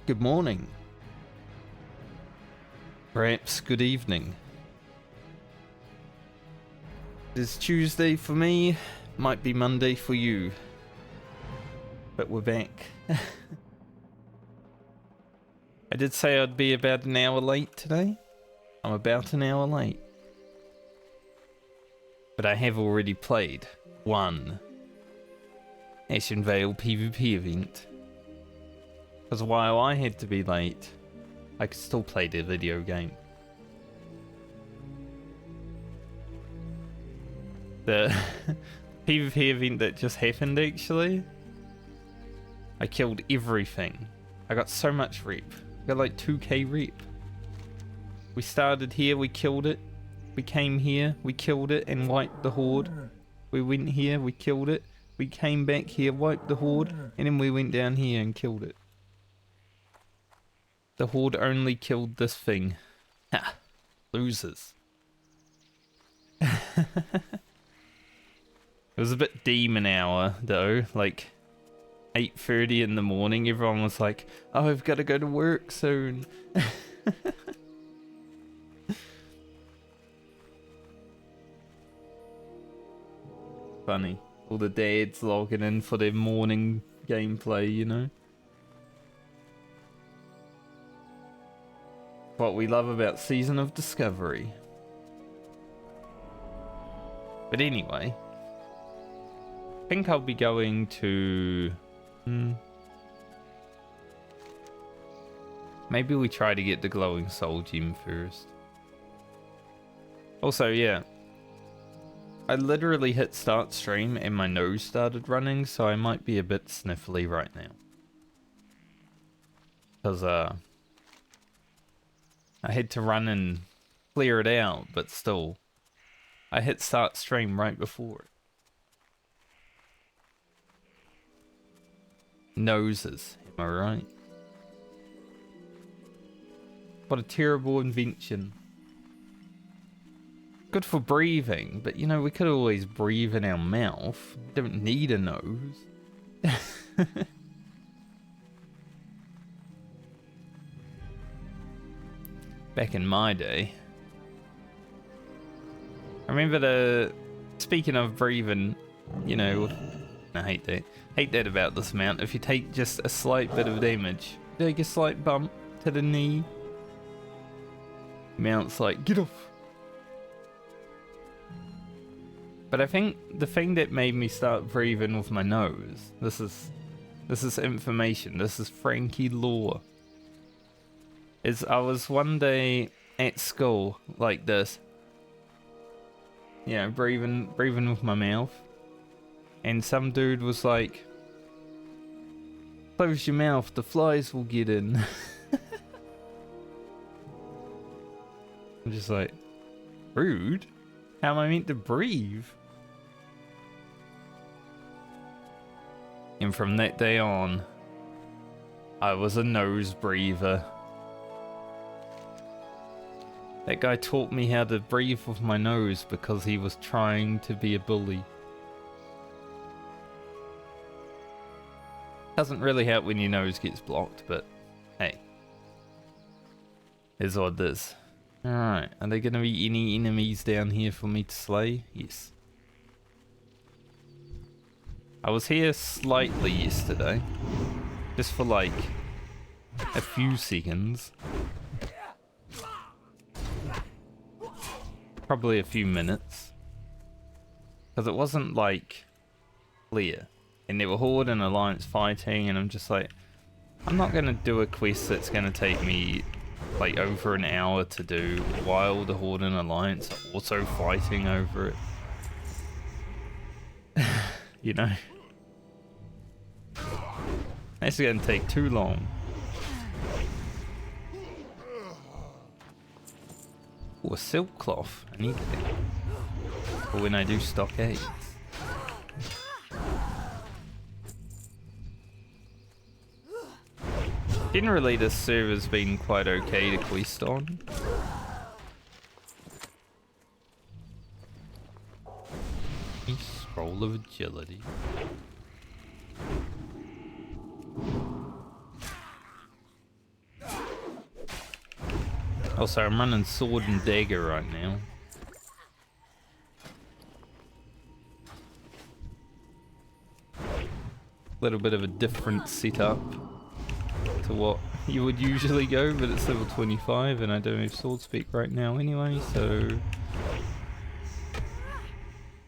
Good morning. Perhaps good evening. It is Tuesday for me, might be Monday for you. But we're back. I did say I'd be about an hour late today. I'm about an hour late. But I have already played one Ashenvale PvP event. Because while I had to be late, I could still play the video game. The PvP event that just happened actually, I killed everything. I got so much rep. I got like 2k rep. We started here, we killed it. We came here, we killed it and wiped the horde. We went here, we killed it. We came back here, wiped the horde, and then we went down here and killed it. The horde only killed this thing. Ha! Losers. It was a bit demon hour though, like 8:30 in the morning. Everyone was like, oh, I've got to go to work soon. Funny. All the dads logging in for their morning gameplay, you know? What we love about Season of Discovery. But anyway, I think I'll be going to... Maybe we try to get the glowing soul gem first. Also, yeah, I literally hit start stream and my nose started running, so I might be a bit sniffly right now. Because, I had to run and clear it out, but still, I hit start stream right before it. Noses, am I right? What a terrible invention. Good for breathing, but you know, we could always breathe in our mouth. We don't need a nose. Back in my day. I remember speaking of breathing, you know, I hate that about this mount. If you take just a slight bit of damage, take a slight bump to the knee, mount's like, get off. But I think the thing that made me start breathing with my nose, this is information, this is Frankie lore, is I was one day at school like this, you know, breathing with my mouth, and some dude was like, close your mouth, the flies will get in. I'm just like, rude? How am I meant to breathe? And from that day on, I was a nose breather. That guy taught me how to breathe with my nose because he was trying to be a bully. Doesn't really help when your nose gets blocked, but hey. Is what it is. Alright, are there going to be any enemies down here for me to slay? Yes. I was here slightly yesterday. Just for like a few seconds. Probably a few minutes. Because it wasn't like clear. And there were Horde and Alliance fighting, and I'm just like, I'm not going to do a quest that's going to take me like over an hour to do while the Horde and Alliance are also fighting over it. You know? That's going to take too long. Oh, a silk cloth. I need that. For when I do stockades. Generally, this server's been quite okay to quest on. Scroll of agility. Also, I'm running sword and dagger right now. Little bit of a different setup to what you would usually go, but it's level 25 and I don't have sword speak right now anyway, so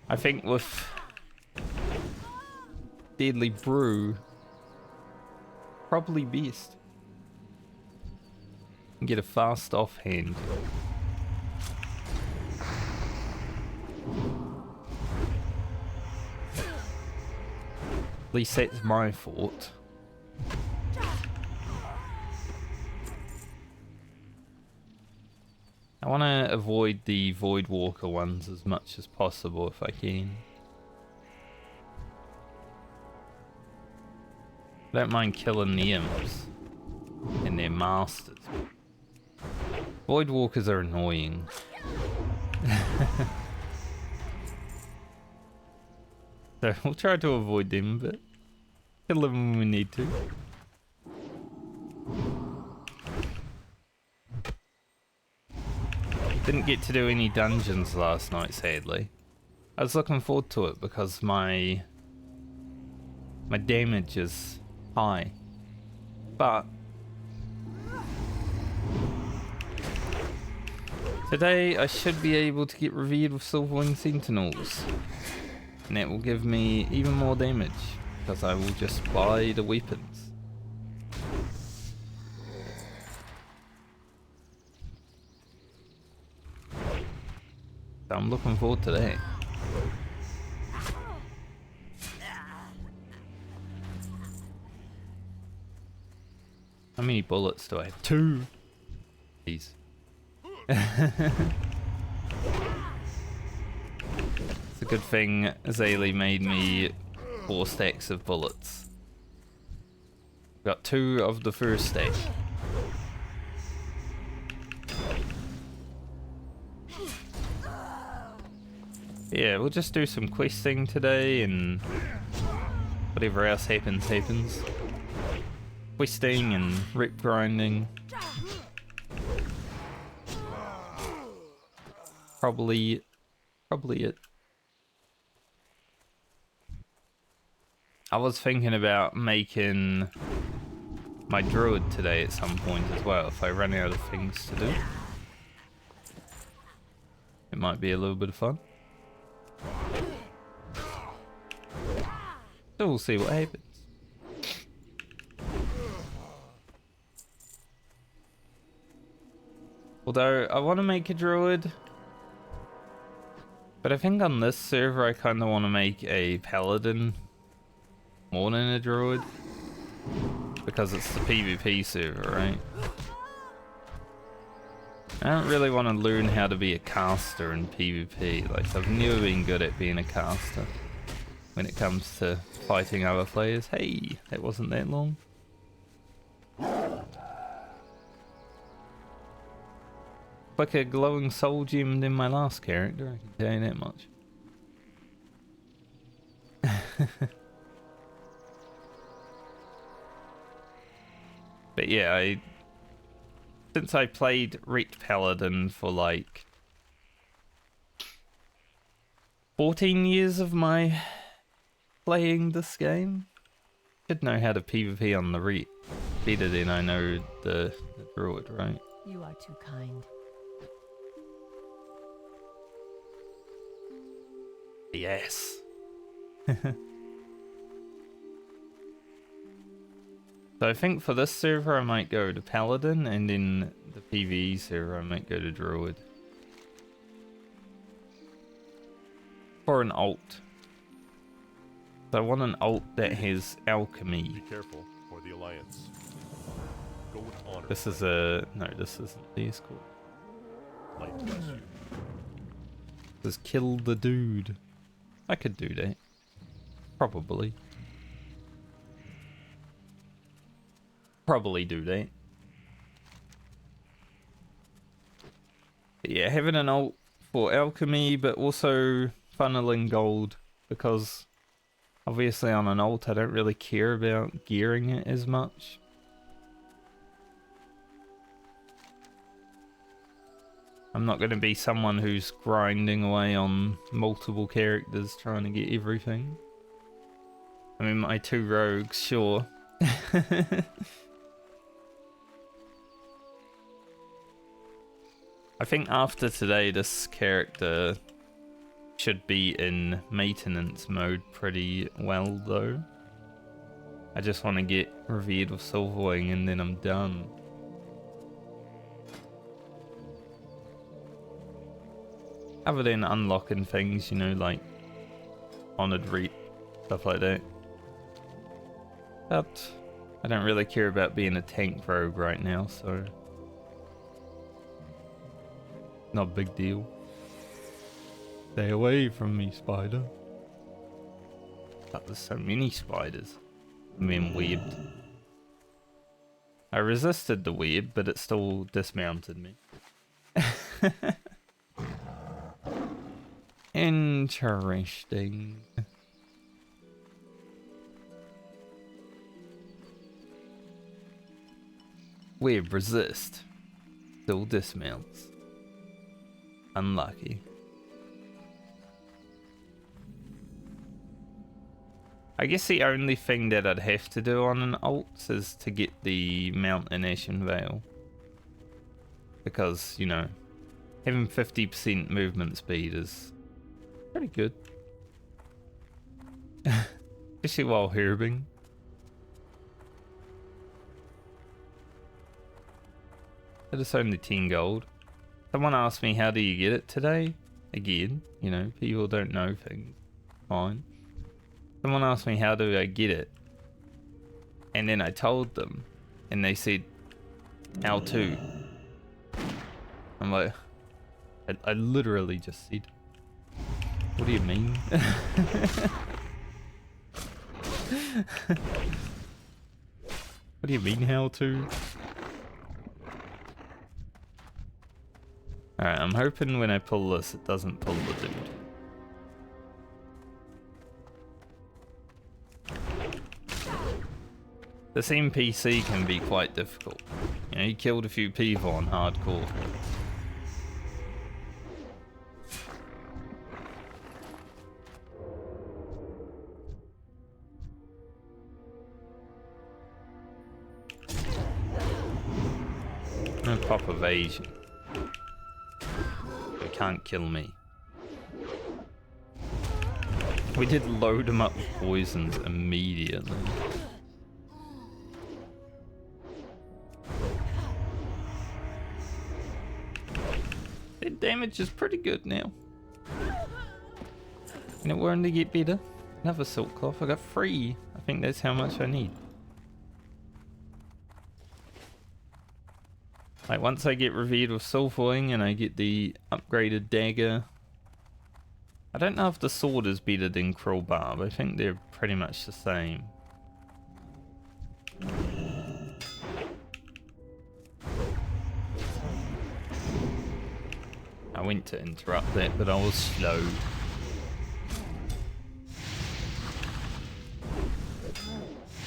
I think with Deadly Brew, probably best. And get a fast offhand. At least that's my fault. I want to avoid the Void Walker ones as much as possible if I can. I don't mind killing the imps and their masters. Void Walkers are annoying. So we'll try to avoid them, but kill them when we need to. Didn't get to do any dungeons last night, sadly. I was looking forward to it because my damage is high. But today I should be able to get revered with Silverwing Sentinels. And that will give me even more damage because I will just buy the weapons. So I'm looking forward to that. How many bullets do I have? 2! Please. It's a good thing Azalea made me 4 stacks of bullets. Got 2 of the first stack. Yeah, we'll just do some questing today and whatever else happens, happens. Questing and rep grinding. Probably it. I was thinking about making my druid today at some point as well, if I run out of things to do. It might be a little bit of fun. So we'll see what happens. Although, I want to make a druid. But I think on this server I kind of want to make a paladin more than a druid. Because it's the PvP server, right? I don't really want to learn how to be a caster in PvP. Like, I've never been good at being a caster when it comes to fighting other players. Hey, that wasn't that long. Like a glowing soul gem than my last character, I can tell you that much. But yeah, since I played Ret Paladin for like 14 years of my playing this game, I should know how to PvP on the Ret better than I know the druid, right? You are too kind. Yes. So I think for this server I might go to Paladin, and in the PvE server I might go to Druid. For an alt. So I want an alt that has alchemy. Be careful for the Alliance. Go with honor. This is a... no, this isn't the escort. Light bless you. This is kill the dude. I could do that. Probably. Probably do that. But yeah, having an alt for alchemy, but also funneling gold, because obviously on an alt I don't really care about gearing it as much. I'm not going to be someone who's grinding away on multiple characters trying to get everything. I mean, my 2 rogues, sure. I think after today, this character should be in maintenance mode pretty well, though. I just want to get revered with Silverwing and then I'm done. Other than unlocking things, you know, like Honored Reap, stuff like that. But I don't really care about being a tank rogue right now, so not a big deal. Stay away from me, spider. But there's so many spiders. I'm being webbed. I resisted the web, but it still dismounted me. Interesting. Web resist. Still dismounts. Unlucky. I guess the only thing that I'd have to do on an alt is to get the mount in Ashenvale. Because, you know, having 50% movement speed is pretty good. Especially while herbing. It is only 10 gold. Someone asked me, how do you get it today? Again, you know, people don't know things. Fine. Someone asked me, how do I get it? And then I told them. And they said, how to? I'm like, I literally just said, what do you mean? What do you mean, how to? Alright, I'm hoping when I pull this, it doesn't pull the dude. This NPC can be quite difficult. You know, he killed a few people on hardcore. No pop evasion. They can't kill me. We did load him up with poisons immediately. Their damage is pretty good now. And it will only get better. Another silk cloth. I got 3. I think that's how much I need. Like once I get revered with Silverwing and I get the upgraded dagger. I don't know if the sword is better than Cruel Barb. I think they're pretty much the same. I went to interrupt that, but I was slow.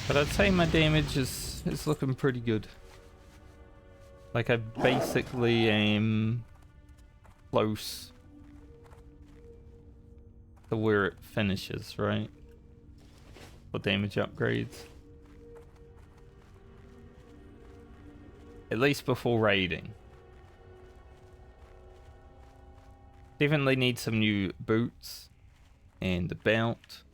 But I'd say my damage is looking pretty good. Like I basically am close to where it finishes, right? For damage upgrades. At least before raiding. Definitely need some new boots and a belt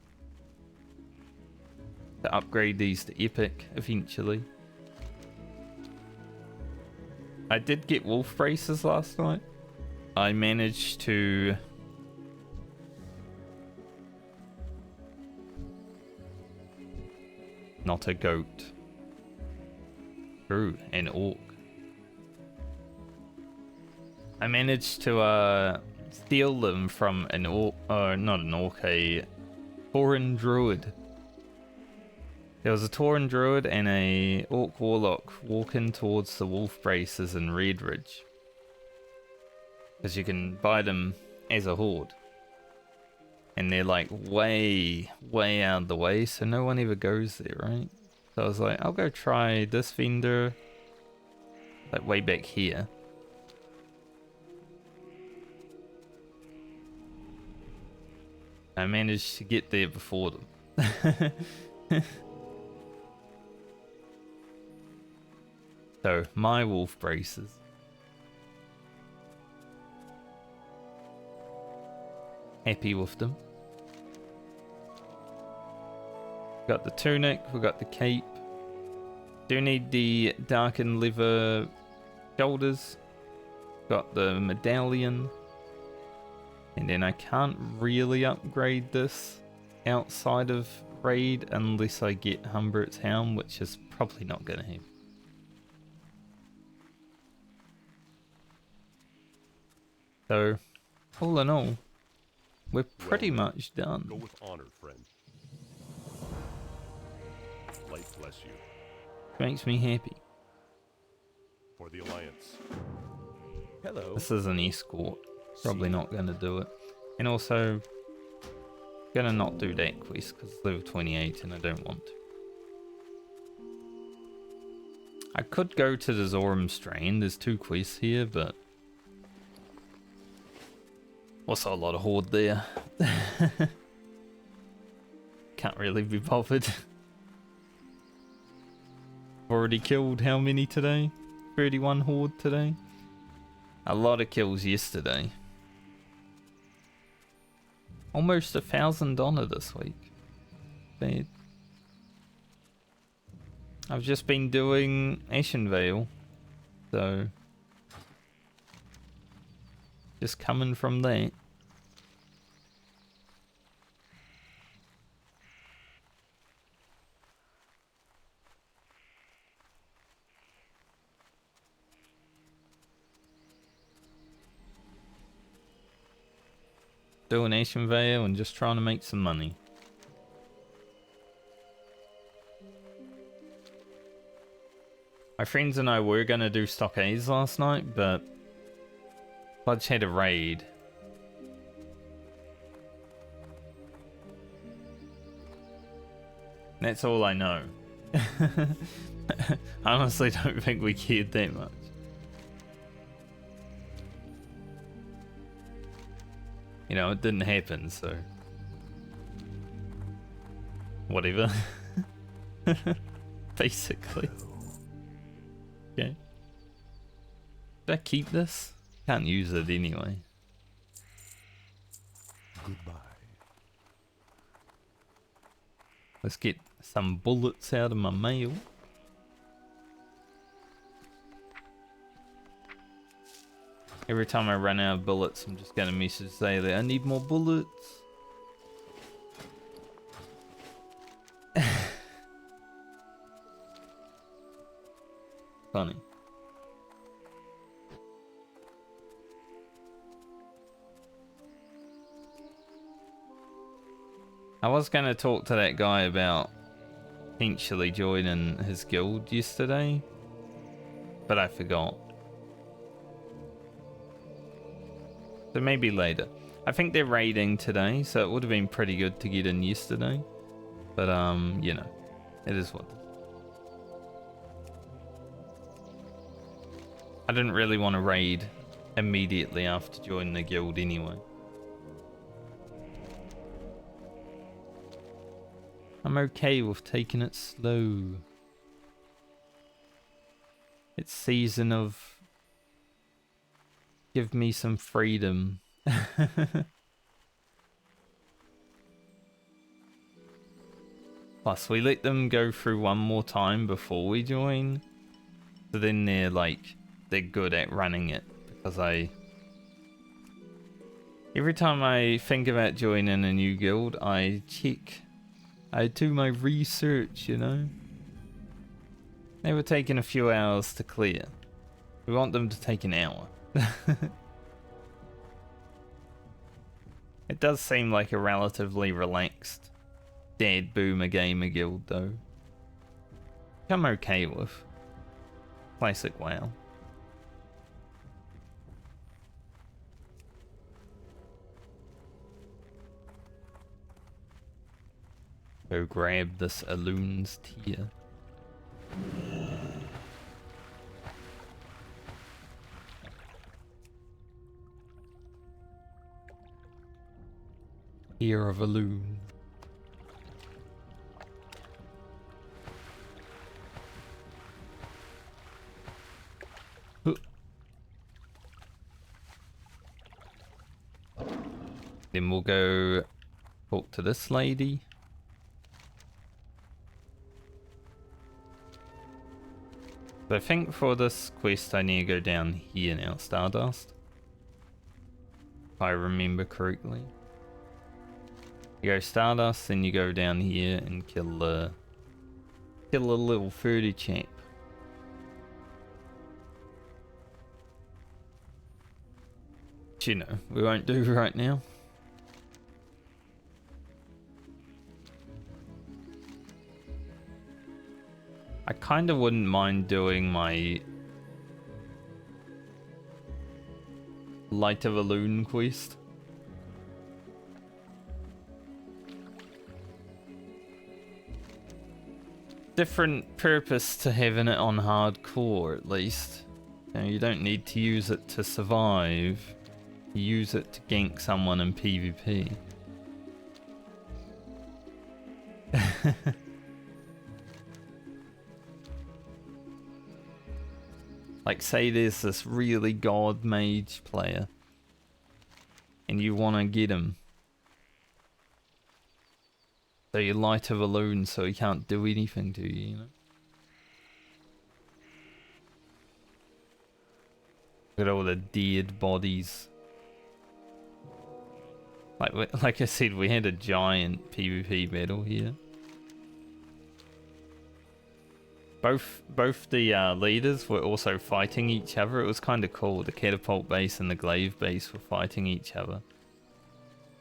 to upgrade these to epic eventually. I did get wolf braces last night. I managed to not a goat. True, an orc. I managed to steal them from an orc, not an orc, a Tauren druid. There was a Tauren druid and a orc warlock walking towards the wolf braces in Redridge. Because you can buy them as a horde. And they're like way out of the way, so no one ever goes there, right? So I was like, I'll go try this vendor, like way back here. I managed to get there before them. So, my wolf braces. Happy with them. Got the tunic, we got the cape. Do need the darkened leather shoulders. Got the medallion. And then I can't really upgrade this outside of raid unless I get Humbert's Helm, which is probably not going to happen. So, all in all, we're pretty much done. Go with honor, friend. Light bless you. Makes me happy. For the Alliance. Hello. This is an escort. Probably not going to do it. And also, going to not do that quest because it's level 28 and I don't want to. I could go to the Zoram Strain. There's 2 quests here, but also a lot of horde there. Can't really be bothered. Already killed how many today? 31 horde today. A lot of kills yesterday. Almost 1,000 honor this week. Bad. I've just been doing Ashenvale, so just coming from that. Doing Ashenvale and just trying to make some money. My friends and I were going to do Stockades last night, but Budge had a raid. That's all I know. I honestly don't think we cared that much. You know, it didn't happen, so whatever. Basically. Okay. Did I keep this? Can't use it anyway. Goodbye. Let's get some bullets out of my mail. Every time I run out of bullets, I'm just gonna message say that I need more bullets. Funny. I was gonna talk to that guy about potentially joining his guild yesterday, but I forgot. So maybe later. I think they're raiding today, so it would have been pretty good to get in yesterday. But you know, it is what it is. I didn't really want to raid immediately after joining the guild anyway. I'm okay with taking it slow. It's season of give me some freedom. Plus, we let them go through one more time before we join. So then they're like, they're good at running it. Because every time I think about joining a new guild, I do my research, you know. They were taking a few hours to clear. We want them to take an hour. It does seem like a relatively relaxed Dad Boomer Gamer guild though. Which I'm okay with. Classic WoW. Go grab this Alloon's tier. Ear of a loon. Huh. Then we'll go talk to this lady. So I think for this quest I need to go down here now, Stardust. If I remember correctly. You go Stardust, then you go down here and kill a little 30 champ. Which, you know, we won't do right now. I kind of wouldn't mind doing my Light of a Loon quest. Different purpose to having it on hardcore, at least. You don't need to use it to survive. You use it to gank someone in PvP. Like, say there's this really god mage player and you want to get him. So you light a balloon so he can't do anything to you, you know? Look at all the dead bodies. Like I said, we had a giant PvP battle here. Both the leaders were also fighting each other. It was kind of cool. The catapult base and the glaive base were fighting each other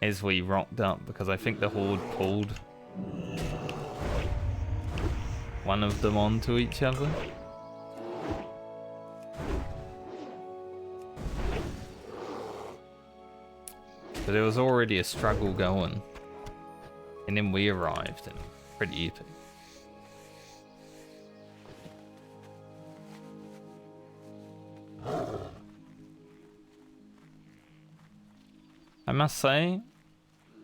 as we rocked up, because I think the horde pulled one of them onto each other. So there was already a struggle going, and then we arrived, and pretty epic. I must say,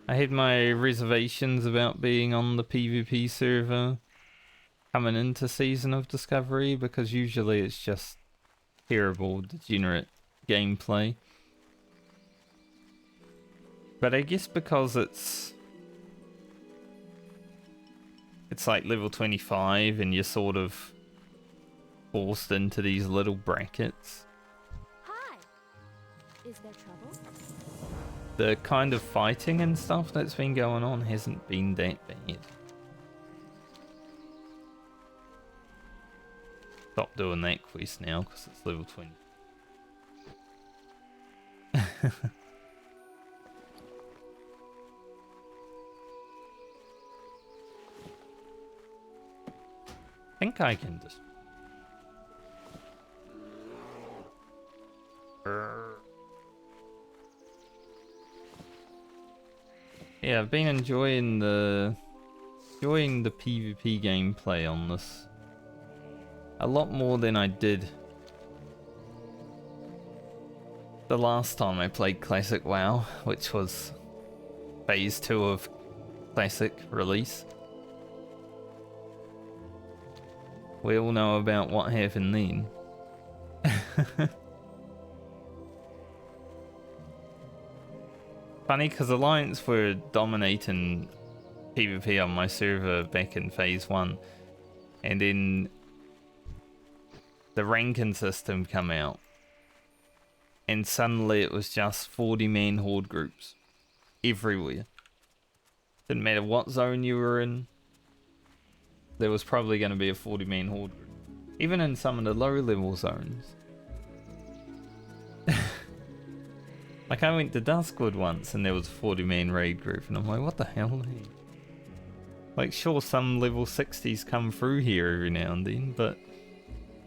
I had my reservations about being on the PvP server coming into Season of Discovery, because usually it's just terrible, degenerate gameplay. But I guess because it's like level 25 and you're sort of forced into these little brackets. Hi. Is there trouble? The kind of fighting and stuff that's been going on hasn't been that bad. Stop doing that quest now because it's level 20. I think I can just... Yeah, I've been enjoying the PvP gameplay on this a lot more than I did the last time I played Classic WoW, which was Phase 2 of Classic release. We all know about what happened then. Funny, because Alliance were dominating PvP on my server back in Phase 1, and then the ranking system come out, and suddenly it was just 40-man horde groups everywhere. Didn't matter what zone you were in, there was probably going to be a 40-man horde group. Even in some of the low-level zones. Like, I went to Duskwood once and there was a 40-man raid group, and I'm like, what the hell? Like, sure, some level 60s come through here every now and then, but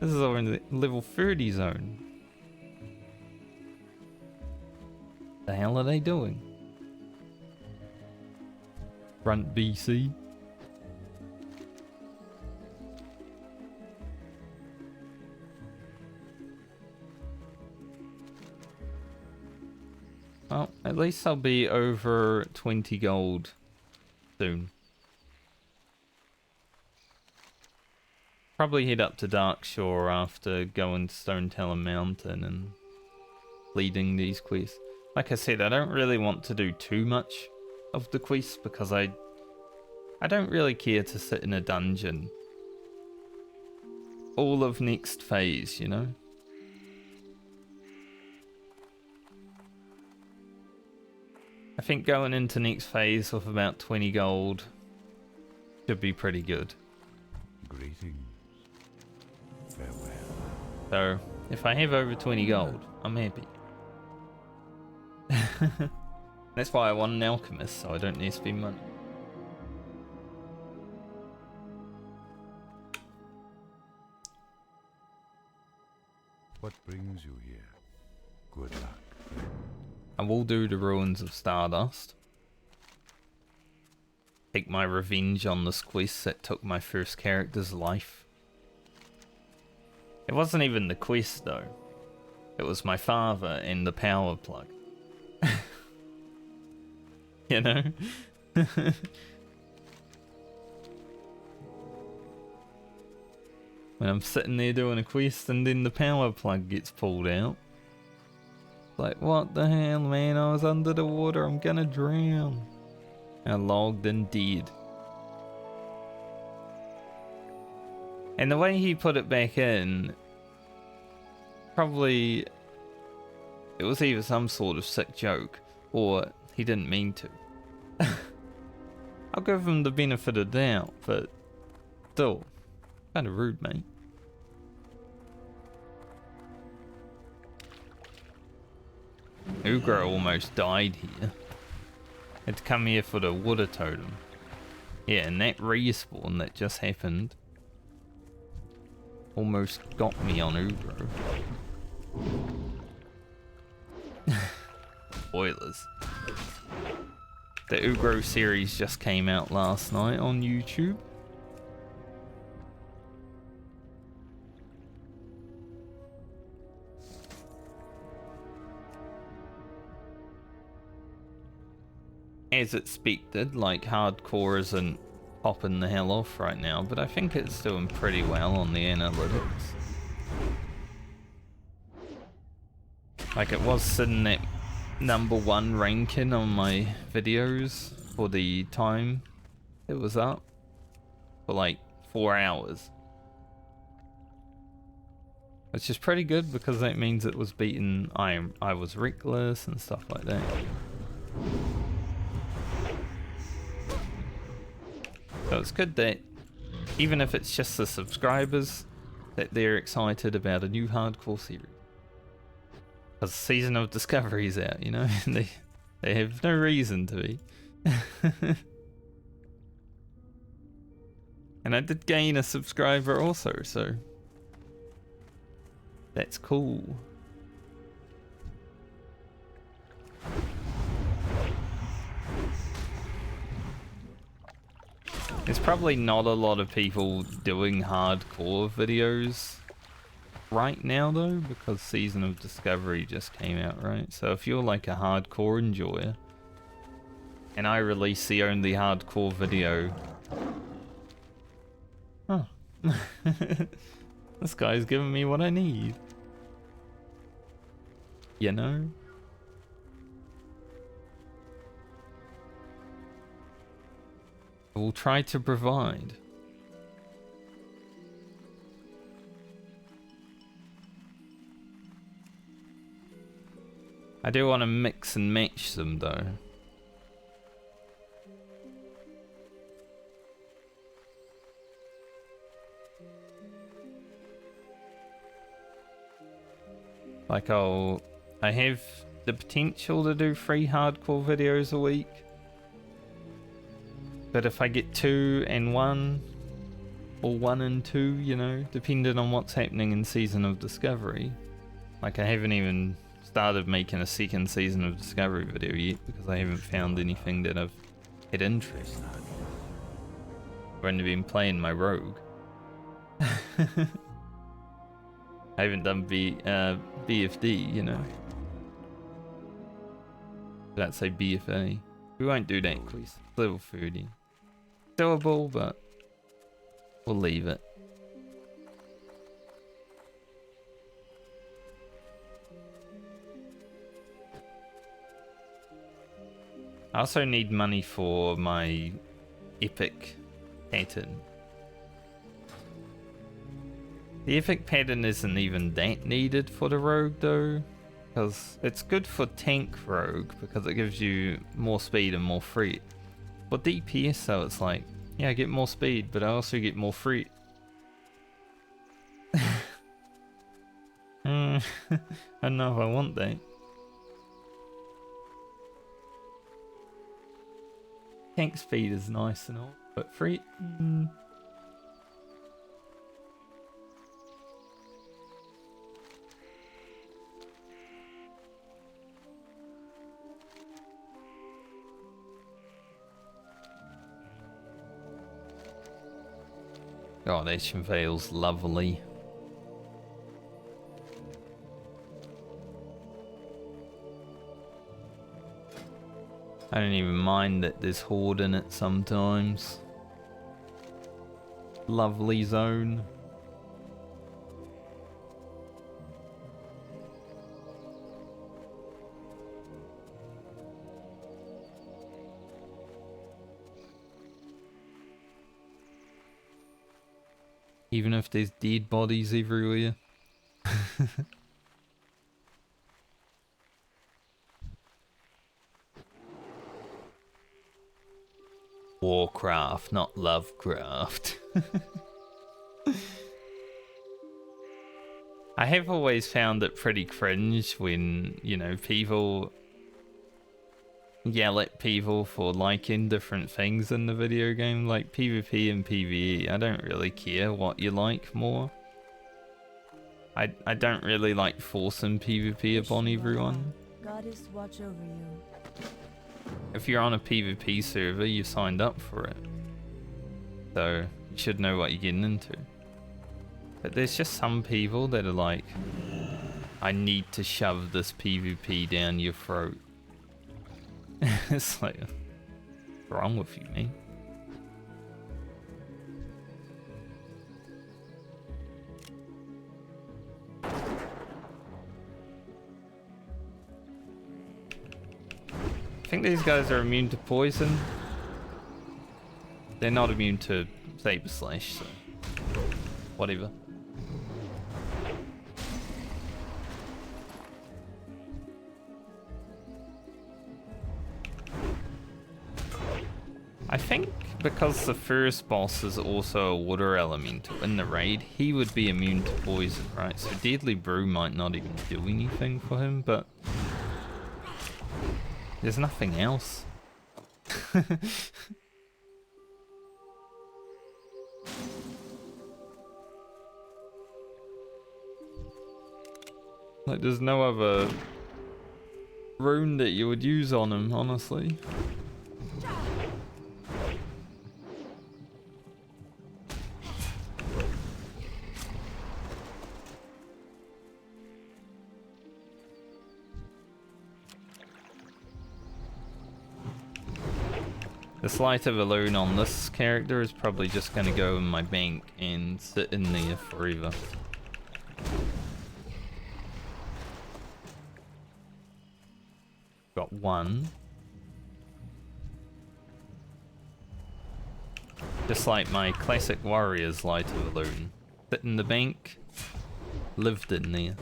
this is over in the level 30 zone. The hell are they doing? Front BC? Well, at least I'll be over 20 gold soon. Probably head up to Darkshore after going to Stoneteller Mountain and leading these quests. Like I said, I don't really want to do too much of the quests because I don't really care to sit in a dungeon all of next phase, you know? I think going into next phase with about 20 gold should be pretty good. Greetings. Farewell. So, if I have over 20 gold, I'm happy. That's why I want an alchemist, so I don't need to spend money. What brings you here? Good luck. I will do the Ruins of Stardust. Take my revenge on this quest that took my first character's life. It wasn't even the quest though. It was my father and the power plug. You know? When I'm sitting there doing a quest and then the power plug gets pulled out. Like, what the hell, man? I was under the water. I'm gonna drown. I logged and dead. And the way he put it back in, probably it was either some sort of sick joke or he didn't mean to. I'll give him the benefit of the doubt, but still, kind of rude, mate. Ugra almost died here. Had to come here for the water totem. Yeah, and that respawn that just happened almost got me on Ugro. Spoilers. The Ugro series just came out last night on YouTube. As expected, like hardcore isn't popping the hell off right now, but I think it's doing pretty well on the analytics. Like it was sitting at #1 ranking on my videos for the time it was up for like 4 hours. Which is pretty good because that means it was beating I Was Reckless and stuff like that. So it's good that even if it's just the subscribers that they're excited about a new hardcore series. Because Season of Discovery is out, you know, and they have no reason to be. And I did gain a subscriber also, so that's cool. There's probably not a lot of people doing hardcore videos right now though, because Season of Discovery just came out, right? So if you're like a hardcore enjoyer and I release the only hardcore video, oh, this guy's giving me what I need, you know? We'll try to provide. I do want to mix and match them though. Like I have the potential to do 3 hardcore videos a week. But if I get 2 and 1, or 1 and 2, you know, depending on what's happening in Season of Discovery. Like I haven't even started making a second Season of Discovery video yet because I haven't found anything that I've had interest in. I've only been playing my rogue. I haven't done BFD, you know. Let's say BFA. We won't do that quest. Level 30. Doable, but we'll leave it. I also need money for my epic pattern. The epic pattern isn't even that needed for the rogue though, because it's good for tank rogue because it gives you more speed and more freight. For DPS so it's like, yeah, I get more speed, but I also get more freight. I don't know if I want that. Tank speed is nice and all, but freight? God, Ashenvale's lovely. I don't even mind that there's horde in it sometimes. Lovely zone. Even if there's dead bodies everywhere. Warcraft, not Lovecraft. I have always found it pretty cringe when, you know, people yell at people for liking different things in the video game, like PvP and PvE. I don't really care what you like more. I don't really like forcing PvP upon everyone. Goddess watch over you. If you're on a PvP server, you signed up for it. So, you should know what you're getting into. But there's just some people that are like, I need to shove this PvP down your throat. It's like, what's wrong with you, man? I think these guys are immune to poison. They're not immune to Saber Slash, so whatever. I think because the first boss is also a water elemental in the raid, he would be immune to poison, right? So Deadly Brew might not even do anything for him, but there's nothing else. Like, there's no other rune that you would use on him, honestly. The Sleight of a Loon on this character is probably just going to go in my bank and sit in there forever. Got one. Just like my classic warrior's Light of a Loon. Sit in the bank, lived in there.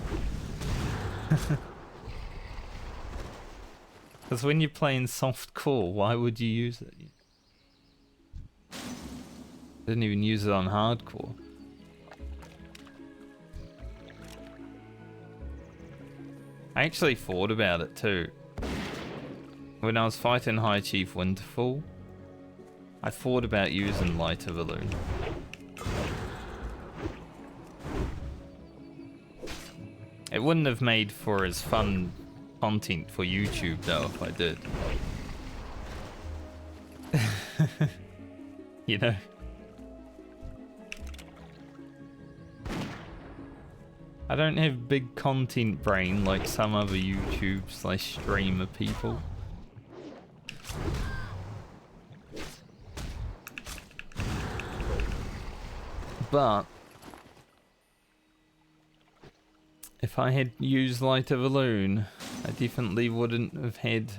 Because when you're playing soft core, why would you use it? Didn't even use it on hardcore. I actually thought about it too. When I was fighting High Chief Winterfall, I thought about using Light of a Loon. It wouldn't have made for as fun content for YouTube though if I did. You know? I don't have big content brain like some other YouTube/streamer people. But if I had used Light of a Loon, I definitely wouldn't have had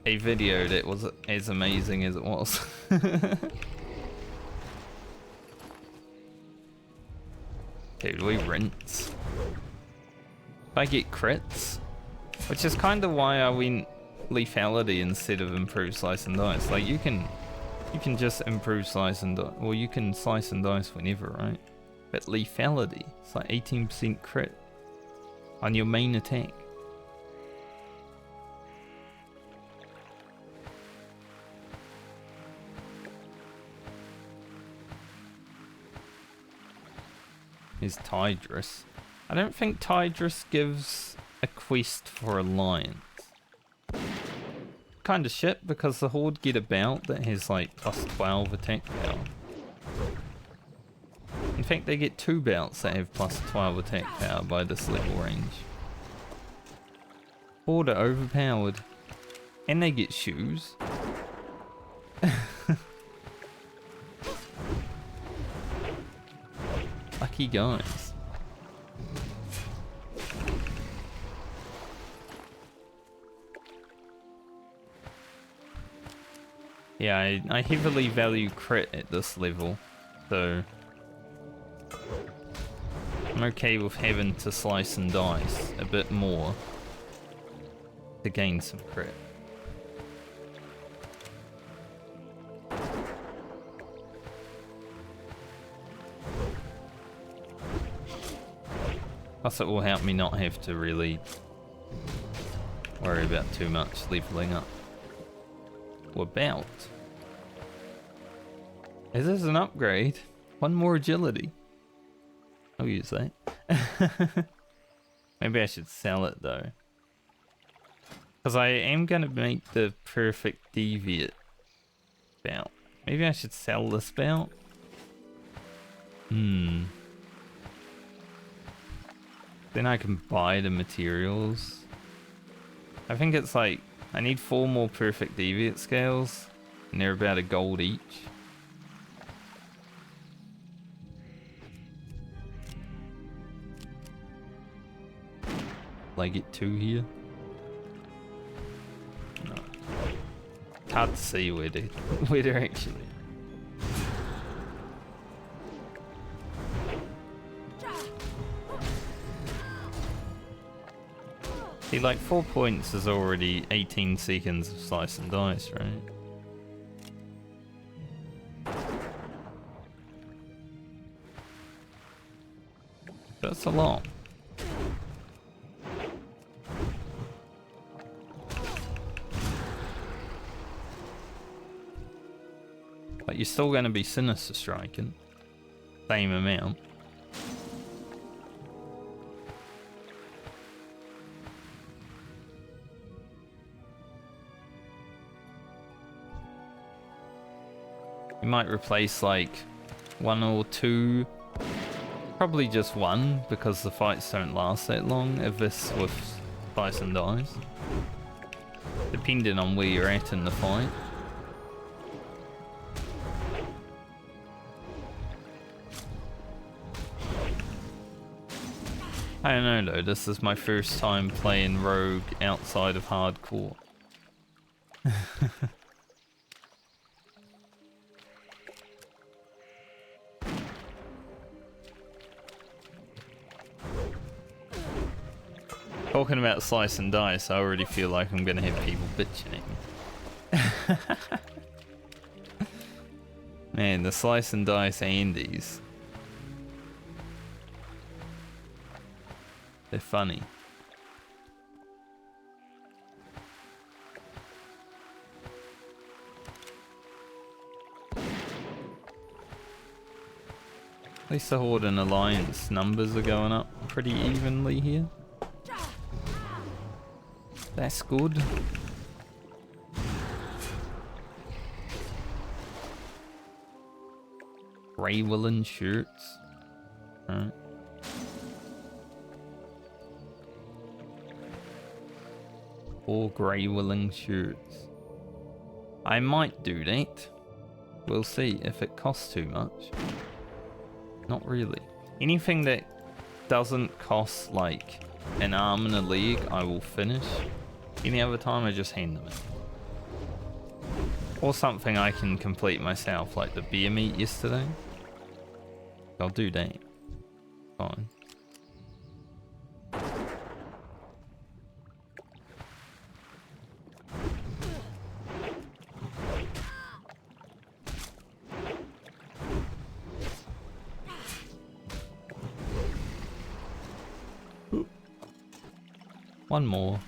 a video that was as amazing as it was. Dude, we rinse. If I get crits, which is kind of why I went lethality instead of improved slice and dice. Like you can just improve slice and dice, well you can slice and dice whenever, right? But lethality, it's like 18% crit on your main attack. Is Tidris. I don't think Tidris gives a quest for Alliance. Kinda shit, because the Horde get a belt that has like plus 12 attack power. In fact, they get 2 belts that have plus 12 attack power by this level range. Horde are overpowered. And they get shoes. Lucky guys. Yeah, I heavily value crit at this level, so I'm okay with having to slice and dice a bit more to gain some crit. Plus it will help me not have to really worry about too much leveling up. What about? Is this an upgrade? One more agility. I'll use that. Maybe I should sell it though. Because I am going to make the perfect deviate belt. Maybe I should sell this belt? Then I can buy the materials. I think it's like, I need 4 more perfect deviate scales, and they're about $1 each. Will I get 2 here? No. It's hard to see where they're actually. See, like 4 points is already 18 seconds of slice and dice, right? That's a lot. But you're still going to be sinister striking. Same amount. You might replace like 1 or 2, probably just 1 because the fights don't last that long if this with slice and dice. Depending on where you're at in the fight. I don't know though, this is my first time playing Rogue outside of hardcore. Talking about slice and dice, I already feel like I'm gonna have people bitching at me. Man, the slice and dice Andes. They're funny. At least the Horde and Alliance numbers are going up pretty evenly here. That's good. Grey woolen shirts. Alright. Or grey willing shirts. I might do that. We'll see if it costs too much. Not really. Anything that doesn't cost like an arm and a leg, I will finish. Any other time, I just hand them in. Or something I can complete myself, like the beer meat yesterday. I'll do that. Fine. One more.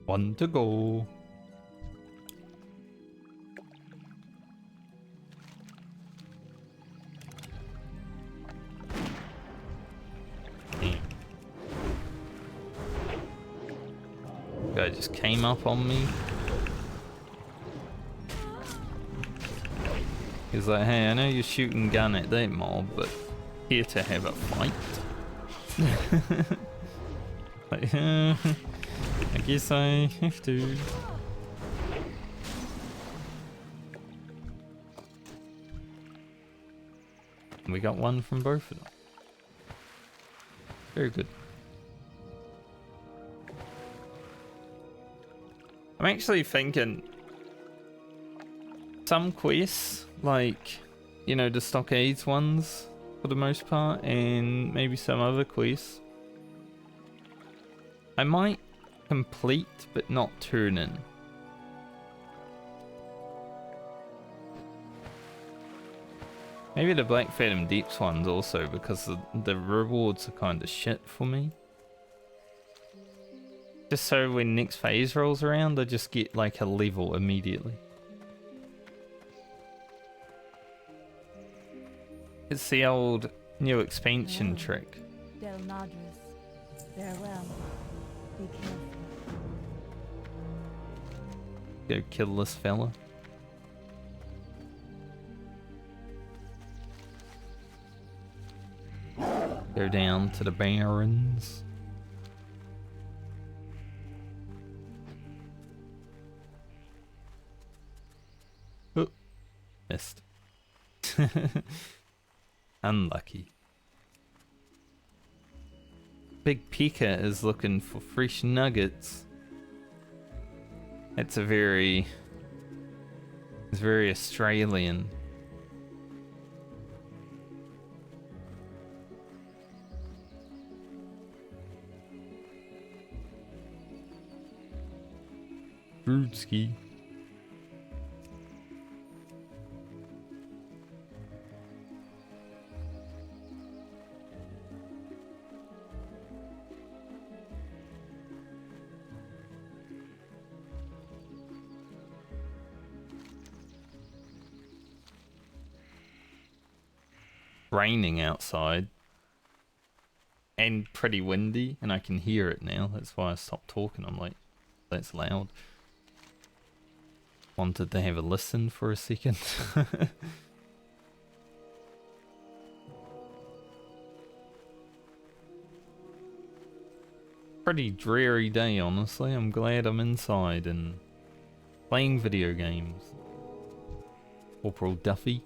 One to go. Damn. Guy just came up on me. He's like, hey, I know you're shooting gun at that mob, but here to have a fight. Like, I guess I have to. We got one from both of them. Very good. I'm actually thinking some quests, like, you know, the stockades ones for the most part, and maybe some other quests, I might complete but not turn in. Maybe the Black Phantom Deeps ones also, because the rewards are kind of shit for me. Just so when next phase rolls around, I just get like a level immediately. It's the old new expansion trick. Del Madras. Farewell. Be careful. Go kill this fella. Go down to the barrens. Oh, missed. Unlucky. Big Pika is looking for fresh nuggets. It's very Australian. Broodski. Raining outside and pretty windy, and I can hear it now. That's why I stopped talking. I'm like, that's loud. Wanted to have a listen for a second. Pretty dreary day, honestly. I'm glad I'm inside and playing video games. Corporal Duffy.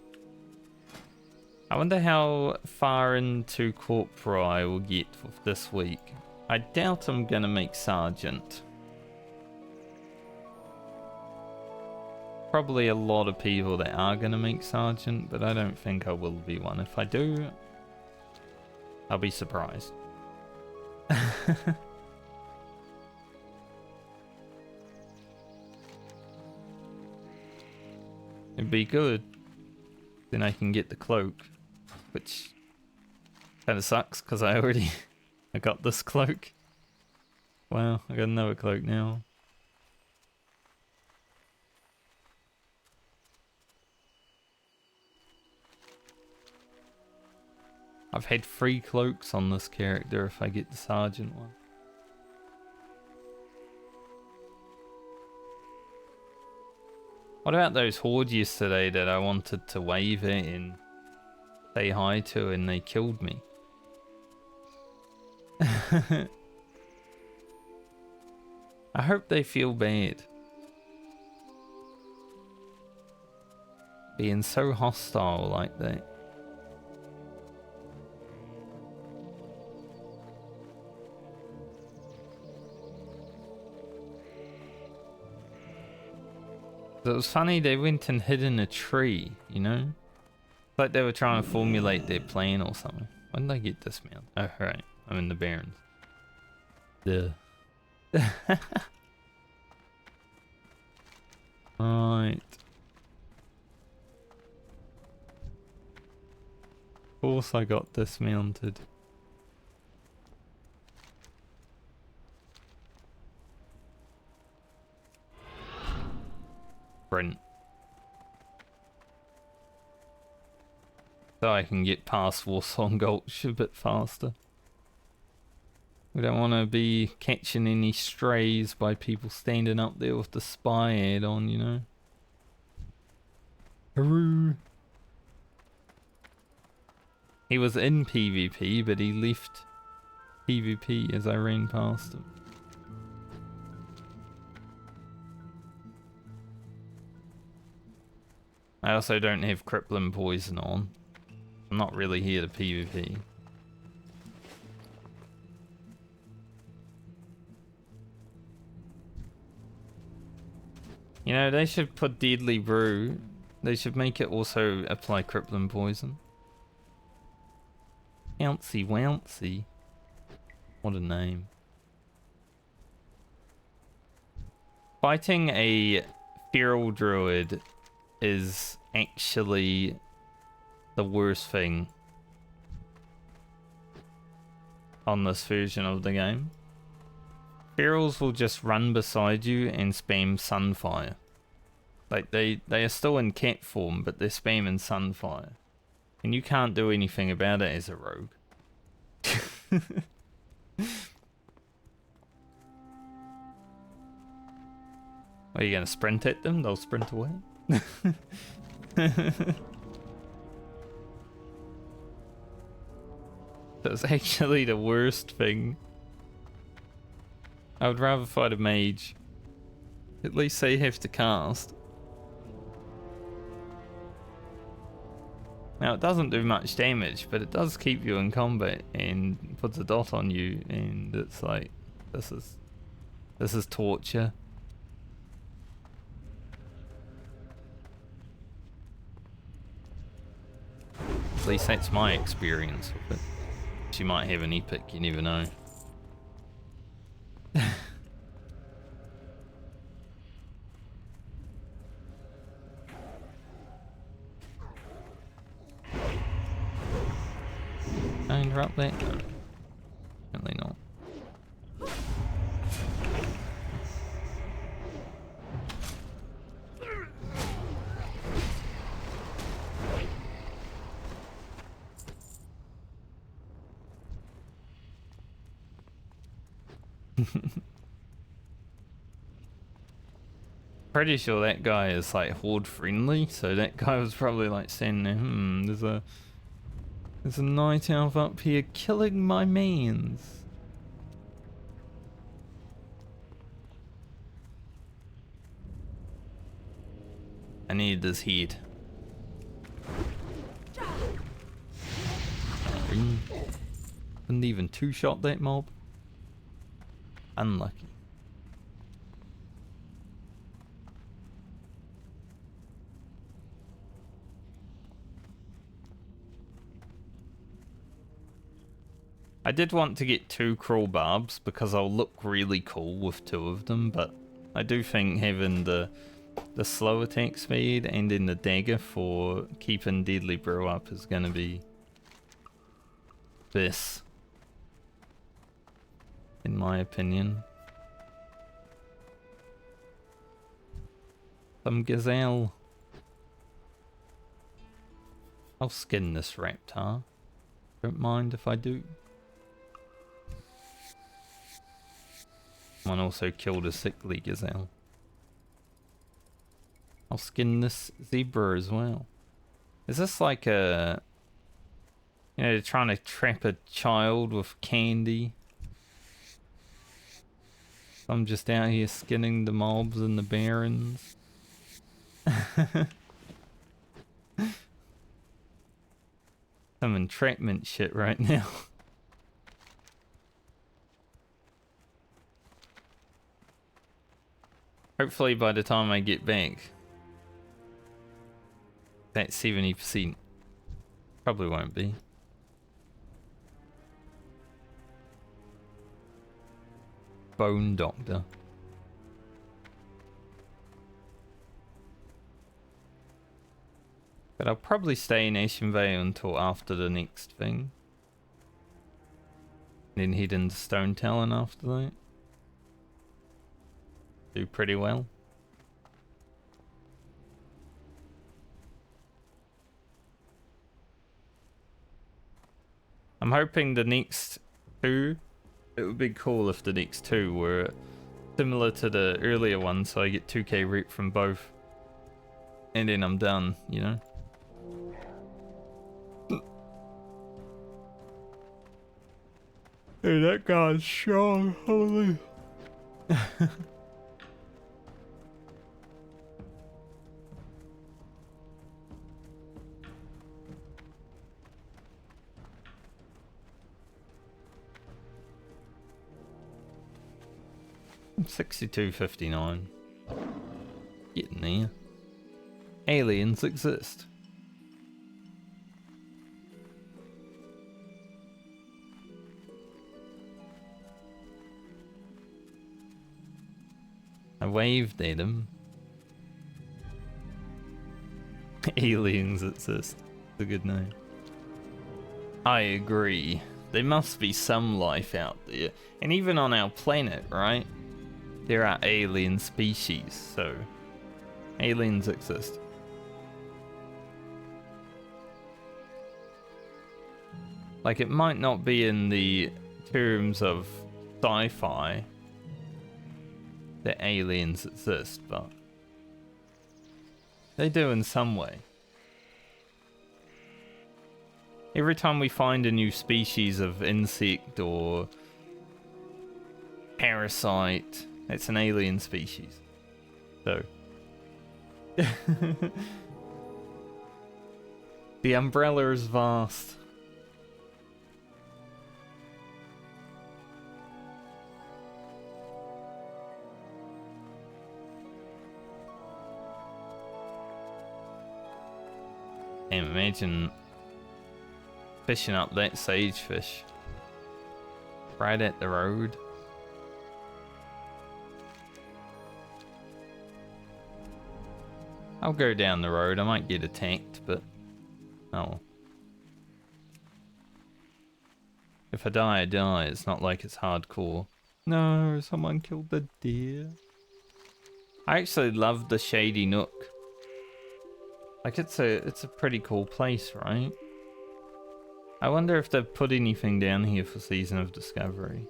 I wonder how far into Corporal I will get for this week. I doubt I'm gonna make Sergeant. Probably a lot of people that are gonna make Sergeant, but I don't think I will be one. If I do, I'll be surprised. It'd be good. Then I can get the cloak. Which kind of sucks because I got this cloak. Wow, I got another cloak now. I've had 3 cloaks on this character if I get the Sergeant one. What about those hordes yesterday that I wanted to wave at and say hi to and they killed me? I hope they feel bad. Being so hostile like that. It was funny, they went and hid in a tree, you know? Like they were trying to formulate their plan or something. When did I get dismounted? Oh, right. I'm in the Barrens. Duh. Right. Of course I got dismounted. Sprint. So I can get past Warsong Gulch a bit faster. We don't want to be catching any strays by people standing up there with the spy ad on, you know. Hooroo! He was in PvP, but he left PvP as I ran past him. I also don't have crippling poison on. I'm not really here to PvP. You know, they should put Deadly Brew. They should make it also apply crippling poison. Bouncy Wouncy. What a name. Fighting a feral druid is actually the worst thing on this version of the game. Ferals will just run beside you and spam Sunfire. Like they are still in cat form, but they're spamming Sunfire. And you can't do anything about it as a rogue. Are you gonna sprint at them? They'll sprint away. That's actually the worst thing. I would rather fight a mage. At least they have to cast. Now it doesn't do much damage, but it does keep you in combat and puts a dot on you, and it's like, this is torture. At least that's my experience with it. She might have an epic, you never know. Can I interrupt that? No. Apparently not. Pretty sure that guy is like horde friendly, so that guy was probably like saying, there's a night elf up here killing my mans. I need this heat. Didn't even two-shot that mob. Unlucky. I did want to get 2 crawl barbs because I'll look really cool with 2 of them, but I do think having the slow attack speed and then the dagger for keeping Deadly Brew up is going to be this, in my opinion. Some gazelle. I'll skin this raptor. Don't mind if I do. One also killed a sickly gazelle. I'll skin this zebra as well. Is this like a... You know, they're trying to trap a child with candy? I'm just out here skinning the mobs and the barons. Some entrapment shit right now. Hopefully by the time I get back, that's 70%. Probably won't be. Bone Doctor. But I'll probably stay in Ashenvale until after the next thing. Then head into Stone Talon after that. Do pretty well. I'm hoping the next two, it would be cool if the next two were similar to the earlier one, so I get 2k rep from both. And then I'm done, you know? Hey, that guy's strong, holy. $62.59. Getting there. Aliens exist. I waved at him. Aliens exist. It's a good name. I agree. There must be some life out there. And even on our planet, right? There are alien species, so aliens exist. Like, it might not be in the terms of sci-fi that aliens exist, but they do in some way. Every time we find a new species of insect or parasite, it's an alien species. So the umbrella is vast. Can't imagine fishing up that sagefish right at the road. I'll go down the road. I might get attacked, but oh. If I die, I die. It's not like it's hardcore. No, someone killed the deer. I actually love the Shady Nook. Like, it's a pretty cool place, right? I wonder if they've put anything down here for Season of Discovery.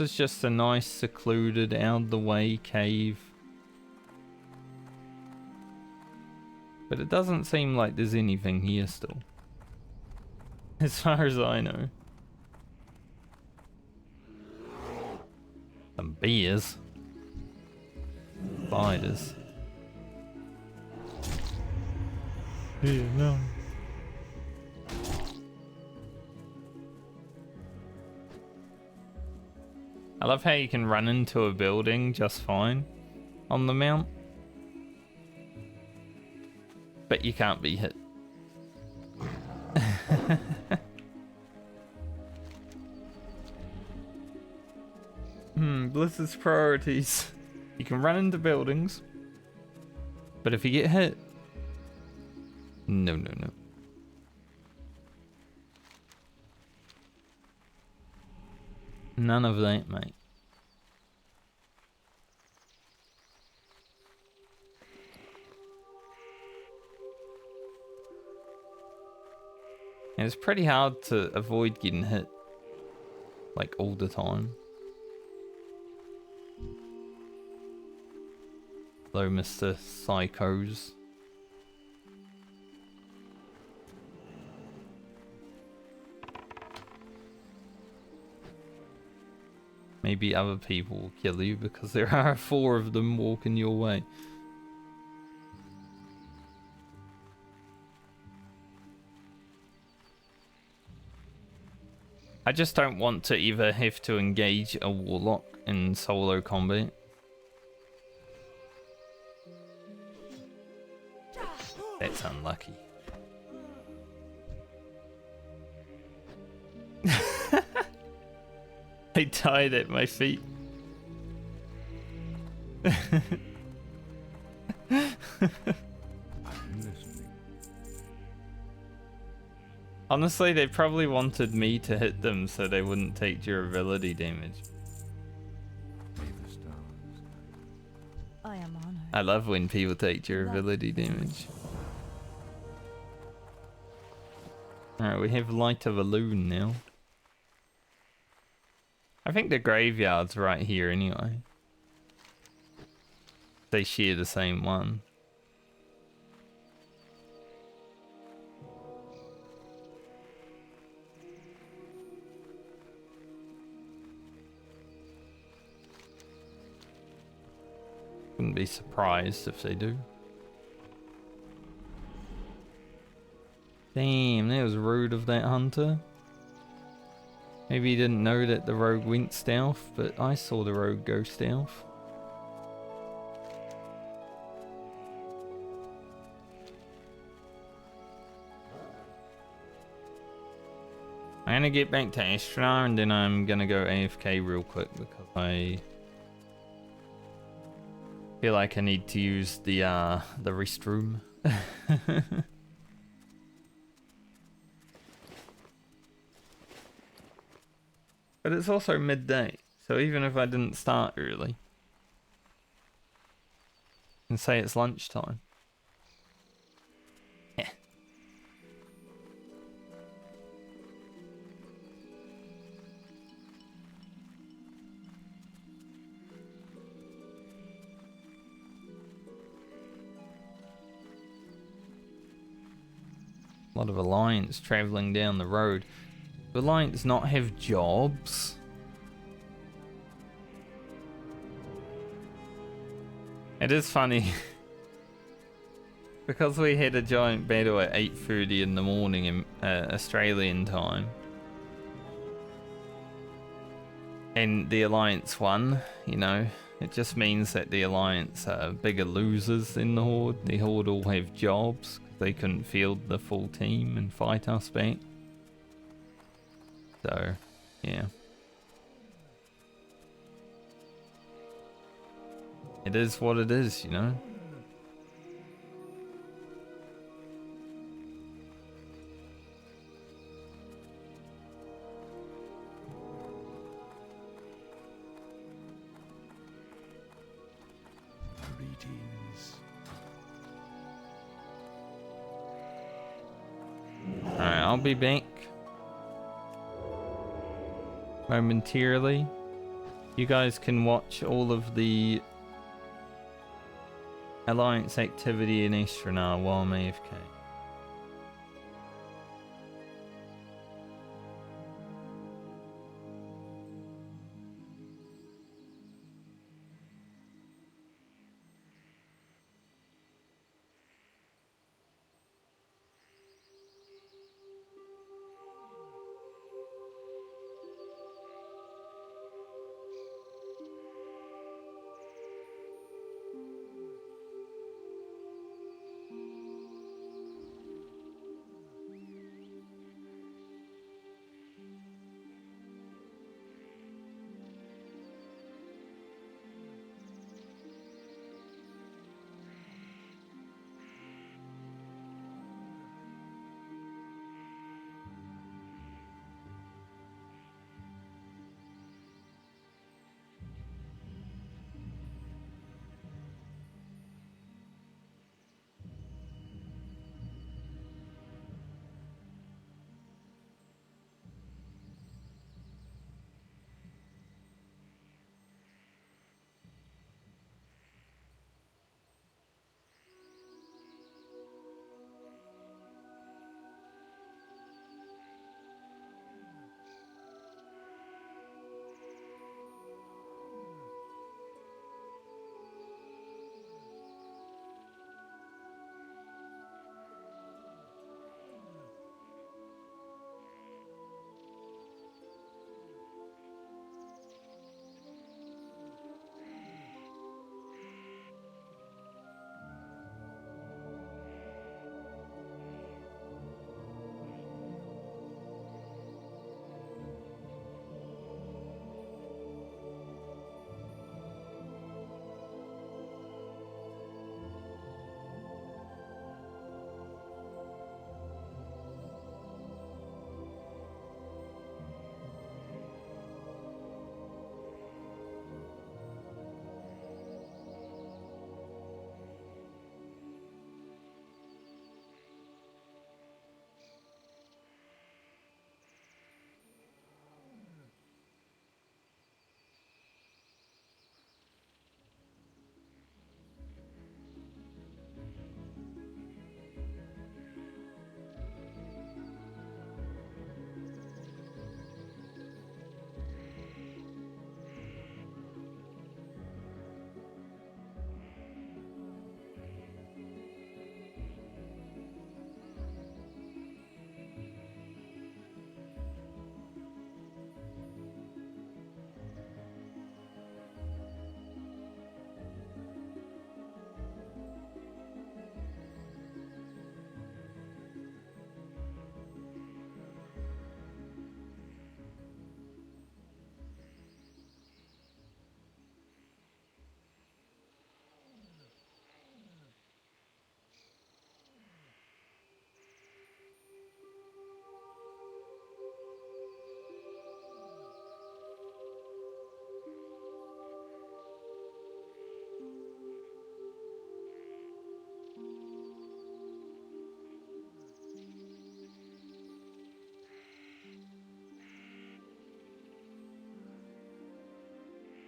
It's just a nice, secluded, out-of-the-way cave. But it doesn't seem like there's anything here still. As far as I know. Some bears. Spiders. Yeah, no. I love how you can run into a building just fine on the mount. But you can't be hit. Blizzard's priorities. You can run into buildings, but if you get hit, no. None of that, mate. And it's pretty hard to avoid getting hit, like, all the time. though, Mr. Psychos. Maybe other people will kill you because there are 4 of them walking your way. I just don't want to either have to engage a warlock in solo combat. That's unlucky. I died at my feet. I'm listening. Honestly, they probably wanted me to hit them so they wouldn't take durability damage. May the stars. I am honored. I love when people take durability damage. Alright, we have Light of a Loon now. I think the graveyard's right here anyway. They share the same one. Wouldn't be surprised if they do. Damn, that was rude of that hunter. Maybe he didn't know that the rogue went stealth, but I saw the rogue go stealth. I'm gonna get back to Ashenvale and then I'm gonna go AFK real quick because I feel like I need to use the restroom. But it's also midday, so even if I didn't start early, and say it's lunchtime. Yeah. A lot of Alliance traveling down the road. Do Alliance not have jobs? It is funny. Because we had a giant battle at 8:30 in the morning in Australian time. And the Alliance won, you know. It just means that the Alliance are bigger losers than the Horde. The Horde all have jobs. They couldn't field the full team and fight us back. So, yeah. It is what it is, you know? Greetings. Alright, I'll be back momentarily. You guys can watch all of the Alliance activity in Ashenvale while I'm AFK.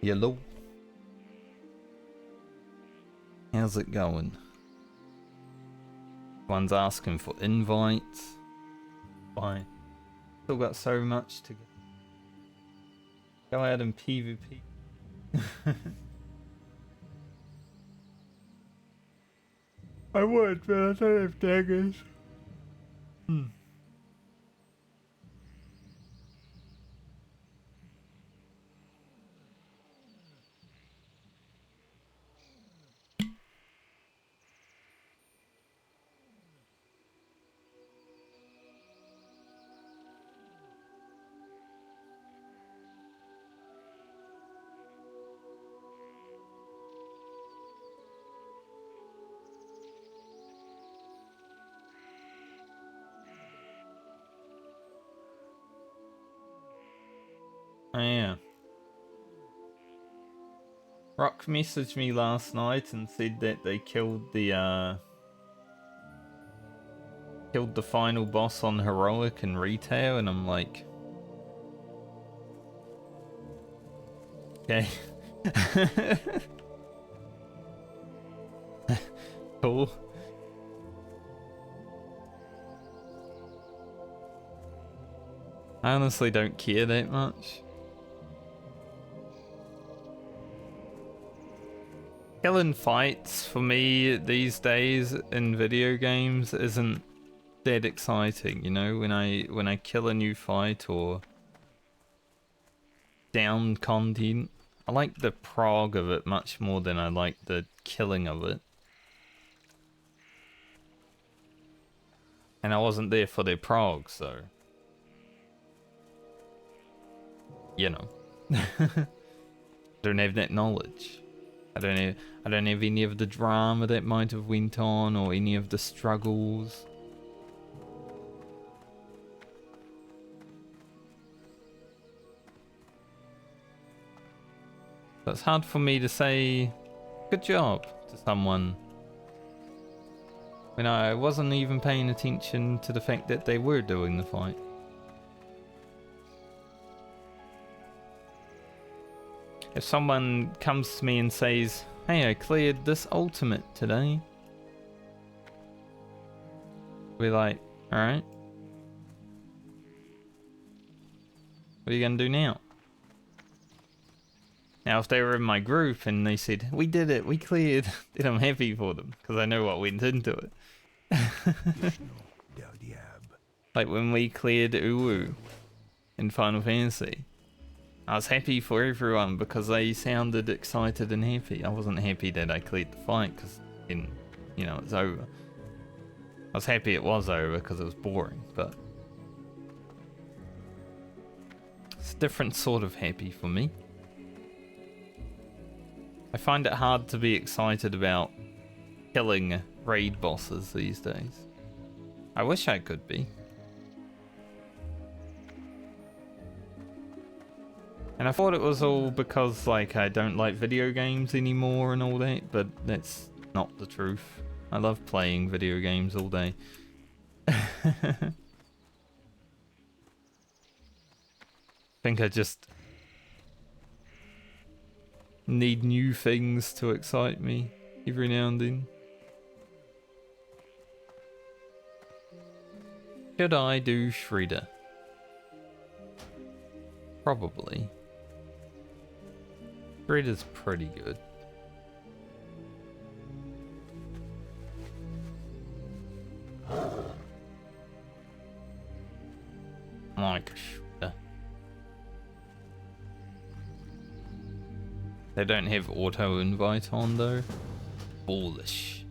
Hello. How's it going? One's asking for invites. Why? Still got so much to go out and PvP. I would, but I don't have daggers. Oh yeah. Rock messaged me last night and said that they killed the final boss on heroic and retail, and I'm like, okay. Cool. I honestly don't care that much. Killing fights for me these days in video games isn't that exciting, you know, when I kill a new fight or down content. I like the prog of it much more than I like the killing of it. And I wasn't there for their prog, so you know. Don't have that knowledge. I don't have any of the drama that might have went on or any of the struggles. So it's hard for me to say good job to someone when I wasn't even paying attention to the fact that they were doing the fight. If someone comes to me and says, hey, I cleared this ultimate today, we're like, alright. What are you gonna do now? Now, if they were in my group and they said, we did it, we cleared, then I'm happy for them, because I know what went into it. Like when we cleared Uwu in Final Fantasy. I was happy for everyone because they sounded excited and happy. I wasn't happy that I cleared the fight because, you know, it's over. I was happy it was over because it was boring, but it's a different sort of happy for me. I find it hard to be excited about killing raid bosses these days. I wish I could be. And I thought it was all because, like, I don't like video games anymore and all that, but that's not the truth. I love playing video games all day. I think I just need new things to excite me every now and then. Should I do Shredder? Probably. Shredder's pretty good. Like Shredder. They don't have auto invite on though. Bullish.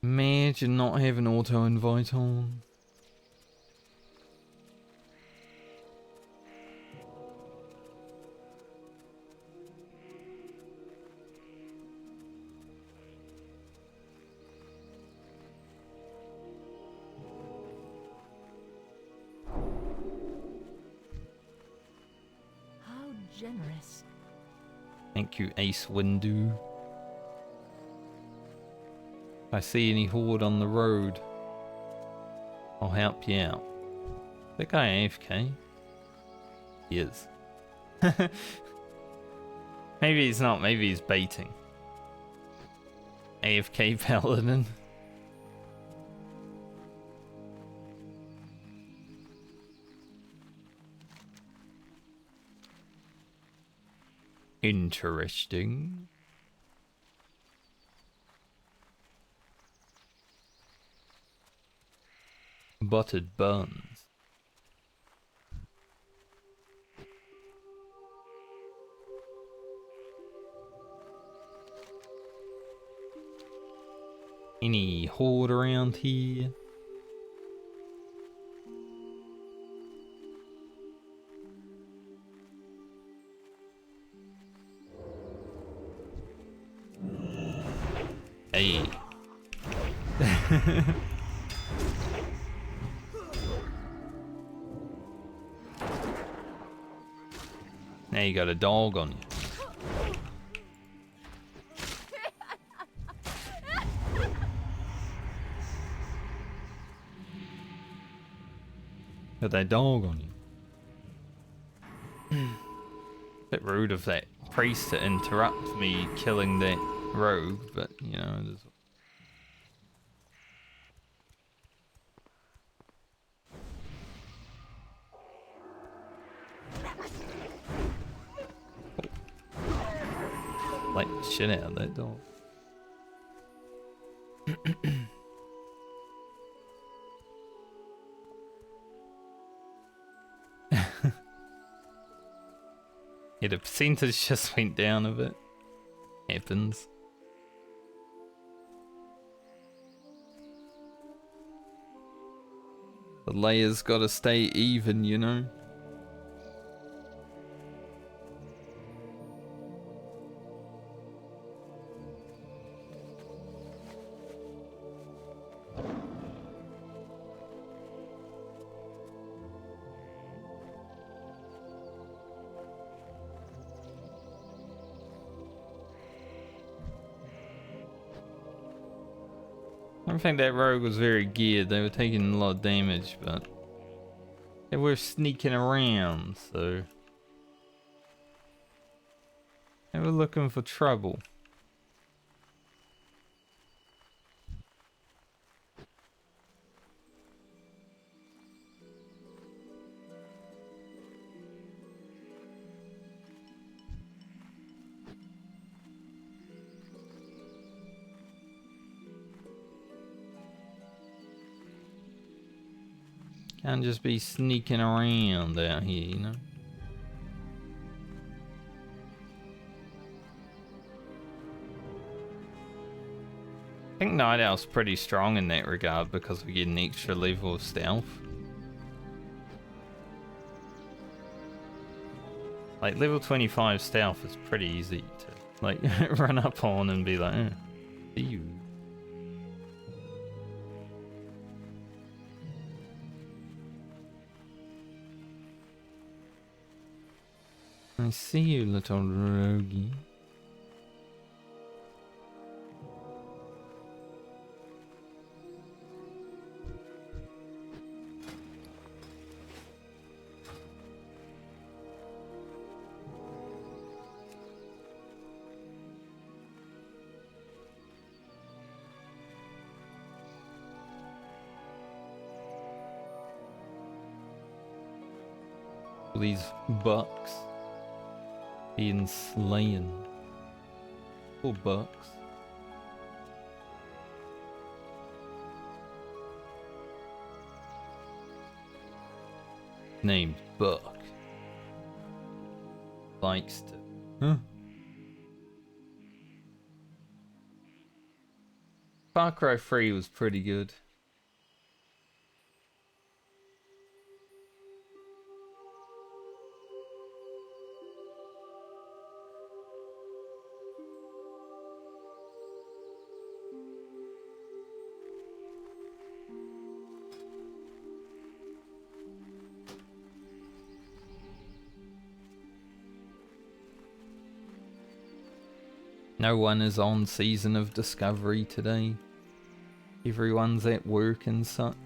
Imagine not having auto invite on. How generous. Thank you, Ace Windu. If I see any horde on the road, I'll help you out. That guy AFK? He is. Maybe he's not, maybe he's baiting. AFK Paladin. Interesting. Buttered buns. Any horde around here? Hey. Now you got a dog on you. Got that dog on you. Bit rude of that priest to interrupt me killing that rogue, but you know, there's... Like the shit out of that dog. Yeah, the percentage just went down a bit. Happens. The layers gotta stay even, you know? I don't think that rogue was very geared. They were taking a lot of damage, but they were sneaking around, so they were looking for trouble. Can't just be sneaking around out here, you know? I think Night Owl's pretty strong in that regard because we get an extra level of stealth. Like, level 25 stealth is pretty easy to, like, run up on and be like, see you. I see you, little roguey. All these bucks being slain. Poor bucks. Named Buck. Likes to. Huh? Far Cry 3 was pretty good. No one is on Season of Discovery today. Everyone's at work and such.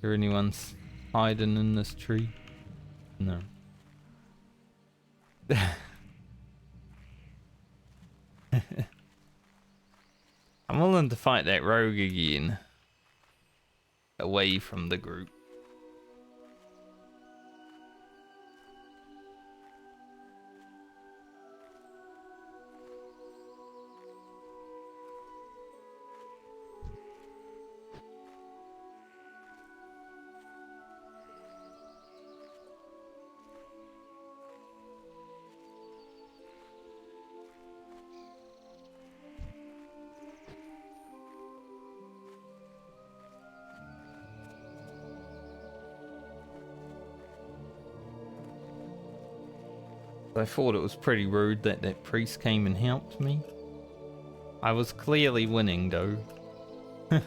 Is anyone's hiding in this tree? No. I'm willing to fight that rogue again. Away from the group. I thought it was pretty rude that that priest came and helped me. I was clearly winning though. In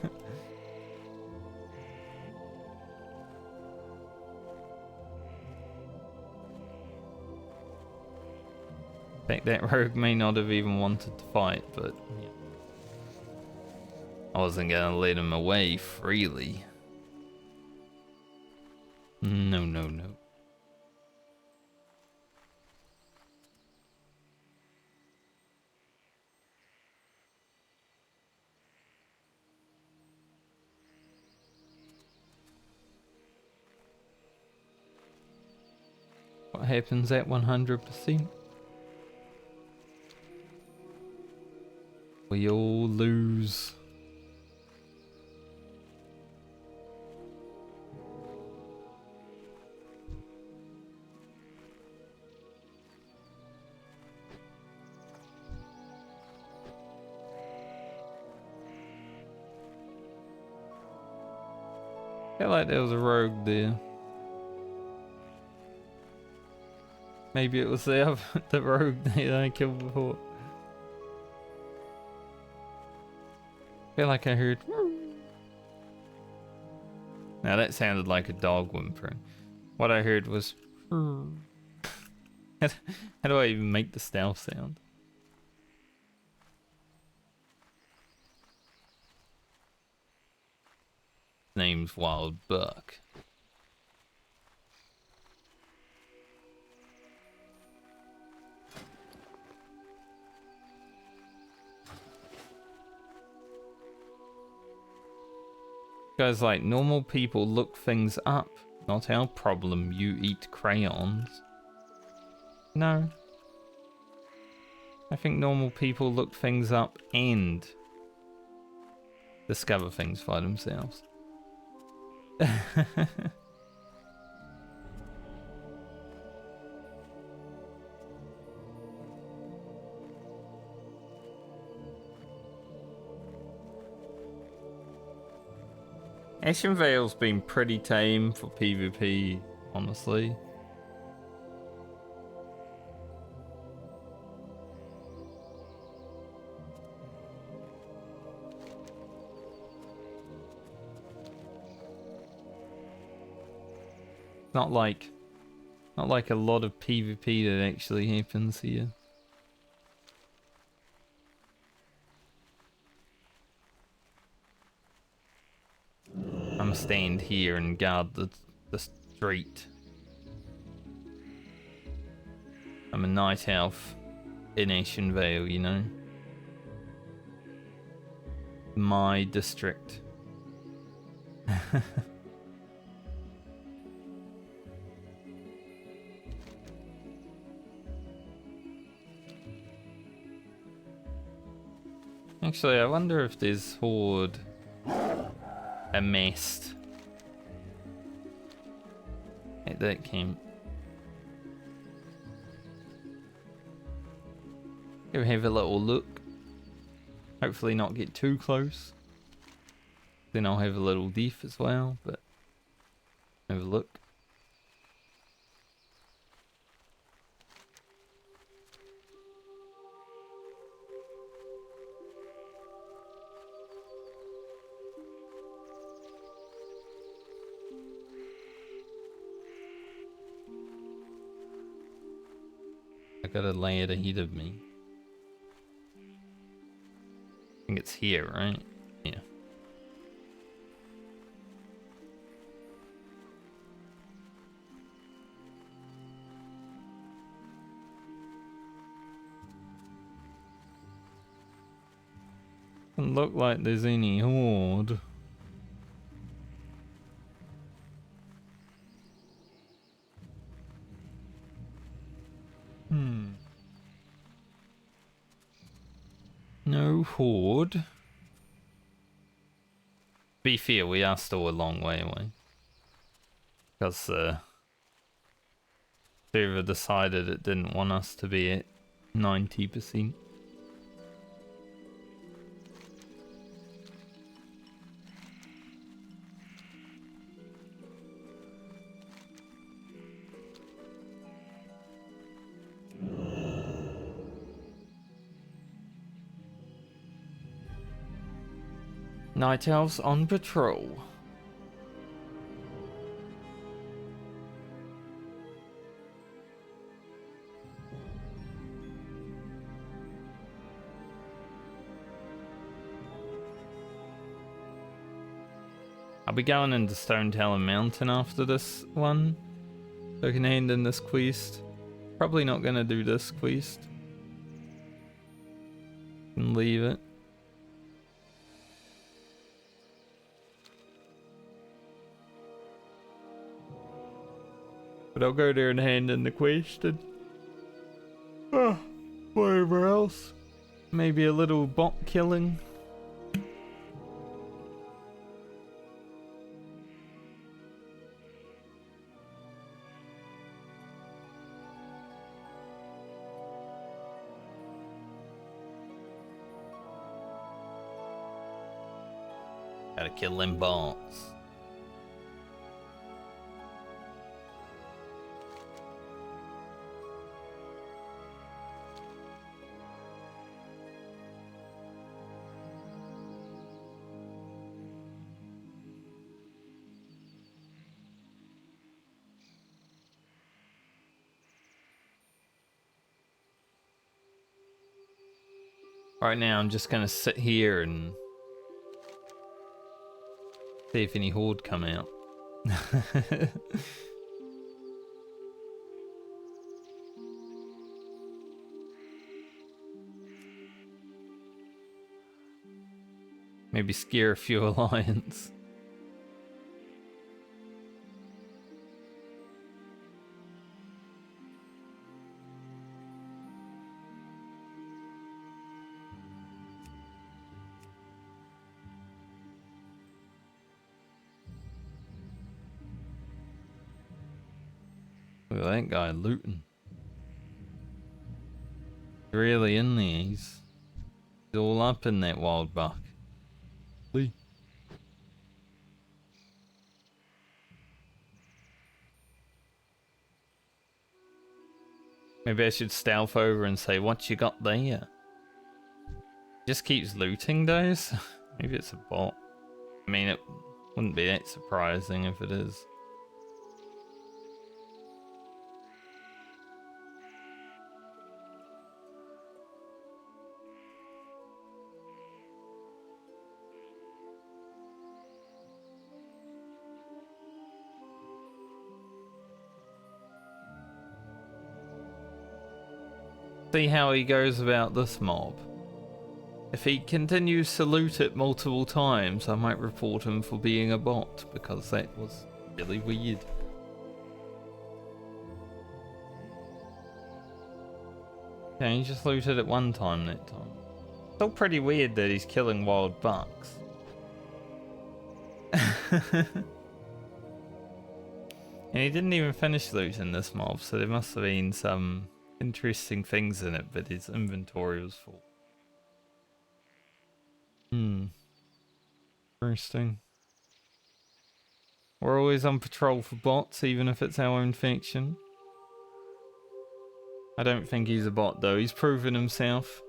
fact, that rogue may not have even wanted to fight, but yeah. I wasn't gonna let him away freely. No, no, no. What happens at 100%? We all lose. Felt like there was a rogue there. Maybe it was the rogue that I killed before. Feel like I heard. Now that sounded like a dog whimpering. What I heard was. How do I even make the stealth sound? His name's Wild Buck. Guys, like, normal people look things up. Not our problem, you eat crayons. No. I think normal people look things up and discover things by themselves. Ashenvale's been pretty tame for PvP, honestly. Not like a lot of PvP that actually happens here. I'm stand here and guard the street. I'm a night elf in Ashenvale, you know. My district. Actually, I wonder if there's horde amassed at that camp. Go have a little look. Hopefully not get too close. Then I'll have a little death as well, but have a look. I gotta lay it ahead of me. I think it's here, right? Yeah. Doesn't look like there's any horde. No horde. Be fair, we are still a long way away. Because server decided it didn't want us to be at 90%. Night elves on patrol. I'll be going into Stone Talon Mountain after this one, so I can hand in this quest. Probably not gonna do this quest. And leave it. But I'll go there and hand in the quest and whatever else. Maybe a little bot killing. Gotta kill them bots. Right now I'm just gonna sit here and see if any horde come out. Maybe scare a few alliance. Look at that guy looting. Really in there, he's all up in that wild buck. Lee. Maybe I should stealth over and say, what you got there? Just keeps looting those? Maybe it's a bot. I mean, it wouldn't be that surprising if it is. See how he goes about this mob. If he continues to loot it multiple times, I might report him for being a bot, because that was really weird. Okay, he just looted it one time that time. Still pretty weird that he's killing wild bucks. And he didn't even finish looting this mob, so there must have been some interesting things in it, but his inventory was full. Interesting. We're always on patrol for bots, even if it's our own faction. I don't think he's a bot though, he's proven himself.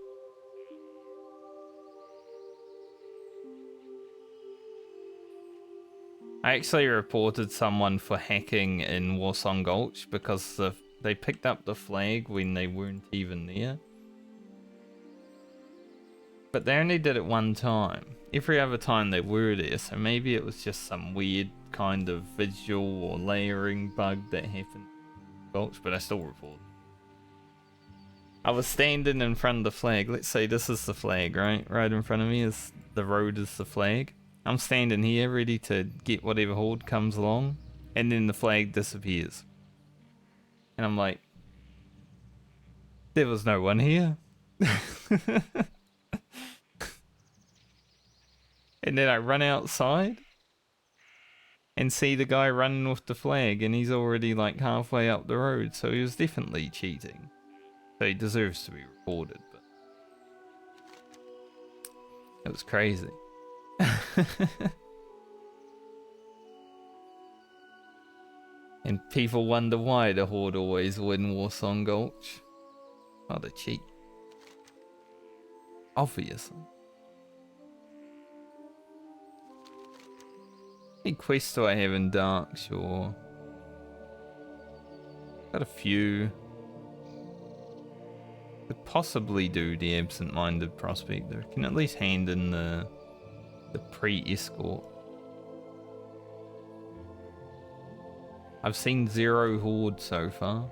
I actually reported someone for hacking in Warsong Gulch because the they picked up the flag when they weren't even there. But they only did it one time. Every other time they were there, so maybe it was just some weird kind of visual or layering bug that happened. Gulch, but I still reported. I was standing in front of the flag. Let's say this is the flag, right? Right in front of me is the road is the flag. I'm standing here ready to get whatever horde comes along, and then the flag disappears. And I'm like, there was no one here. And then I run outside and see the guy running with the flag, and he's already like halfway up the road, so he was definitely cheating. So he deserves to be reported, but it was crazy. And people wonder why the horde always win Warsong Gulch. Oh, they cheat. Obviously. Any quests do I have in Dark Shore? Got a few. Could possibly do the Absent-Minded Prospector. Can at least hand in the pre-escort. I've seen 0 horde so far.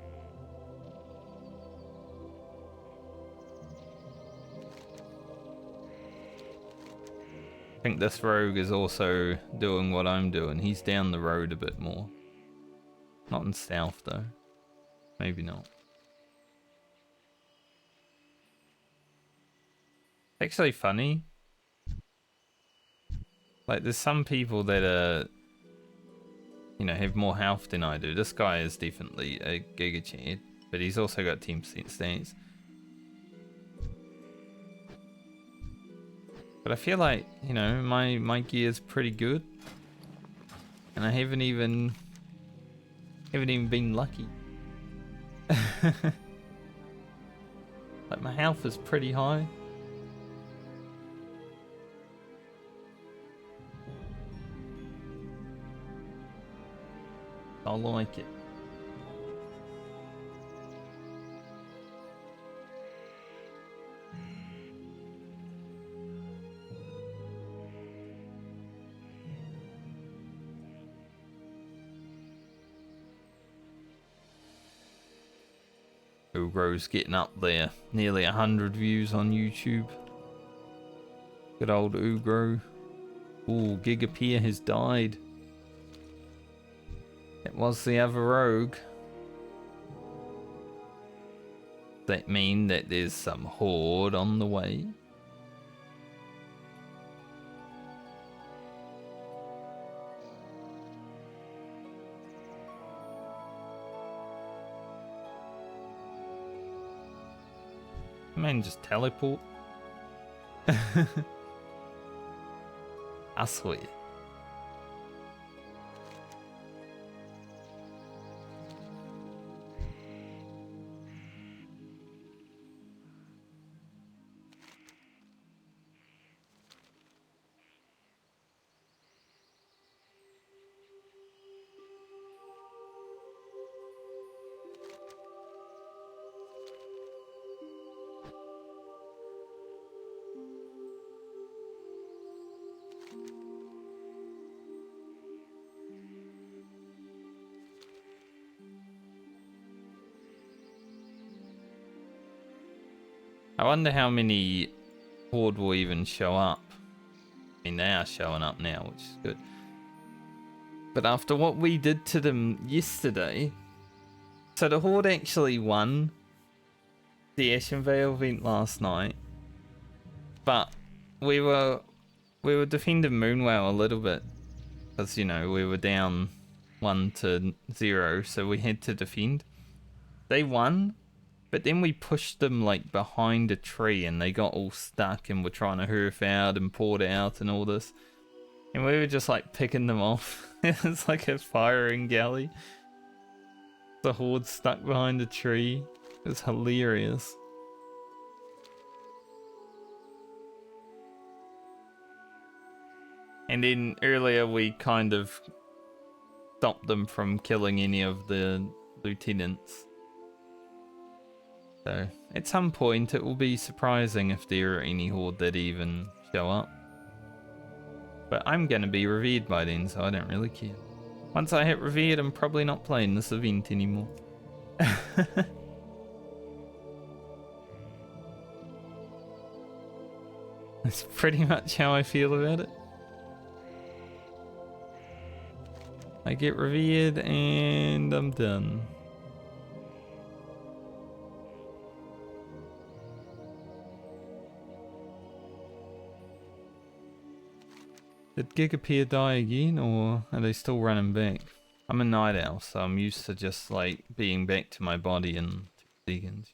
I think this rogue is also doing what I'm doing. He's down the road a bit more. Not in stealth though. Maybe not. Actually funny. Like there's some people that are, you know, have more health than I do. This guy is definitely a Giga Chad, but he's also got 10% stance. But I feel like, you know, my gear's pretty good. And I haven't even been lucky. Like my health is pretty high. I like it. Ugro's getting up there. Nearly 100 views on YouTube. Good old Ugro. Ooh, Gigapeer has died. It was the other rogue. Does that mean that there's some horde on the way? Man, just teleport. I swear. I wonder how many horde will even show up. I mean, they are showing up now, which is good. But after what we did to them yesterday, so the horde actually won the Ashenvale event last night, but we were defending Moonwell a little bit because, you know, we were down 1-0, so we had to defend. They won. But then we pushed them like behind a tree and they got all stuck and were trying to hurf out and port out and all this. And we were just like picking them off. It's like a firing galley. The horde stuck behind a tree. It was hilarious. And then earlier we kind of stopped them from killing any of the lieutenants. So, at some point it will be surprising if there are any Horde that even show up. But I'm gonna be revered by then, so I don't really care. Once I hit revered, I'm probably not playing this event anymore. That's pretty much how I feel about it. I get revered and I'm done. Did Gigapeer die again, or are they still running back? I'm a night owl, so I'm used to just like being back to my body in 2 seconds.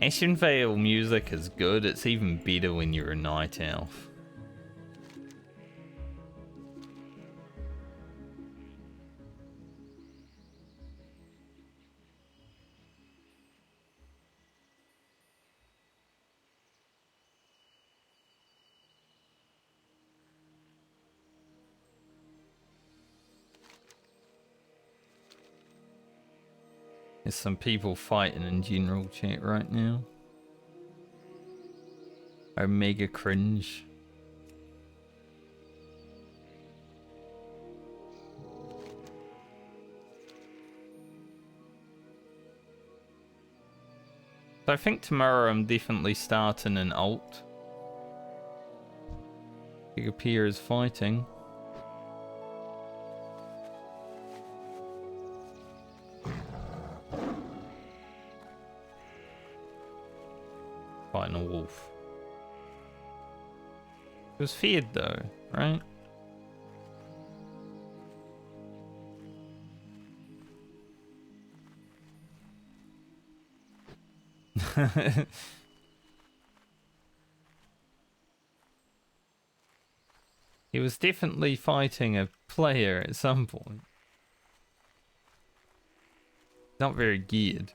Ashenvale music is good, it's even better when you're a night elf. There's some people fighting in general chat right now. Omega cringe. So I think tomorrow I'm definitely starting an alt. Gigapeer is fighting. Fighting a wolf. It was feared though, right? He was definitely fighting a player at some point. Not very geared.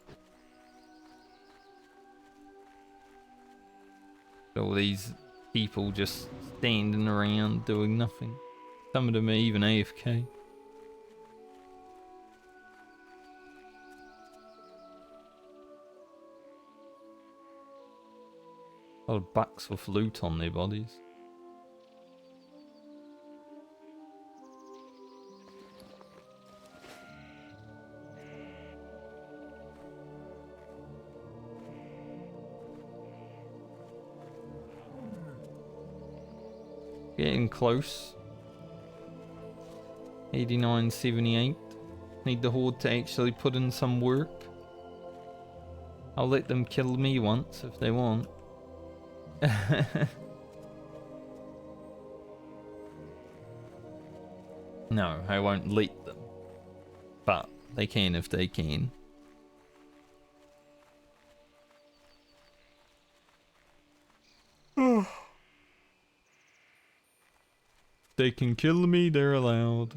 All these people just standing around doing nothing. Some of them are even AFK. A lot of bucks with loot on their bodies. Getting close. 89.78. Need the Horde to actually put in some work. I'll let them kill me once if they want. No, I won't let them. But they can if they can. They can kill me, they're allowed.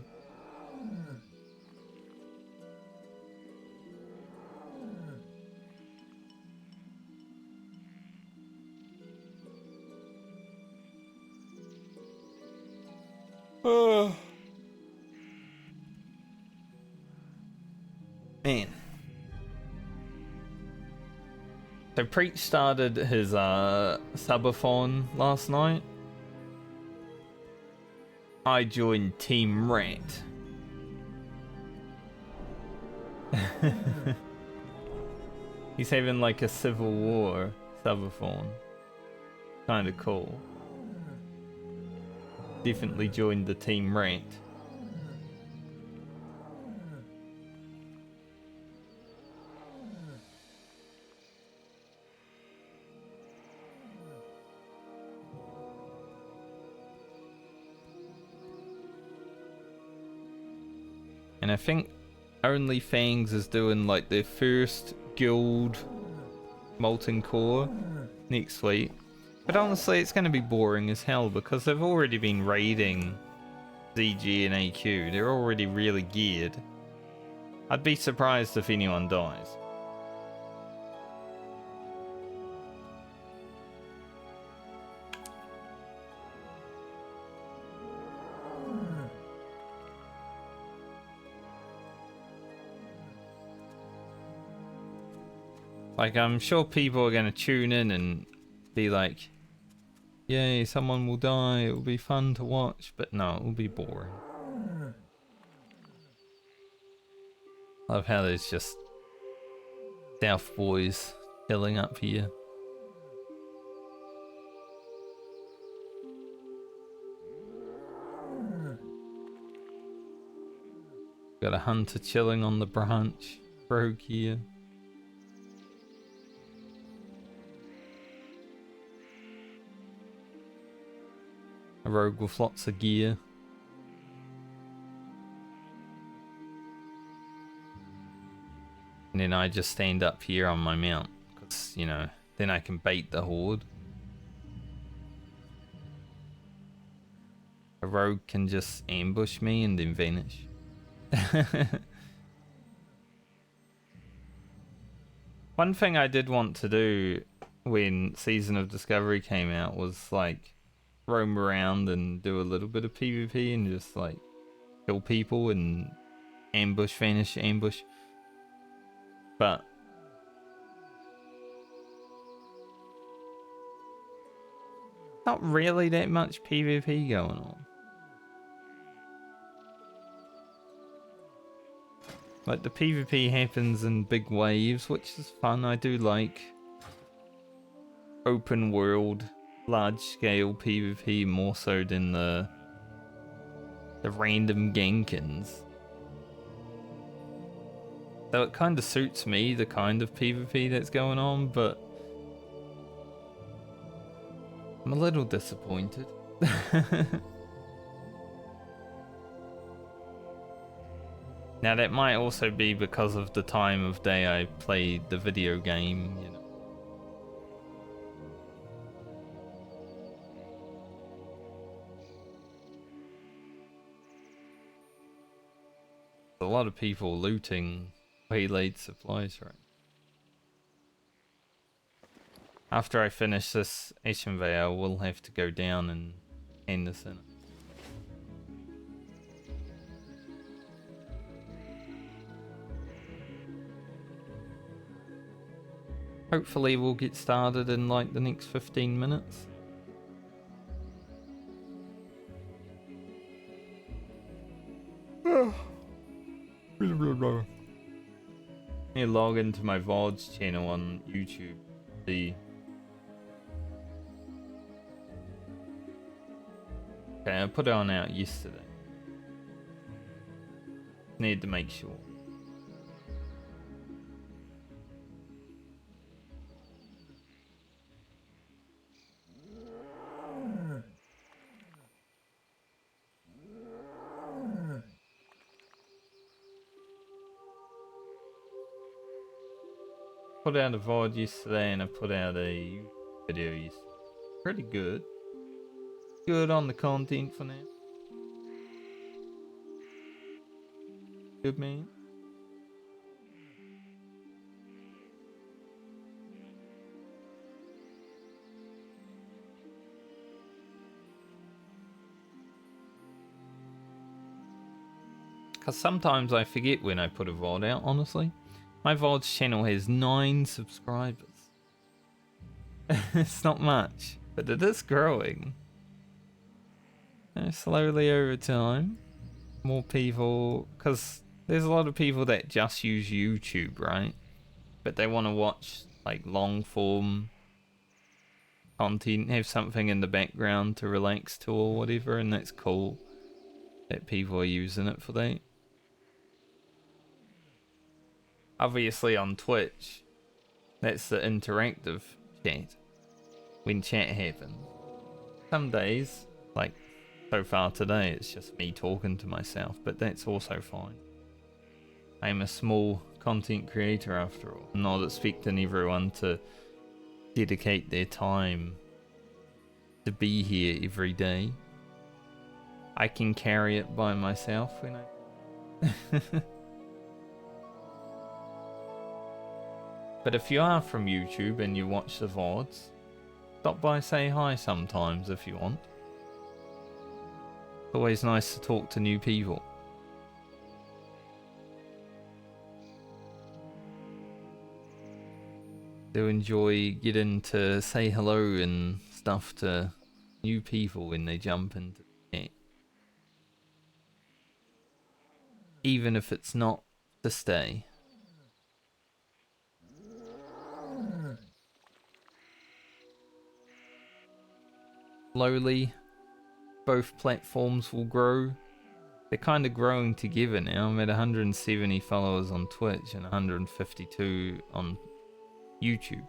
Man. So Preach started his subathon last night. I joined Team Rat. He's having like a Civil War subathon. Kinda cool. Definitely joined the Team Rat. And I think Only Fangs is doing like their first guild molten core next week. But honestly, it's going to be boring as hell because they've already been raiding ZG and AQ. They're already really geared. I'd be surprised if anyone dies. Like, I'm sure people are going to tune in and be like, yay, someone will die, it will be fun to watch, but no, it will be boring. Love how there's just South boys chilling up here. Got a hunter chilling on the branch, rogue here. A rogue with lots of gear. And then I just stand up here on my mount, because, you know, then I can bait the horde. A rogue can just ambush me and then vanish. One thing I did want to do when Season of Discovery came out was, like, roam around and do a little bit of PvP and just, like, kill people and ambush, vanish, ambush. But not really that much PvP going on. Like, the PvP happens in big waves, which is fun. I do like open world, large scale PvP more so than the random gankins. So it kind of suits me, the kind of PvP that's going on, but I'm a little disappointed. Now that might also be because of the time of day I played the video game, you know. A lot of people looting waylaid supplies right. After I finish this Ashenvale, we'll have to go down and end this in. Hopefully we'll get started in like the next 15 minutes. Let me log into my VOD's channel on YouTube. See. Okay, I put it on out yesterday. Need to make sure. Put out a VOD yesterday and I put out a video yesterday. Pretty good. Good on the content for now. Good, man. Because sometimes I forget when I put a VOD out, honestly. My VOD's channel has 9 subscribers. It's not much, but it is growing. Slowly over time. More people, because there's a lot of people that just use YouTube, right? But they want to watch like long form content, have something in the background to relax to or whatever, and that's cool that people are using it for that. Obviously on Twitch, that's the interactive chat, when chat happens. Some days, like so far today, it's just me talking to myself, but that's also fine. I'm a small content creator after all. I'm not expecting everyone to dedicate their time to be here every day. I can carry it by myself when I... But if you are from YouTube and you watch the VODs, stop by, say hi sometimes if you want. It's always nice to talk to new people. Do enjoy getting to say hello and stuff to new people when they jump into the chat. Even if it's not to stay. Slowly, both platforms will grow. They're kind of growing together now. I'm at 170 followers on Twitch and 152 on YouTube.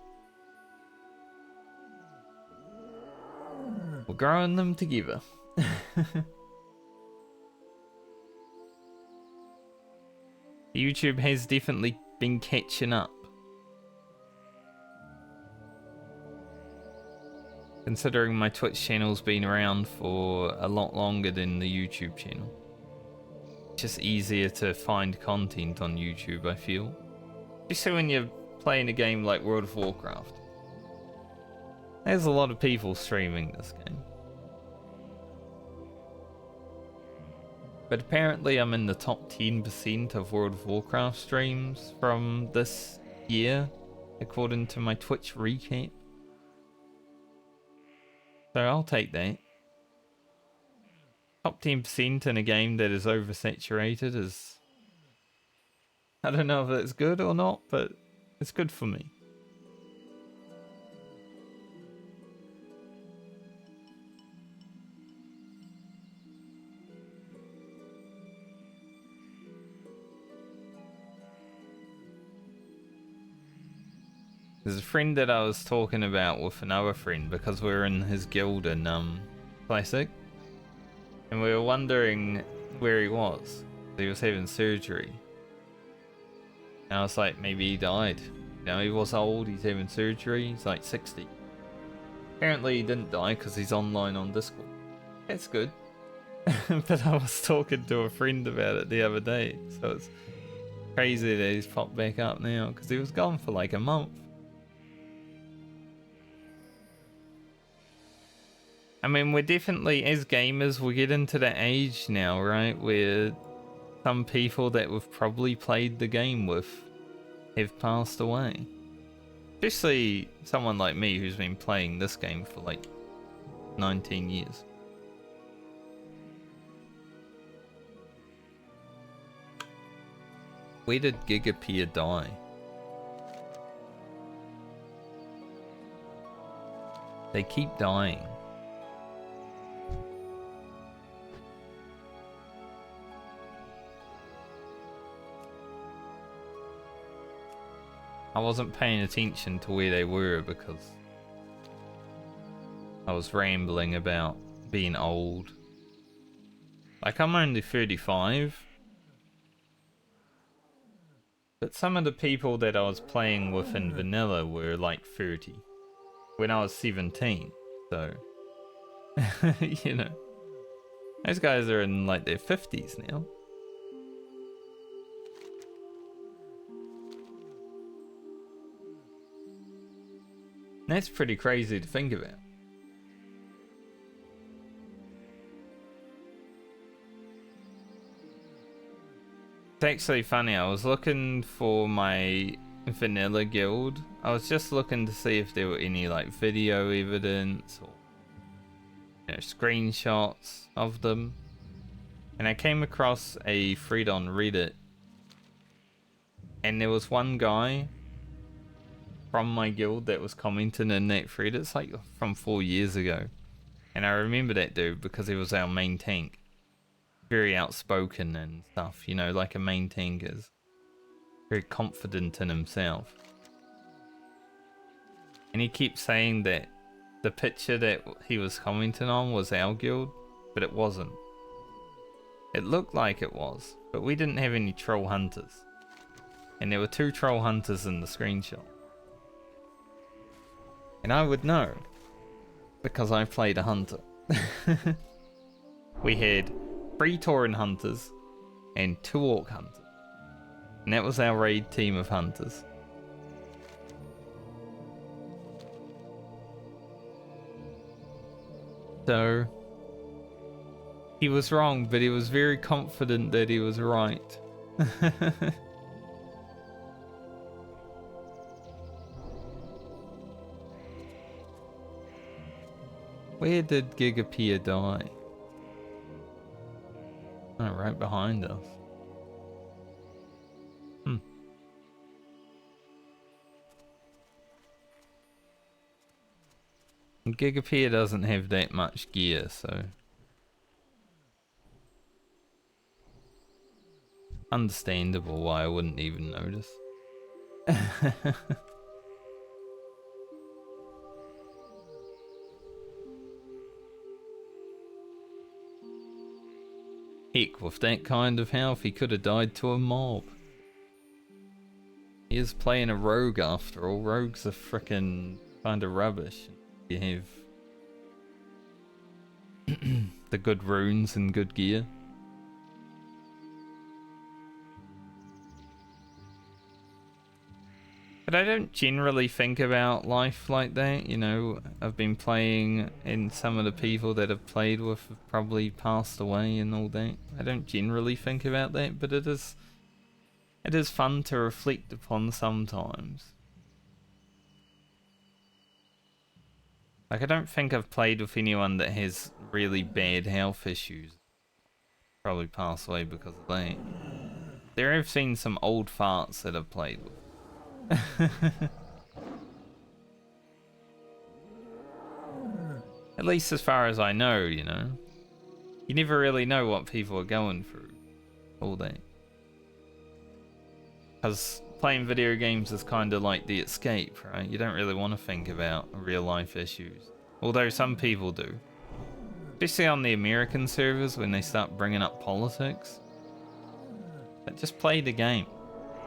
We're growing them together. YouTube has definitely been catching up. Considering my Twitch channel's been around for a lot longer than the YouTube channel. It's just easier to find content on YouTube, I feel. Especially when you're playing a game like World of Warcraft. There's a lot of people streaming this game. But apparently I'm in the top 10% of World of Warcraft streams from this year, according to my Twitch recap. So I'll take that. Top 10% in a game that is oversaturated is... I don't know if that's good or not, but it's good for me. There's a friend that I was talking about with another friend because we were in his guild in Classic. And we were wondering where he was. He was having surgery. And I was like, maybe he died. You know, he was old, he's having surgery, he's like 60. Apparently he didn't die because he's online on Discord. That's good. But I was talking to a friend about it the other day. So it's crazy that he's popped back up now because he was gone for like a month. I mean, we're definitely, as gamers, we get into that age now, right? Where some people that we've probably played the game with have passed away. Especially someone like me who's been playing this game for like 19 years. Where did Gigapeer die? They keep dying. I wasn't paying attention to where they were because I was rambling about being old. Like, I'm only 35. But some of the people that I was playing with in vanilla were like 30. When I was 17. So, you know. Those guys are in like their 50s now. That's pretty crazy to think about. It's actually funny, I was looking for my vanilla guild. I was just looking to see if there were any like video evidence or, you know, screenshots of them. And I came across a thread on Reddit. And there was one guy from my guild that was commenting in that thread. It's like from 4 years ago. And I remember that dude because he was our main tank. Very outspoken and stuff, you know, like a main tank is. Very confident in himself. And he kept saying that the picture that he was commenting on was our guild, but it wasn't. It looked like it was, but we didn't have any troll hunters. And there were 2 troll hunters in the screenshot. And I would know, because I played a hunter. We had 3 tauren hunters and 2 orc hunters. And that was our raid team of hunters. So, he was wrong, but he was very confident that he was right. Where did Gigapia die? Oh, right behind us. Gigapia doesn't have that much gear, so... understandable why I wouldn't even notice. Heck, with that kind of health, he could have died to a mob. He is playing a rogue after all. Rogues are frickin' kind of rubbish. You have the good runes and good gear. But I don't generally think about life like that, you know. I've been playing and some of the people that I've played with have probably passed away and all that. I don't generally think about that, but it is fun to reflect upon sometimes. Like, I don't think I've played with anyone that has really bad health issues. Probably passed away because of that. There have seen some old farts that I've played with. At least as far as I know, you know. You never really know what people are going through. All that. Because playing video games is kind of like the escape, right? You don't really want to think about real life issues. Although some people do. Especially on the American servers when they start bringing up politics. But just play the game.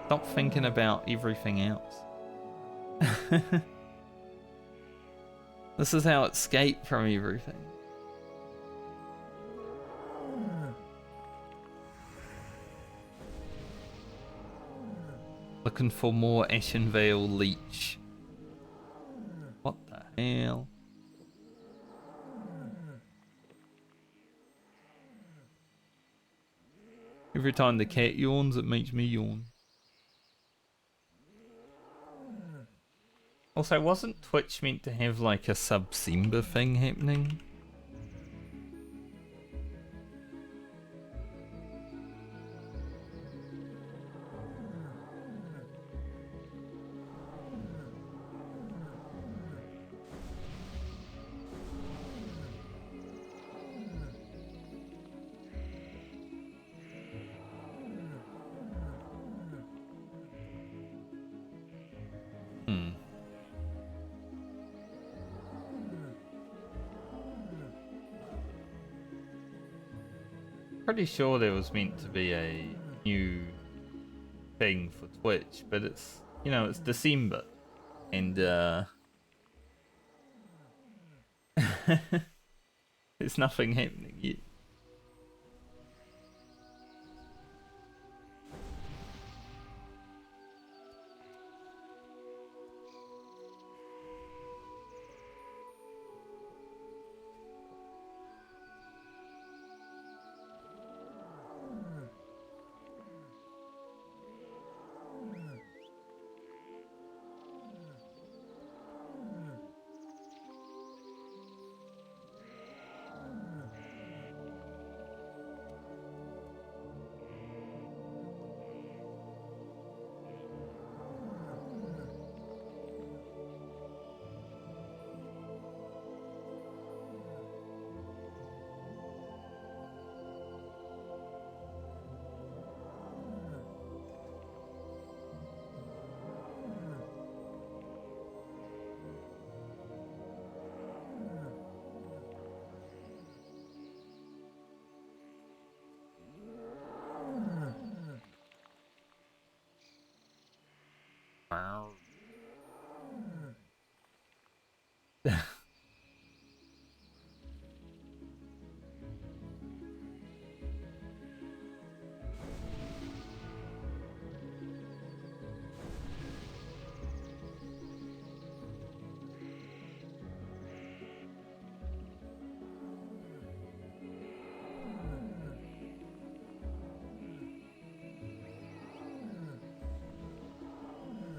Stop thinking about everything else. This is how escape from everything. Looking for more Ashenvale leech. What the hell? Every time the cat yawns, it makes me yawn. Also, wasn't Twitch meant to have like a Sub-Simba thing happening? Pretty sure there was meant to be a new thing for Twitch, but it's, you know, it's December, and there's nothing happening yet.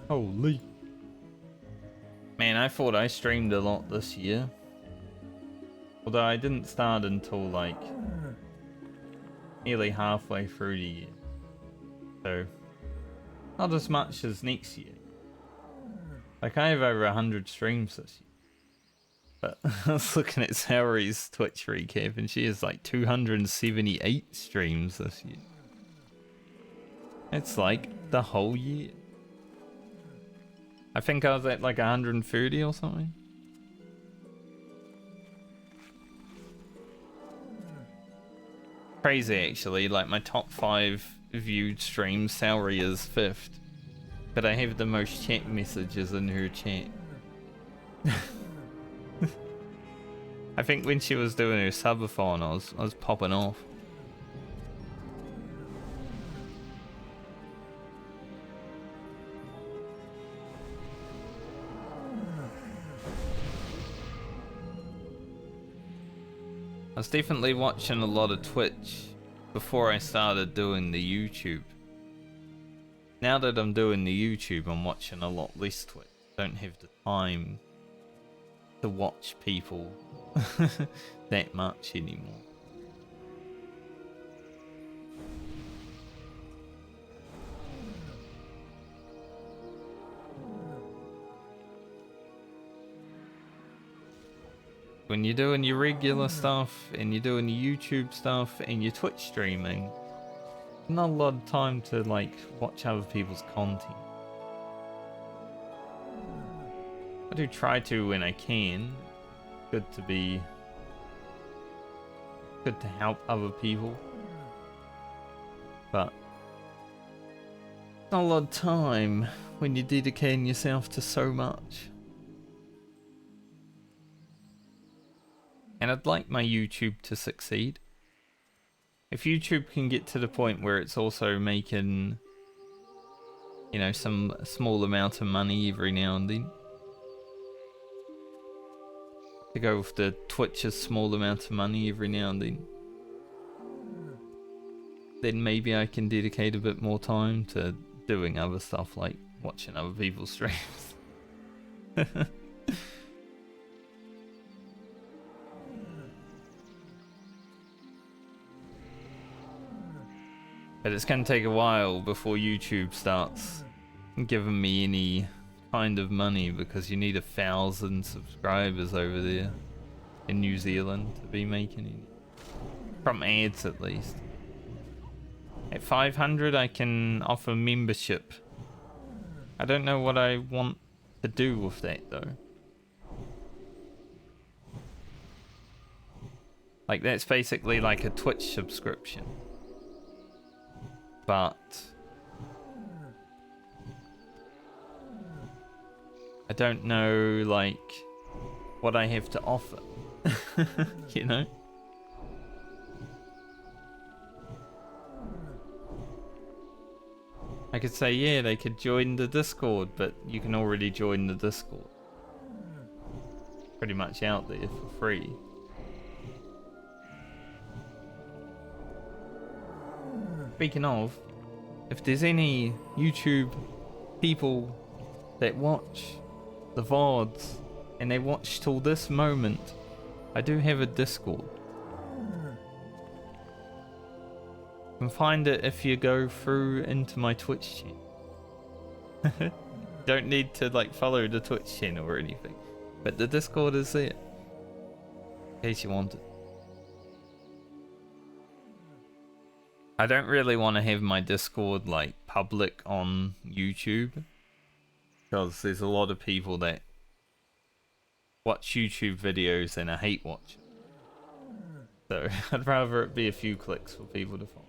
Holy. Man, I thought I streamed a lot this year. Although I didn't start until like nearly halfway through the year. So, not as much as next year. Like I have over 100 streams this year. But I was looking at Saori's Twitch recap and she has like 278 streams this year. It's like the whole year. I think I was at like 130 or something. Crazy actually, like my top 5 viewed streams, Saori is 5th. But I have the most chat messages in her chat. I think when she was doing her subathon, I was popping off. I was definitely watching a lot of Twitch before I started doing the YouTube. Now that I'm doing the YouTube, I'm watching a lot less Twitch. Don't have the time to watch people that much anymore. When you're doing your regular stuff and you're doing your YouTube stuff and your Twitch streaming, not a lot of time to like watch other people's content. I do try to when I can. Good to help other people. But not a lot of time when you're dedicating yourself to so much. And I'd like my YouTube to succeed. If YouTube can get to the point where it's also making, you know, some small amount of money every now and then. To go with the Twitch's small amount of money every now and then maybe I can dedicate a bit more time to doing other stuff like watching other people's streams. But it's going to take a while before YouTube starts giving me any kind of money because you need 1,000 subscribers over there in New Zealand to be making any. From ads at least. At 500 I can offer membership. I don't know what I want to do with that though. Like that's basically like a Twitch subscription. But I don't know like what I have to offer. You know? I could say, yeah, they could join the Discord, but you can already join the Discord. Pretty much out there for free. Speaking of, if there's any YouTube people that watch the VODs and they watch till this moment, I do have a Discord. You can find it if you go through into my Twitch channel. Don't need to like follow the Twitch channel or anything, but the Discord is there in case you want it. I don't really want to have my Discord like public on YouTube because there's a lot of people that watch YouTube videos and I hate watching. So I'd rather it be a few clicks for people to follow.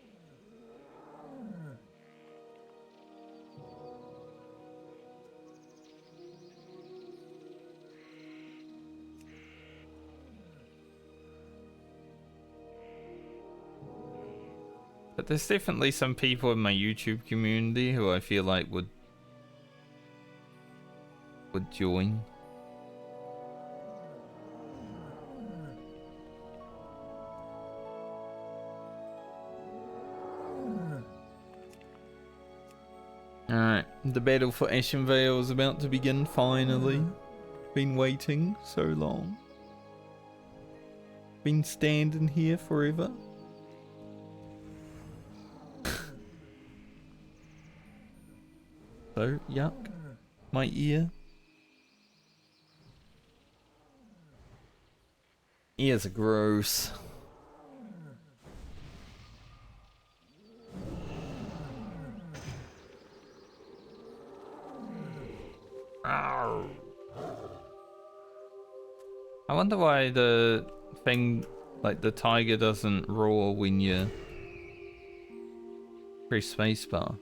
But there's definitely some people in my YouTube community who I feel like would join. Alright, the battle for Ashenvale is about to begin finally. Been waiting so long. Been standing here forever. So, yuck. My ear. Ears are gross. Ow. I wonder why the thing, like the tiger, doesn't roar when you press spacebar.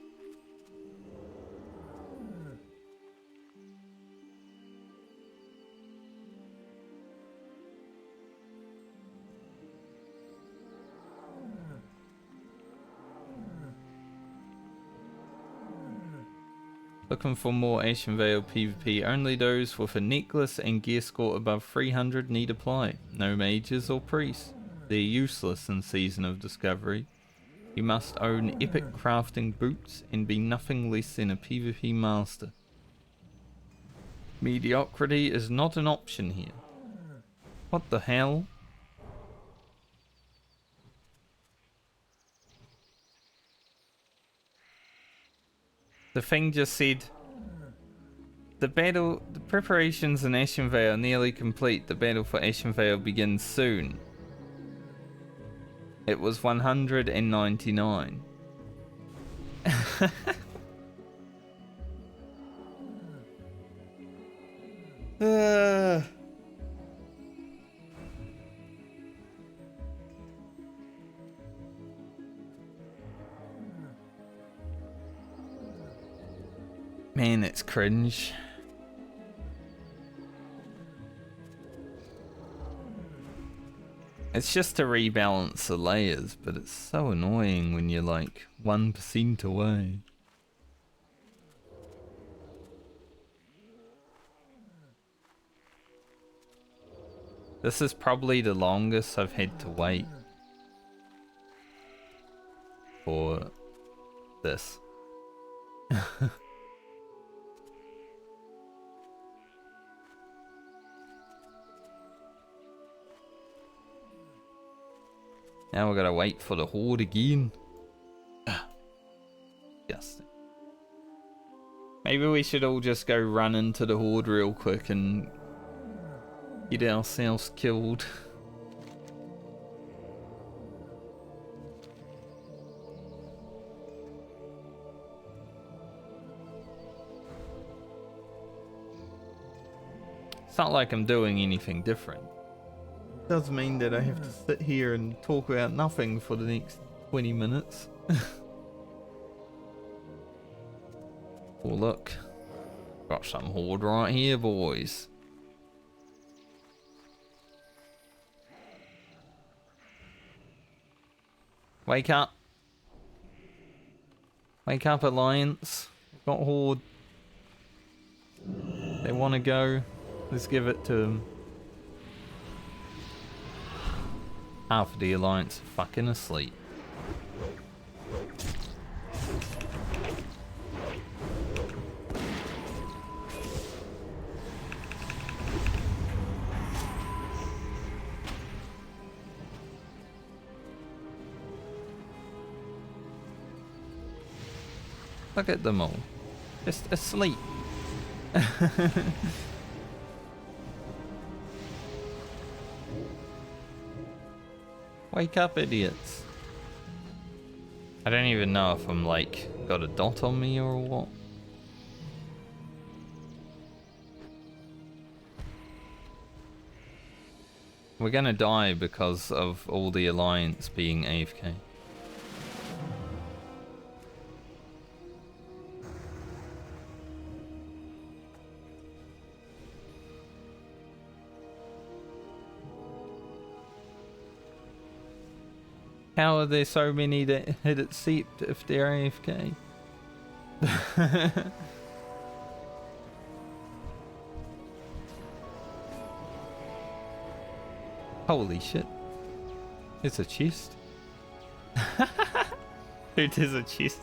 Looking for more Ashenvale PvP. Only those with a necklace and gear score above 300 need apply. No mages or priests. They're useless in Season of Discovery. You must own epic crafting boots and be nothing less than a PvP master. Mediocrity is not an option here. What the hell? The thing just said, the preparations in Ashenvale are nearly complete. The battle for Ashenvale begins soon. It was 199. Man, it's cringe. It's just to rebalance the layers, but it's so annoying when you're like 1% away. This is probably the longest I've had to wait for this. Now we gotta wait for the horde again. Disgusting. Maybe we should all just go run into the horde real quick and get ourselves killed. It's not like I'm doing anything different. Does mean that I have to sit here and talk about nothing for the next 20 minutes. Oh look, got some horde right here, boys. Wake up. Wake up, Alliance. Got horde. They want to go. Let's give it to them. Half of the Alliance are fucking asleep. Look at them all. Just asleep. Wake up, idiots. I don't even know if I'm like got a dot on me or what. We're gonna die because of all the Alliance being AFK. How are there so many that hit accept if they're AFK? Holy shit. There's a chest. Dude, there's a chest.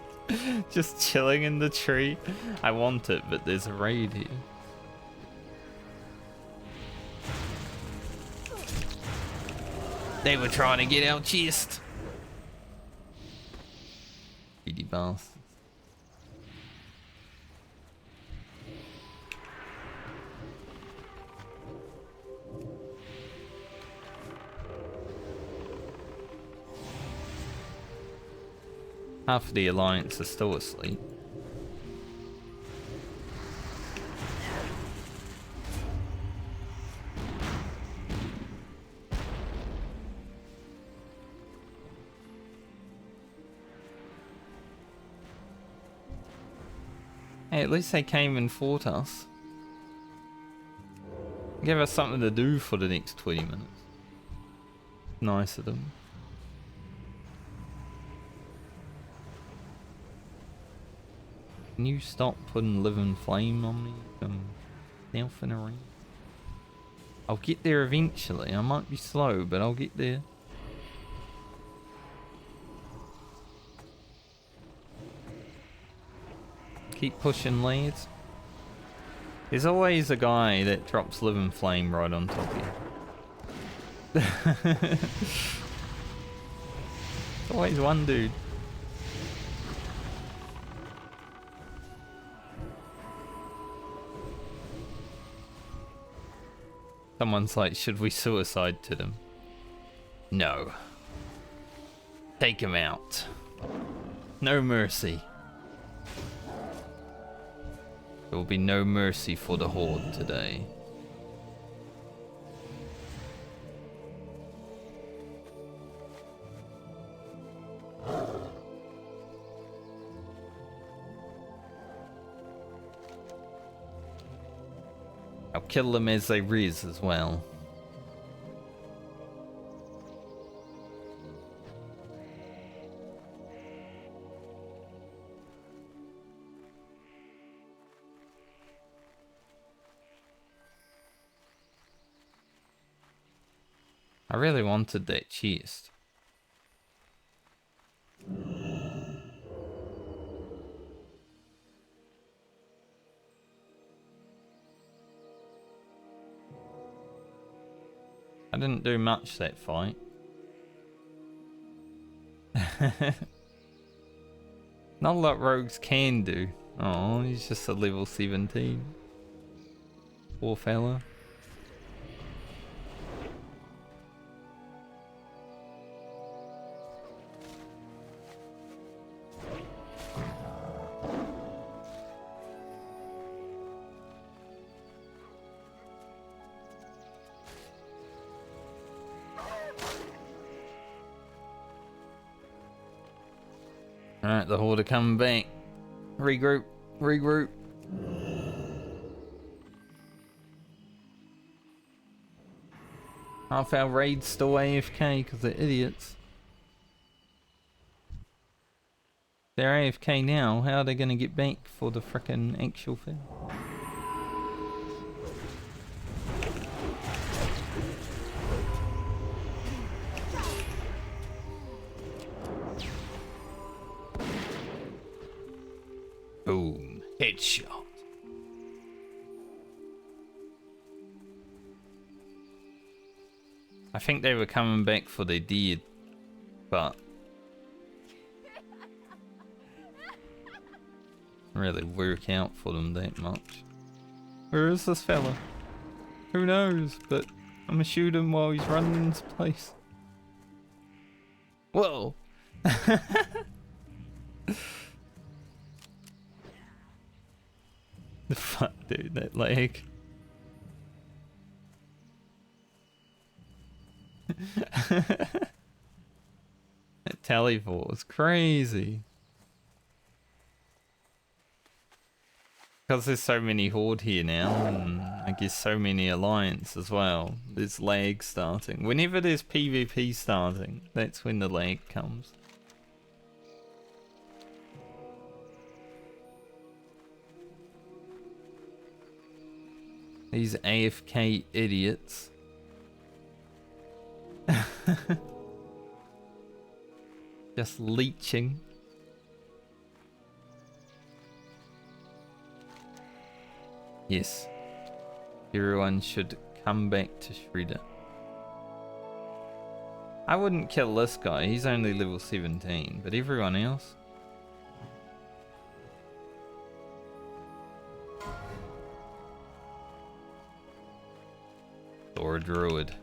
Just chilling in the tree. I want it, but there's a raid here. They were trying to get our chest. Greedy bastards. Half of the Alliance are still asleep. Hey, at least they came and fought us. Gave us something to do for the next 20 minutes. Nice of them. Can you stop putting living flame on me? Stealth in a ring. I'll get there eventually. I might be slow, but I'll get there. Keep pushing, lads. There's always a guy that drops living flame right on top of you. There's always one dude. Someone's like, should we suicide to them? No. Take him out. No mercy. There will be no mercy for the Horde today. I'll kill them as they res as well. I really wanted that chest. I didn't do much that fight. Not a lot rogues can do. Oh, he's just a level 17. Poor fella. Alright, the Horde are coming back. Regroup, regroup. Half our raid's still AFK because they're idiots. They're AFK now, how are they going to get back for the frickin' actual thing? Boom. Headshot. I think they were coming back for their dead, but really work out for them that much. Where is this fella? Who knows, but I'm gonna shoot him while he's running this place. Whoa! The fuck, dude, that leg. That teleport was crazy. Because there's so many Horde here now, and I Like there's so many alliance as well. There's lag starting. Whenever there's PvP starting, that's when the lag comes. These AFK idiots. Just leeching. Yes. Everyone should come back to Shredder. I wouldn't kill this guy, he's only level 17, but everyone else? Or a druid.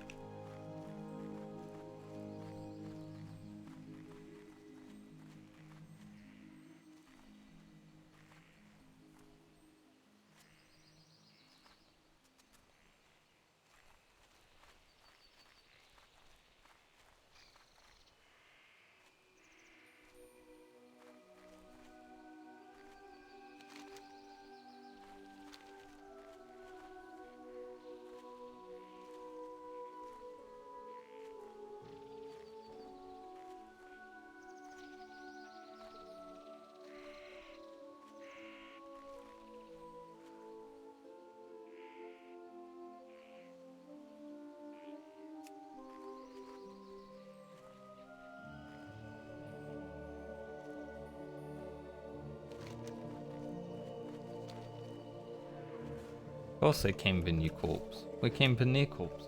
Of course they camp in your corpse. We're camping their corpse.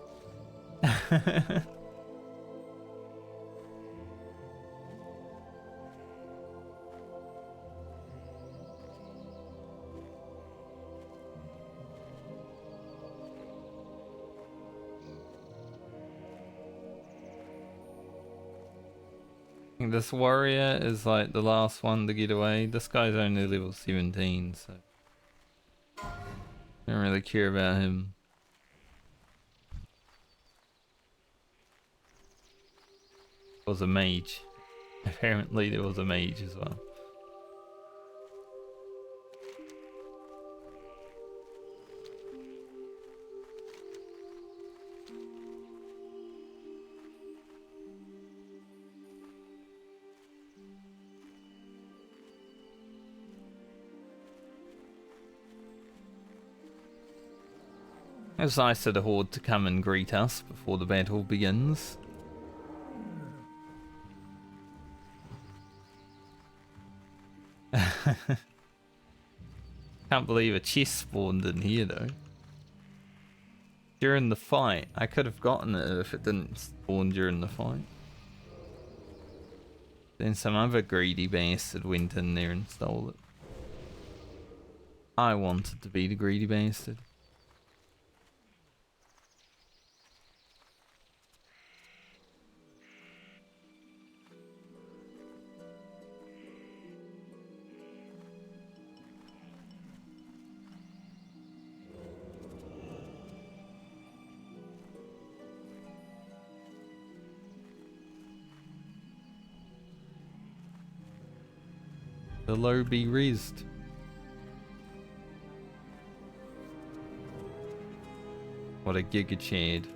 I think this warrior is like the last one to get away. This guy's only level 17, so I don't really care about him. There was a mage. Apparently there was a mage as well. It was nice of the Horde to come and greet us before the battle begins. Can't believe a chest spawned in here though. During the fight, I could have gotten it if it didn't spawn during the fight. Then some other greedy bastard went in there and stole it. I wanted to be the greedy bastard. The low be raised. What a giga chad.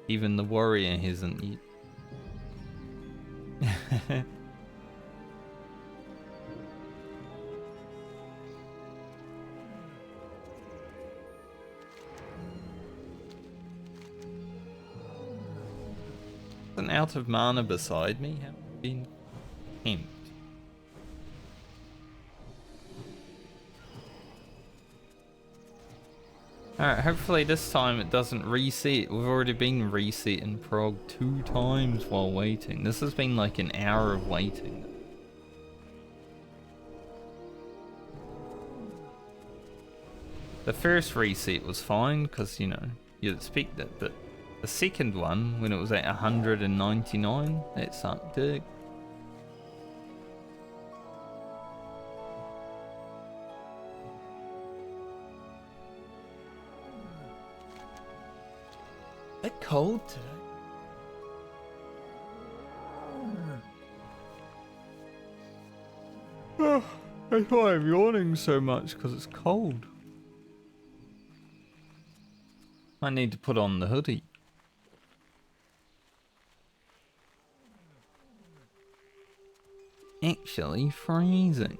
Even the warrior hasn't yet. An out of mana beside me have been camped. Alright, hopefully this time it doesn't reset. We've already been reset in prog 2 times while waiting. This has been like an hour of waiting. The first reset was fine because, you know, you'd expect it, but the second one, when it was at 199, that sucked dick. A bit cold today. That's why I'm yawning so much, because it's cold. I need to put on the hoodie. Actually freezing.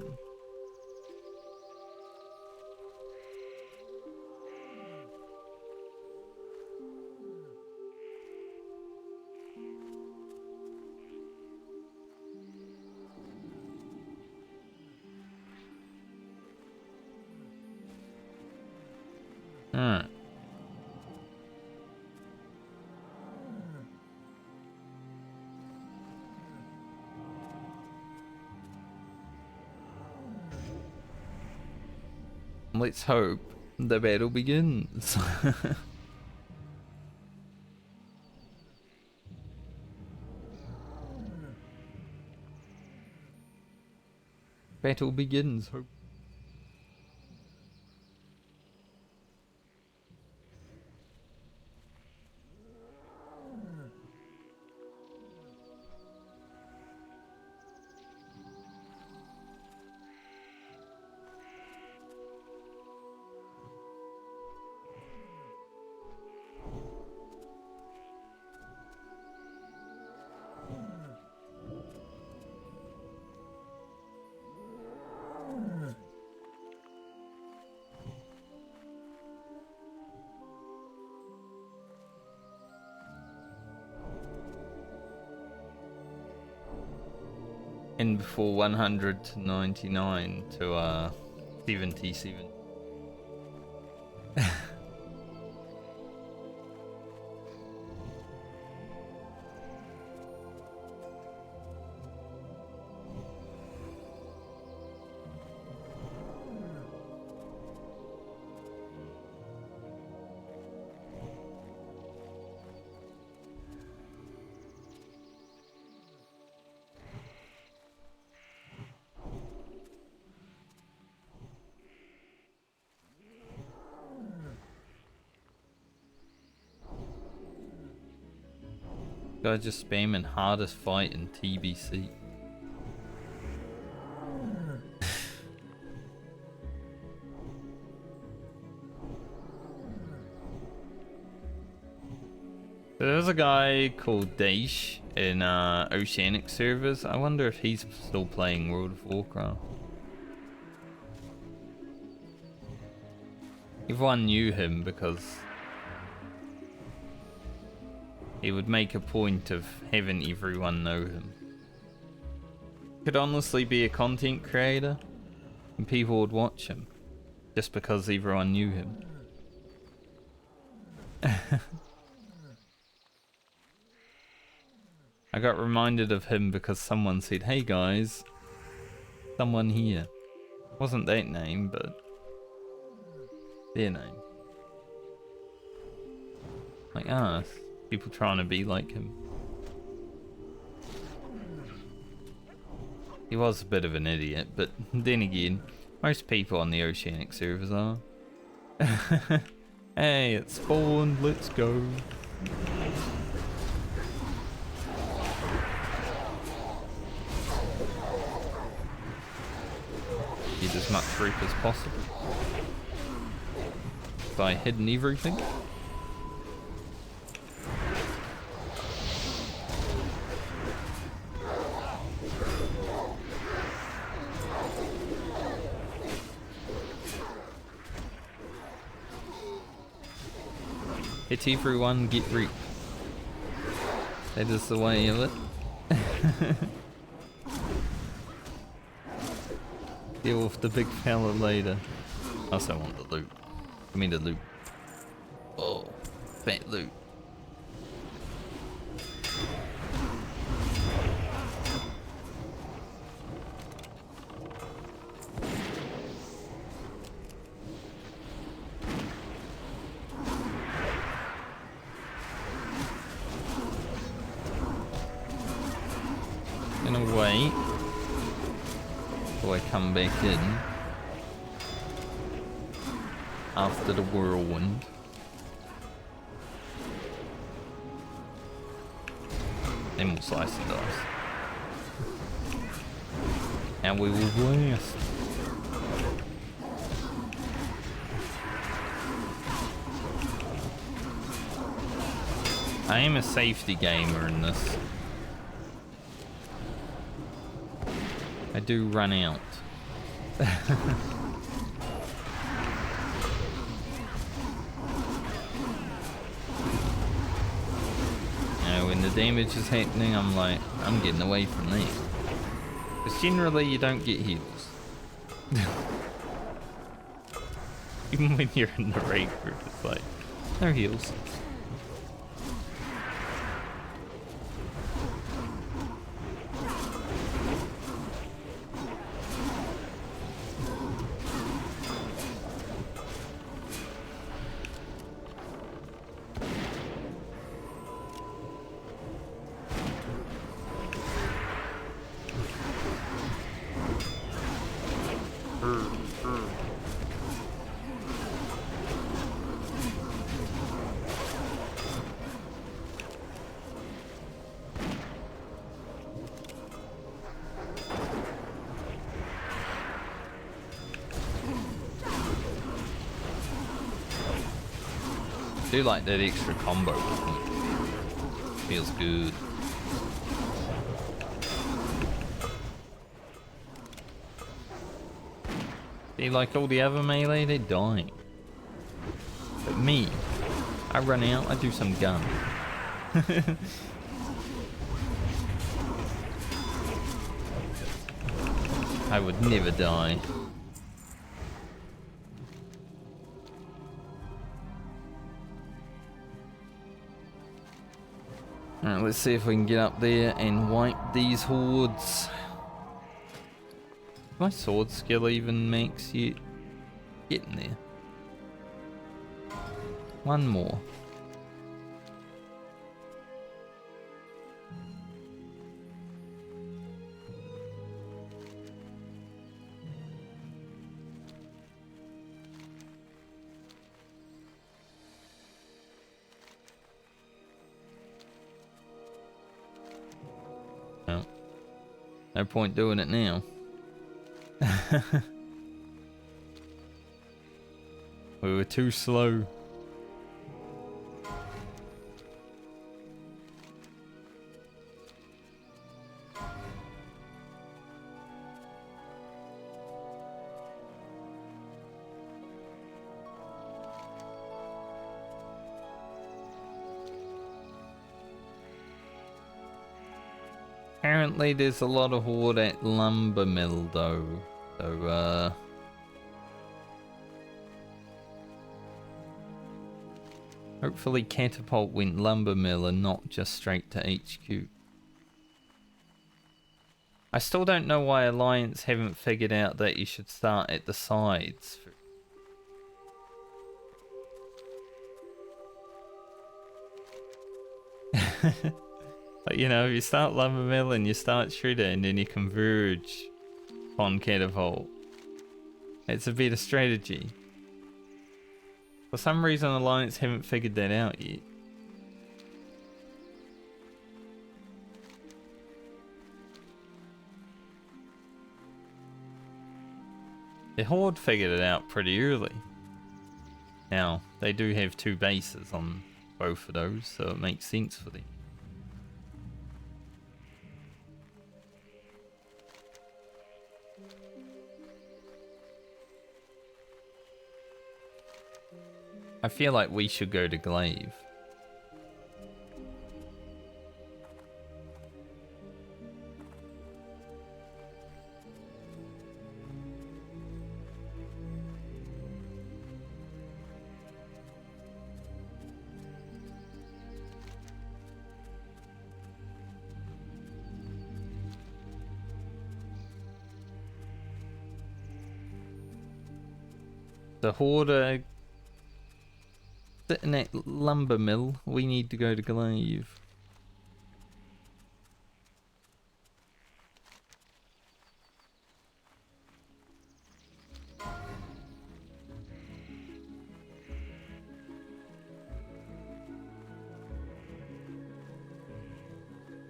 Alright. Let's hope the battle begins. Battle begins. Hope. And before 100 to 99 to 77. Guy just spamming hardest fight in TBC. There's a guy called Daish in Oceanic servers. I wonder if he's still playing World of Warcraft. Everyone knew him because he would make a point of having everyone know him. Could honestly be a content creator and people would watch him just because everyone knew him. I got reminded of him because someone said, "Hey guys, someone here." Wasn't that name, but their name. Like, people trying to be like him. He was a bit of an idiot, but then again, most people on the Oceanic servers are. Hey, it's spawned, let's go. Get as much reap as possible by hidden everything. Hit everyone, get reap. That is the way of it. Deal with the big fella later. I also want the loot. Give me the loot. Oh, fat loot. Gonna wait till I come back in after the whirlwind. Then we'll slice and dice. And we will blast. I am a safety gamer in this. I do run out. Now, when the damage is happening, I'm like, I'm getting away from that. Because generally, you don't get heals. Even when you're in the raid group, it's like, no heals. I do like that extra combo. Feels good. See, like all the other melee, they die. But me, I run out, I do some gun. I would never die. Alright, let's see if we can get up there and wipe these hordes. My sword skill even makes you getting there. One more. No. No point doing it now. We were too slow. Apparently there's a lot of horde at Lumber Mill though. So hopefully Catapult went Lumber Mill and not just straight to HQ. I still don't know why Alliance haven't figured out that you should start at the sides. But you know, if you start Lumber Mill and you start Shredder and then you converge on Catapult, it's a better strategy. For some reason Alliance haven't figured that out yet. The Horde figured it out pretty early. Now, they do have two bases on both of those, so it makes sense for them. I feel like we should go to Glaive. The Horde are sitting at Lumber Mill. We need to go to Glaive.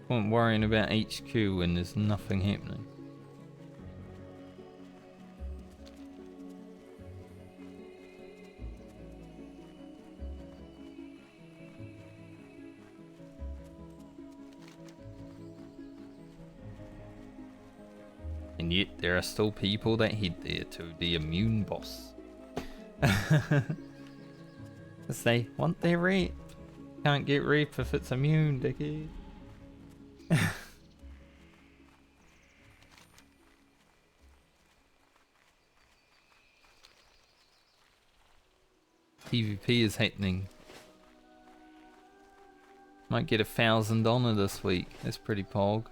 Point worrying about HQ when there's nothing happening. And yet there are still people that head there to the immune boss. Because they want their rep. Can't get rep if it's immune, dickhead. PvP is happening. Might get 1,000 honor this week. That's pretty pog.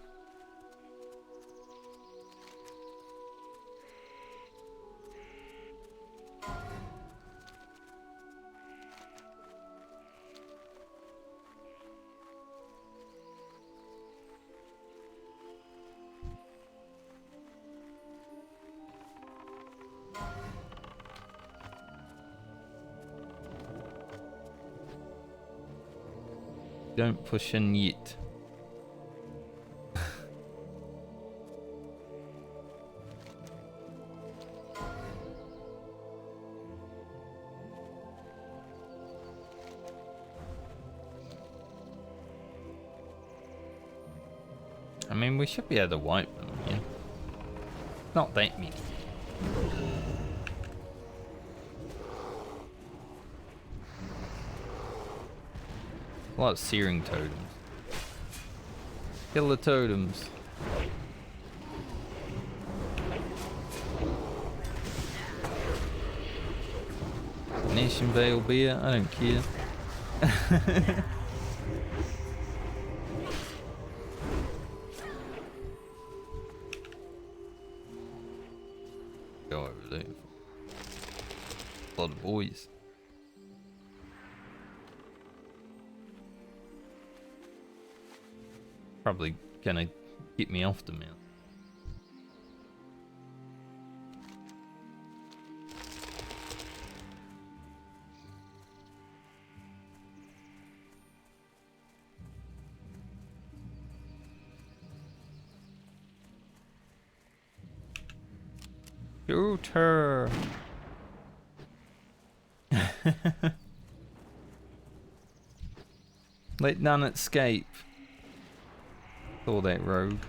Don't push in yet. I mean, we should be able to wipe them, yeah. Not that many. A lot of searing totems. Kill the totems. An Ashenvale beer? I don't care. Go over there. A lot of boys. Probably gonna get me off the mount. Shooter. Let none escape. Saw that rogue.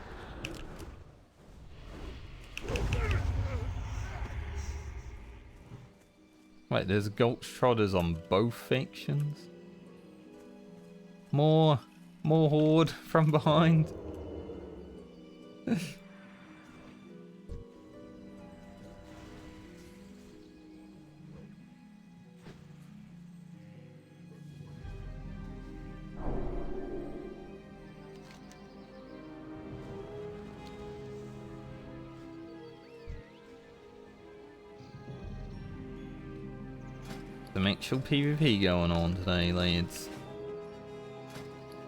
Wait, there's gulch trotters on both factions. More horde from behind. Some actual PvP going on today, lads.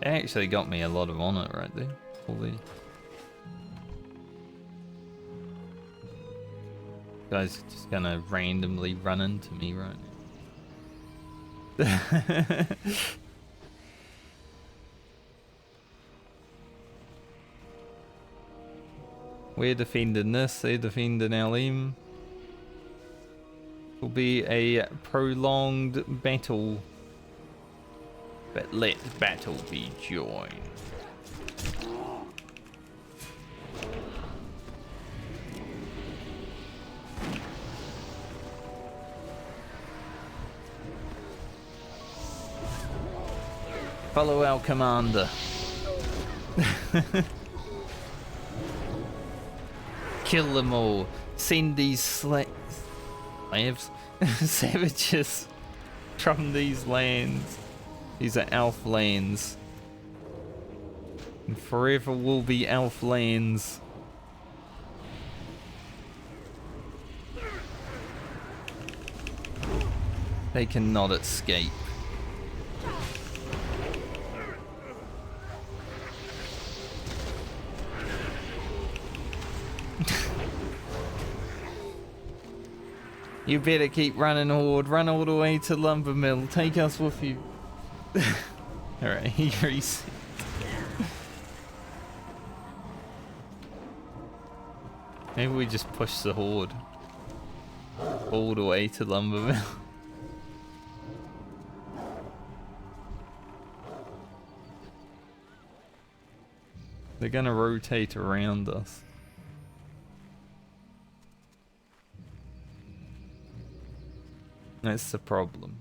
They actually got me a lot of honor right there. Holy. Guys just gonna randomly run into me right now. We're defending this, they're defending LM. Will be a prolonged battle, but let battle be joined. Follow our commander. Kill them all. Send these savages from these lands. These are elf lands. And forever will be elf lands. They cannot escape. You better keep running, Horde. Run all the way to Lumber Mill. Take us with you. Alright, he reset. Maybe we just push the Horde all the way to Lumber Mill. They're gonna rotate around us. That's the problem.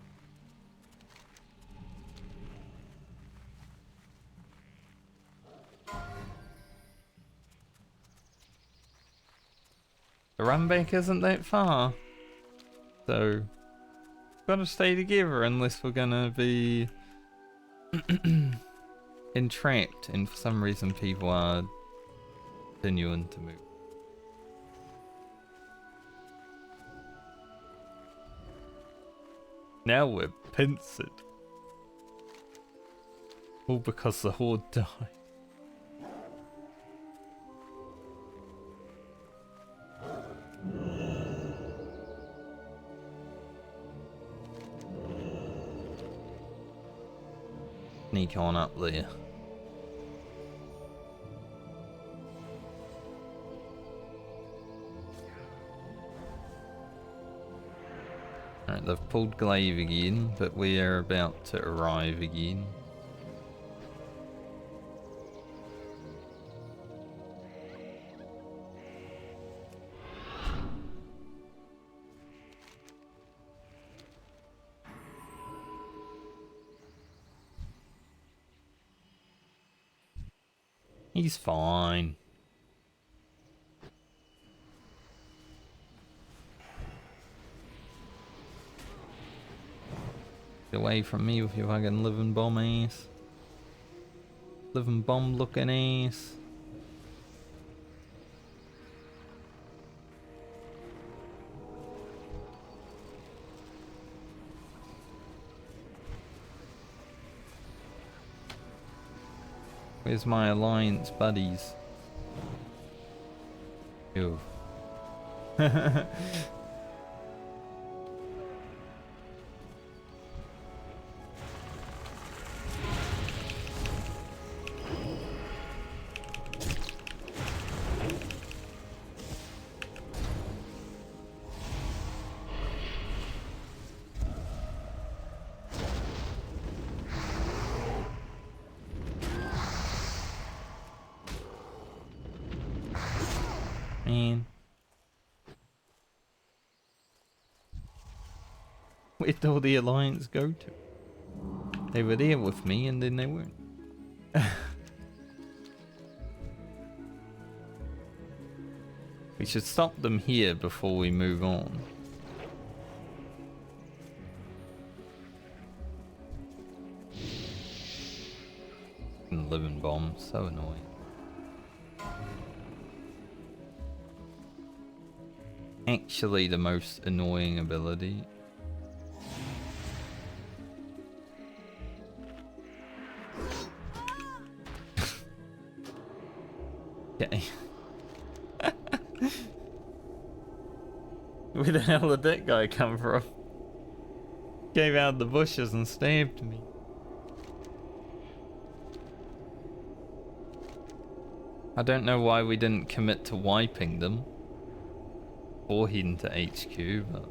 The run back isn't that far. So, gotta stay together unless we're gonna be entrapped, and for some reason people are continuing to move. Now we're pincered. All because the horde died. Sneak on up there. Alright, they've pulled glaive again, but we are about to arrive again. He's fine. Get away from me with your fucking living bomb ass. Living bomb looking ass. Where's my alliance buddies? Ew. Man. Where'd all the alliance go to? They were there with me and then they weren't. We should stop them here before we move on. Living bomb, so annoying. Actually the most annoying ability. Okay. Where the hell did that guy come from? Came out of the bushes and stabbed me. I don't know why we didn't commit to wiping them or heading to HQ, but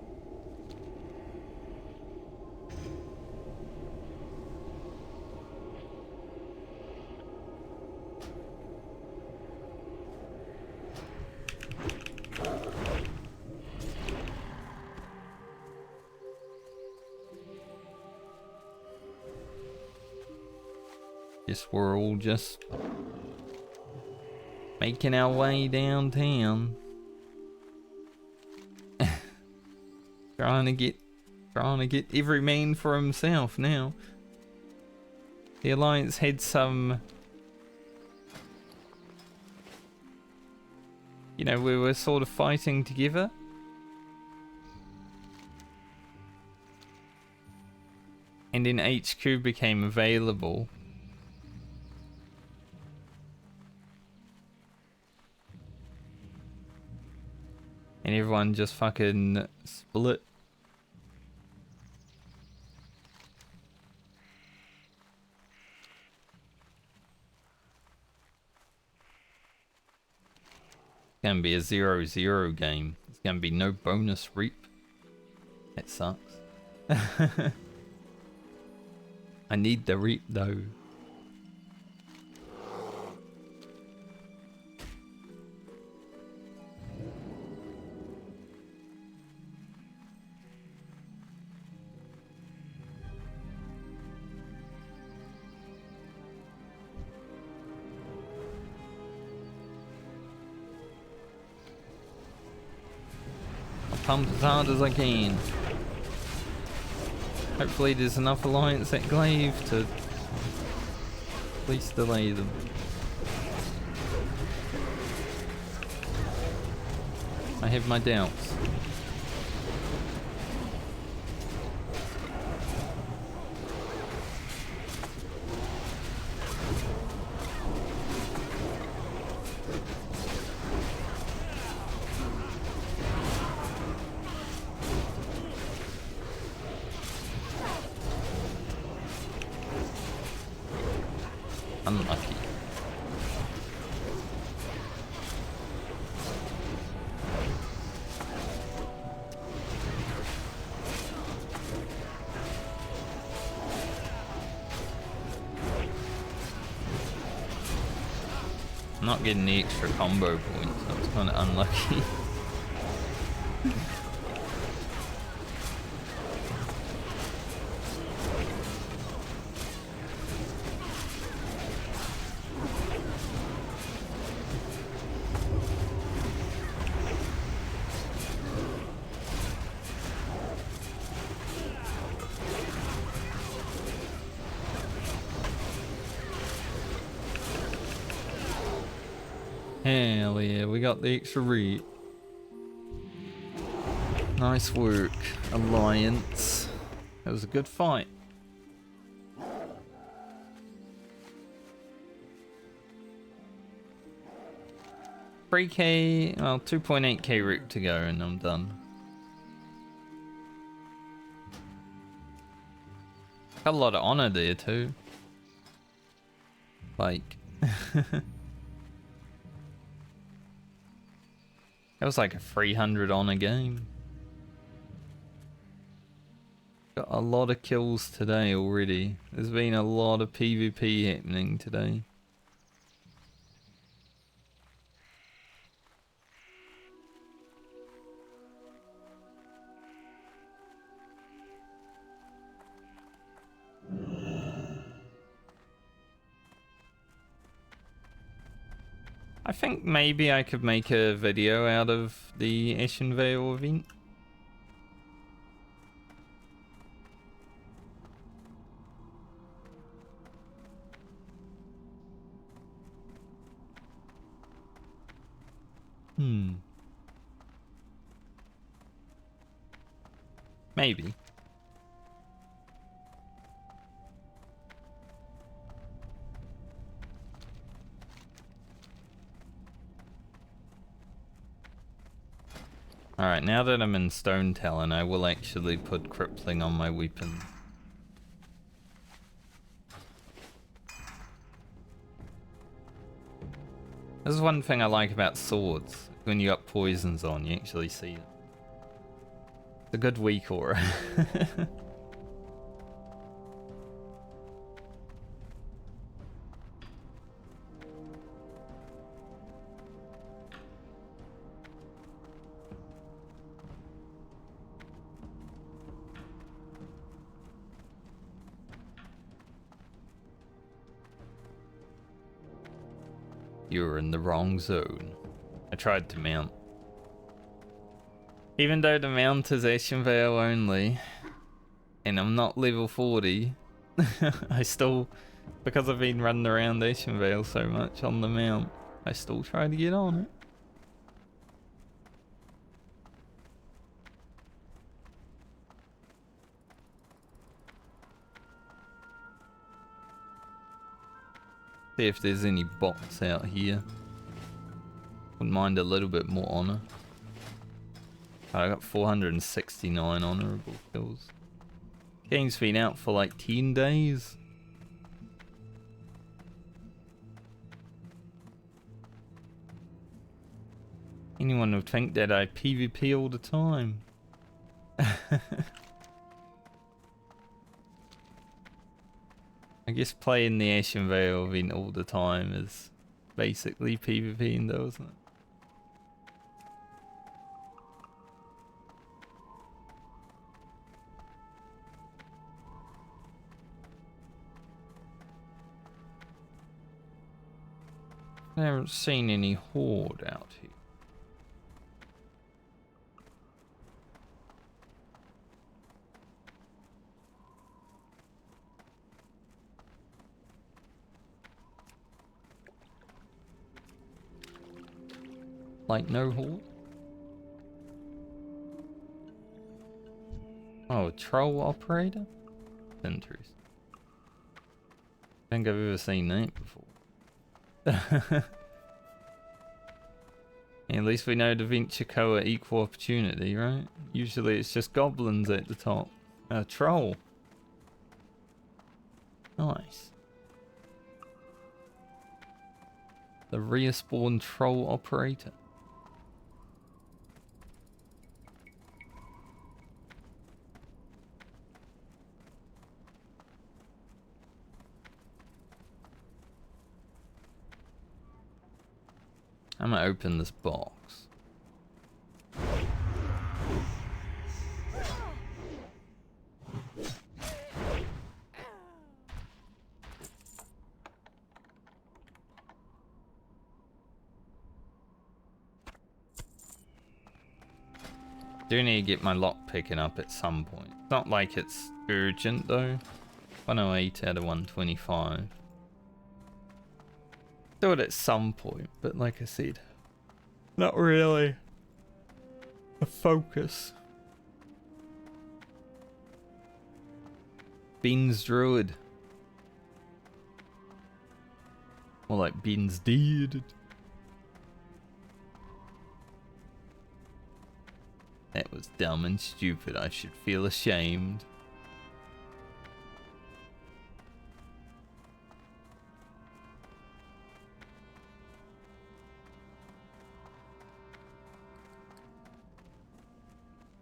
guess we're all just making our way downtown. Trying to get every man for himself now. The Alliance had some, you know, we were sort of fighting together. And then HQ became available. And everyone just fucking split. It's gonna be a 0-0 game. It's gonna be no bonus reap. That sucks. I need the reap though. pumped as hard as I can. Hopefully there's enough Alliance at Glaive to at least delay them. I have my doubts. Unlucky. I'm not getting the extra combo points, so it's kind of unlucky. Hell yeah, we got the extra reap. Nice work, Alliance. That was a good fight. $3K, well, 2.8K reap to go and I'm done. Got a lot of honor there too. Like... That was like a 300 on a game. Got a lot of kills today already. There's been a lot of PvP happening today. I think maybe I could make a video out of the Ashenvale event. Maybe. Alright, now that I'm in Stone Talon, I will actually put crippling on my weapon. This is one thing I like about swords. When you got poisons on, you actually see it. It's a good weak aura. You're in the wrong zone. I tried to mount. Even though the mount is Ashenvale only, and I'm not level 40, I still, because I've been running around Ashenvale so much on the mount, I still try to get on it. See if there's any bots out here. Wouldn't mind a little bit more honor. I got 469 honorable kills. Game's been out for like 10 days. Anyone would think that I PvP all the time. I guess playing the Ashenvale event all the time is basically PvPing though, isn't it? I haven't seen any horde out here. Like no halt? Oh, a troll operator? Interesting. I think I've ever seen that before. At least we know Da Vinci Coa equal opportunity, right? Usually it's just goblins at the top. A troll. Nice. The respawn troll operator. I'm gonna open this box. Do need to get my lock picking up at some point. It's not like it's urgent though. 108 out of 125. Do it at some point, but like I said, not really a focus. Beans Druid. More like Beans Deed. That was dumb and stupid. I should feel ashamed.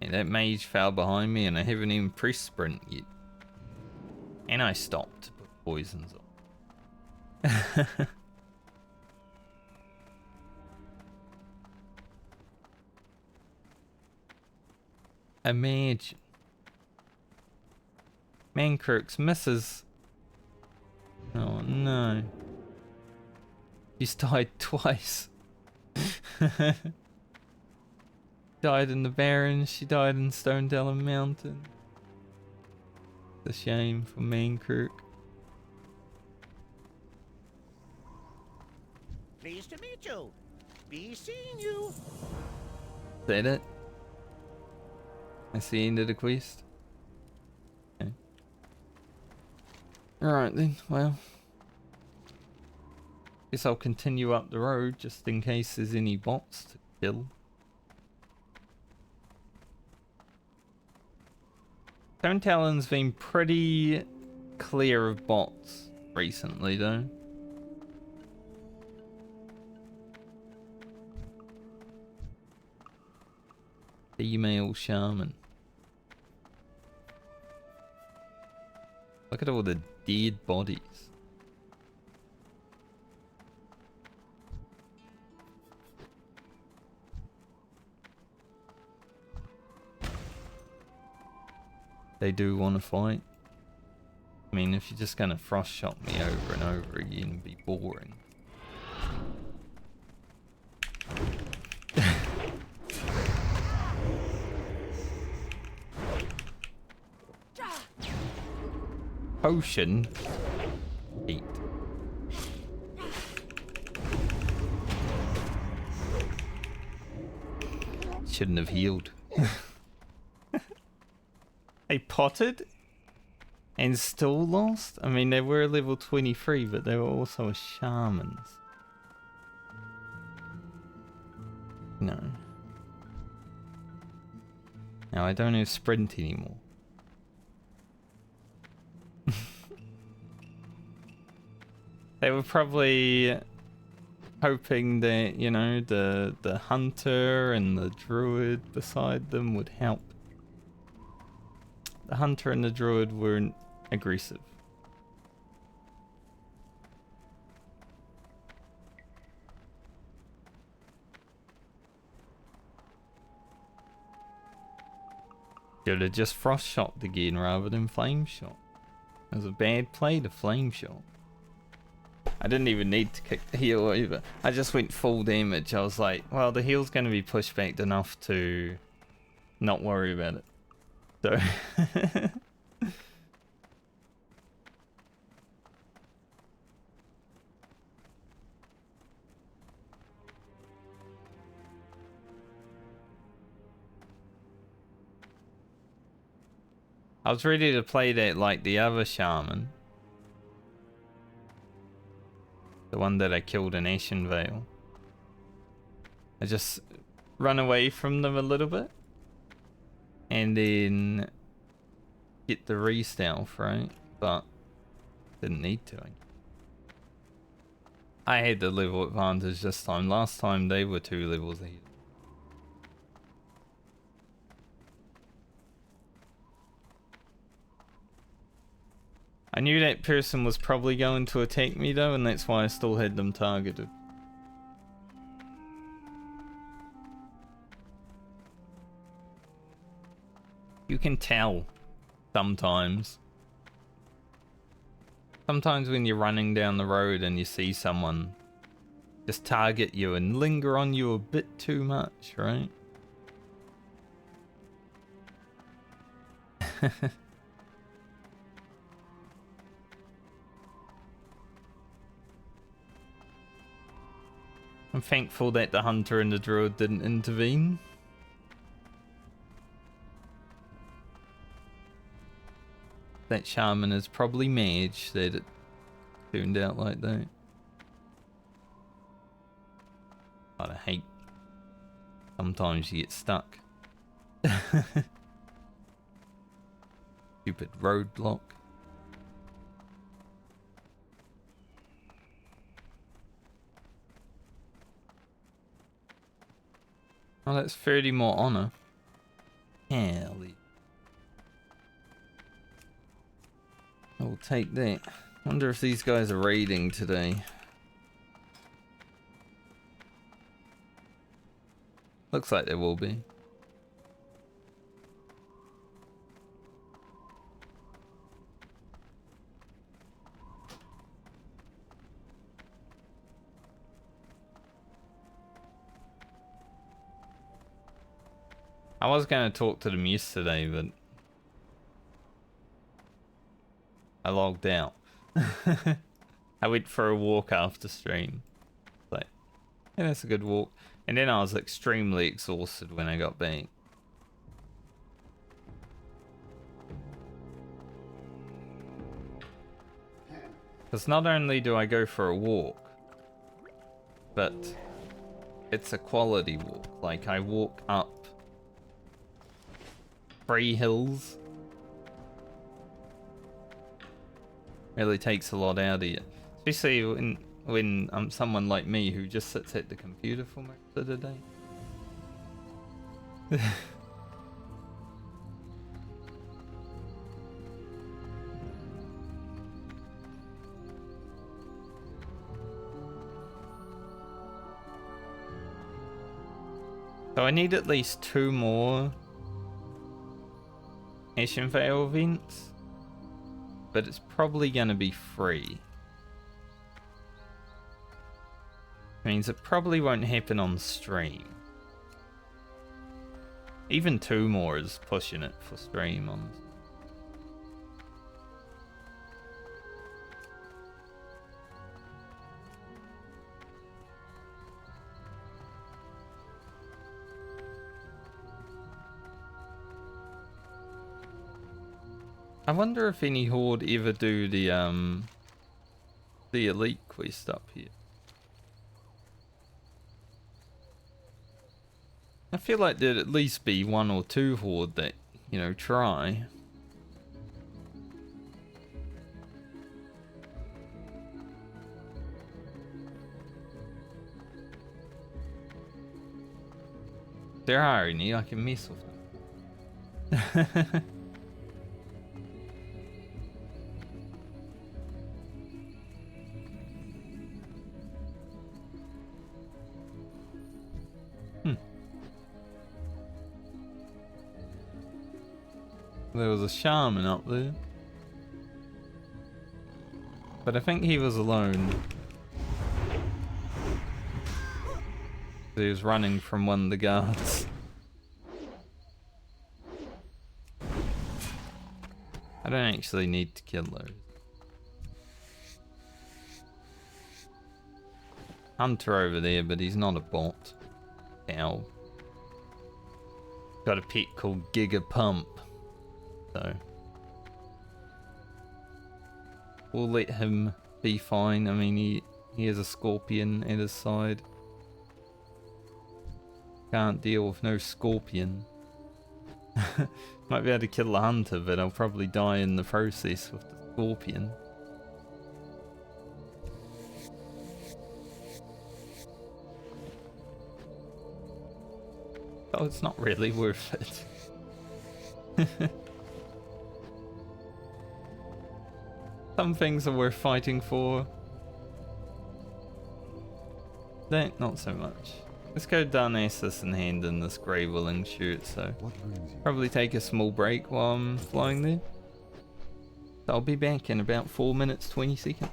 Hey, that mage fell behind me and I haven't even pressed sprint yet. And I stopped to put poisons on. Imagine. Mancrooks misses. Oh no. She's died twice. Died in the Barrens, she died in Stone Dellen Mountain. It's a shame for Mancrook. Pleased to meet you. Be seeing you. Is that it? That's the end of the quest? Okay. Alright then, well. Guess I'll continue up the road just in case there's any bots to kill. Stone Talon's been pretty clear of bots recently though. Female shaman. Look at all the dead bodies. They do want to fight. I mean, if you're just gonna frost shot me over and over again, it'd be boring. Potion. 8. Shouldn't have healed. They potted and still lost? I mean, they were level 23, but they were also shamans. No. Now I don't have sprint anymore. They were probably hoping that, you know, the hunter and the druid beside them would help. The hunter and the druid weren't aggressive. Should have just frost shot again rather than flame shot. It was a bad play to flame shot. I didn't even need to kick the heal either. I just went full damage. I was like, well, the heal's going to be pushed back enough to not worry about it. So I was ready to play that like the other shaman. The one that I killed in Ashenvale. I just run away from them a little bit. And then get the re-stealth, right? But didn't need to. I had the level advantage this time. Last time they were 2 levels ahead. I knew that person was probably going to attack me though, and that's why I still had them targeted. You can tell sometimes. Sometimes when you're running down the road and you see someone just target you and linger on you a bit too much, right? I'm thankful that the hunter and the druid didn't intervene. That shaman is probably mage that it turned out like that. God, I hate sometimes you get stuck. Stupid roadblock. Oh, that's 30 more honor. Hell. I'll take that. Wonder if these guys are raiding today. Looks like there will be. I was going to talk to them yesterday, but I logged out. I went for a walk after stream. Like, yeah, that's a good walk. And then I was extremely exhausted when I got back. Because not only do I go for a walk, but it's a quality walk. Like, I walk up 3 hills. Really takes a lot out of you. Especially when someone like me who just sits at the computer for most of the day. So I need at least 2 more Ashenvale events, but it's probably gonna be free. Means it probably won't happen on stream. Even 2 more is pushing it for stream on. I wonder if any horde ever do the elite quest up here. I feel like there'd at least be 1 or 2 horde that, you know, try. There are any, I can mess with them. There was a shaman up there. But I think he was alone. He was running from one of the guards. I don't actually need to kill those. Hunter over there, but he's not a bot. Ow. Got a pet called Giga Pump. So we'll let him be fine. I mean, he has a scorpion at his side. Can't deal with no scorpion. Might be able to kill the hunter, but I'll probably die in the process with the scorpion. Oh, it's not really worth it. Some things are worth fighting for. That, not so much. Let's go down Essus and hand in this Grey Willing shirt, so What brings you? probably take a small break while I'm flying there. So I'll be back in about 4 minutes, 20 seconds.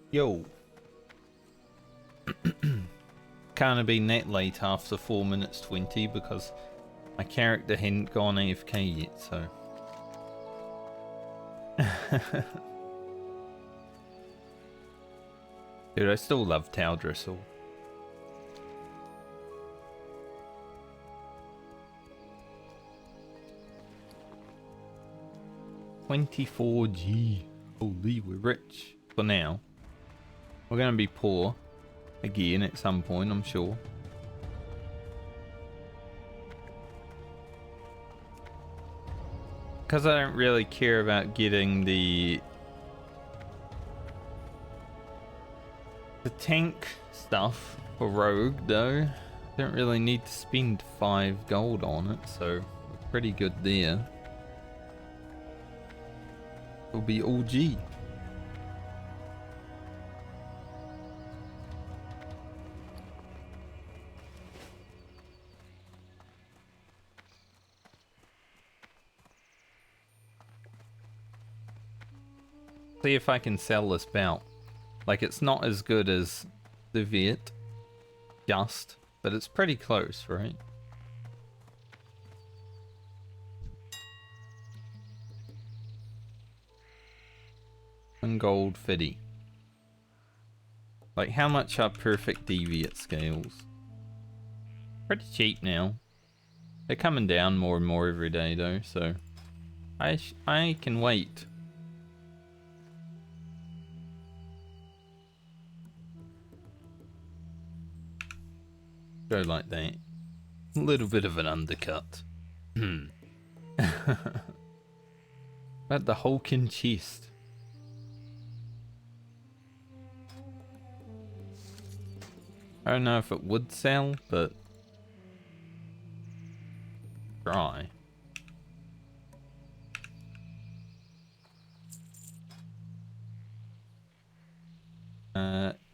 Yo. Can't have been that late after 4 minutes 20 because my character hadn't gone AFK yet, so. Dude, I still love Towdressel. $24G. Holy, we're rich. For now. We're gonna be poor. Again at some point, I'm sure. Because I don't really care about getting the tank stuff for Rogue, though. Don't really need to spend 5 gold on it, so we're pretty good there. It'll be OG. See if I can sell this belt. Like, it's not as good as the Viet, just, but it's pretty close, right? And gold 50. Like, how much are perfect deviate scales? Pretty cheap now. They're coming down more and more every day, though, so I can wait. Go like that. A little bit of an undercut. About the Hulking chest. I don't know if it would sell, but try.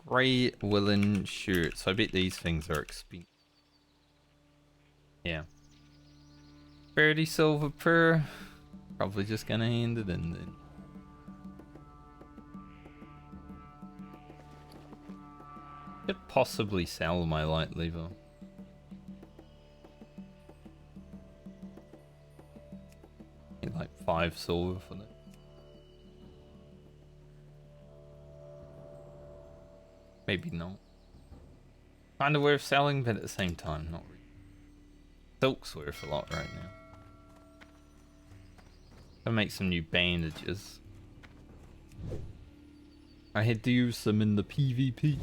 Grey woolen shirts. I bet these things are expensive. Yeah. 30 silver per. Probably just gonna hand it in then. Could possibly sell my light lever. Get like 5 silver for that. Maybe not. Kinda worth selling, but at the same time, not really. Silk's worth a lot right now. Gotta make some new bandages. I had to use them in the PvP.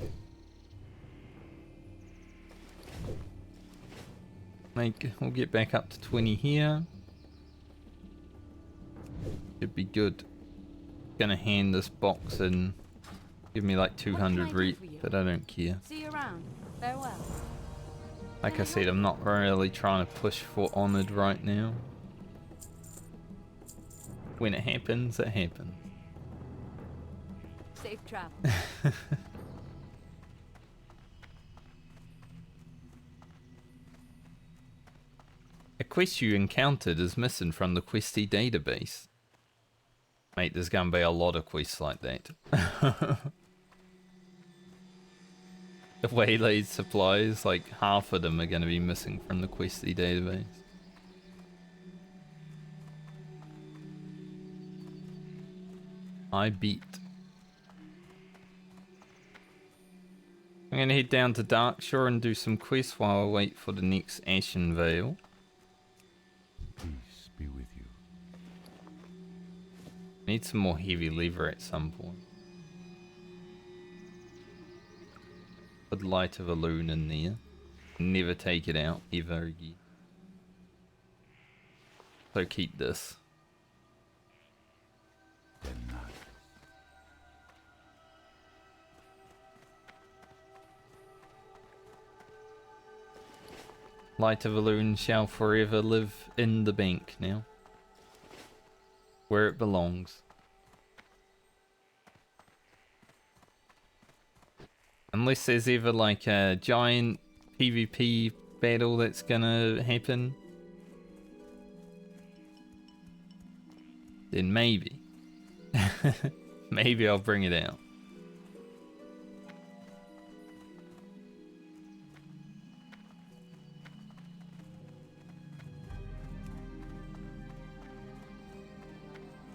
Like, we'll get back up to 20 here. Should be good. Gonna hand this box in. Give me like 200 reap, but I don't care. See you around. Farewell. Like I said, I'm not really trying to push for Honored right now. When it happens, it happens. Safe travel. A quest you encountered is missing from the questy database. Mate, there's gonna be a lot of quests like that. The waylaid supplies, like half of them are gonna be missing from the questy database. I beat. I'm gonna head down to Darkshore and do some quests while I wait for the next Ashenvale. Peace be with you. Need some more heavy lever at some point. Put light of a loon in there. Never take it out ever again. So keep this. Then not. Light of a loon shall forever live in the bank now. Where it belongs. Unless there's ever like a giant PvP battle that's gonna happen. Then maybe. Maybe I'll bring it out.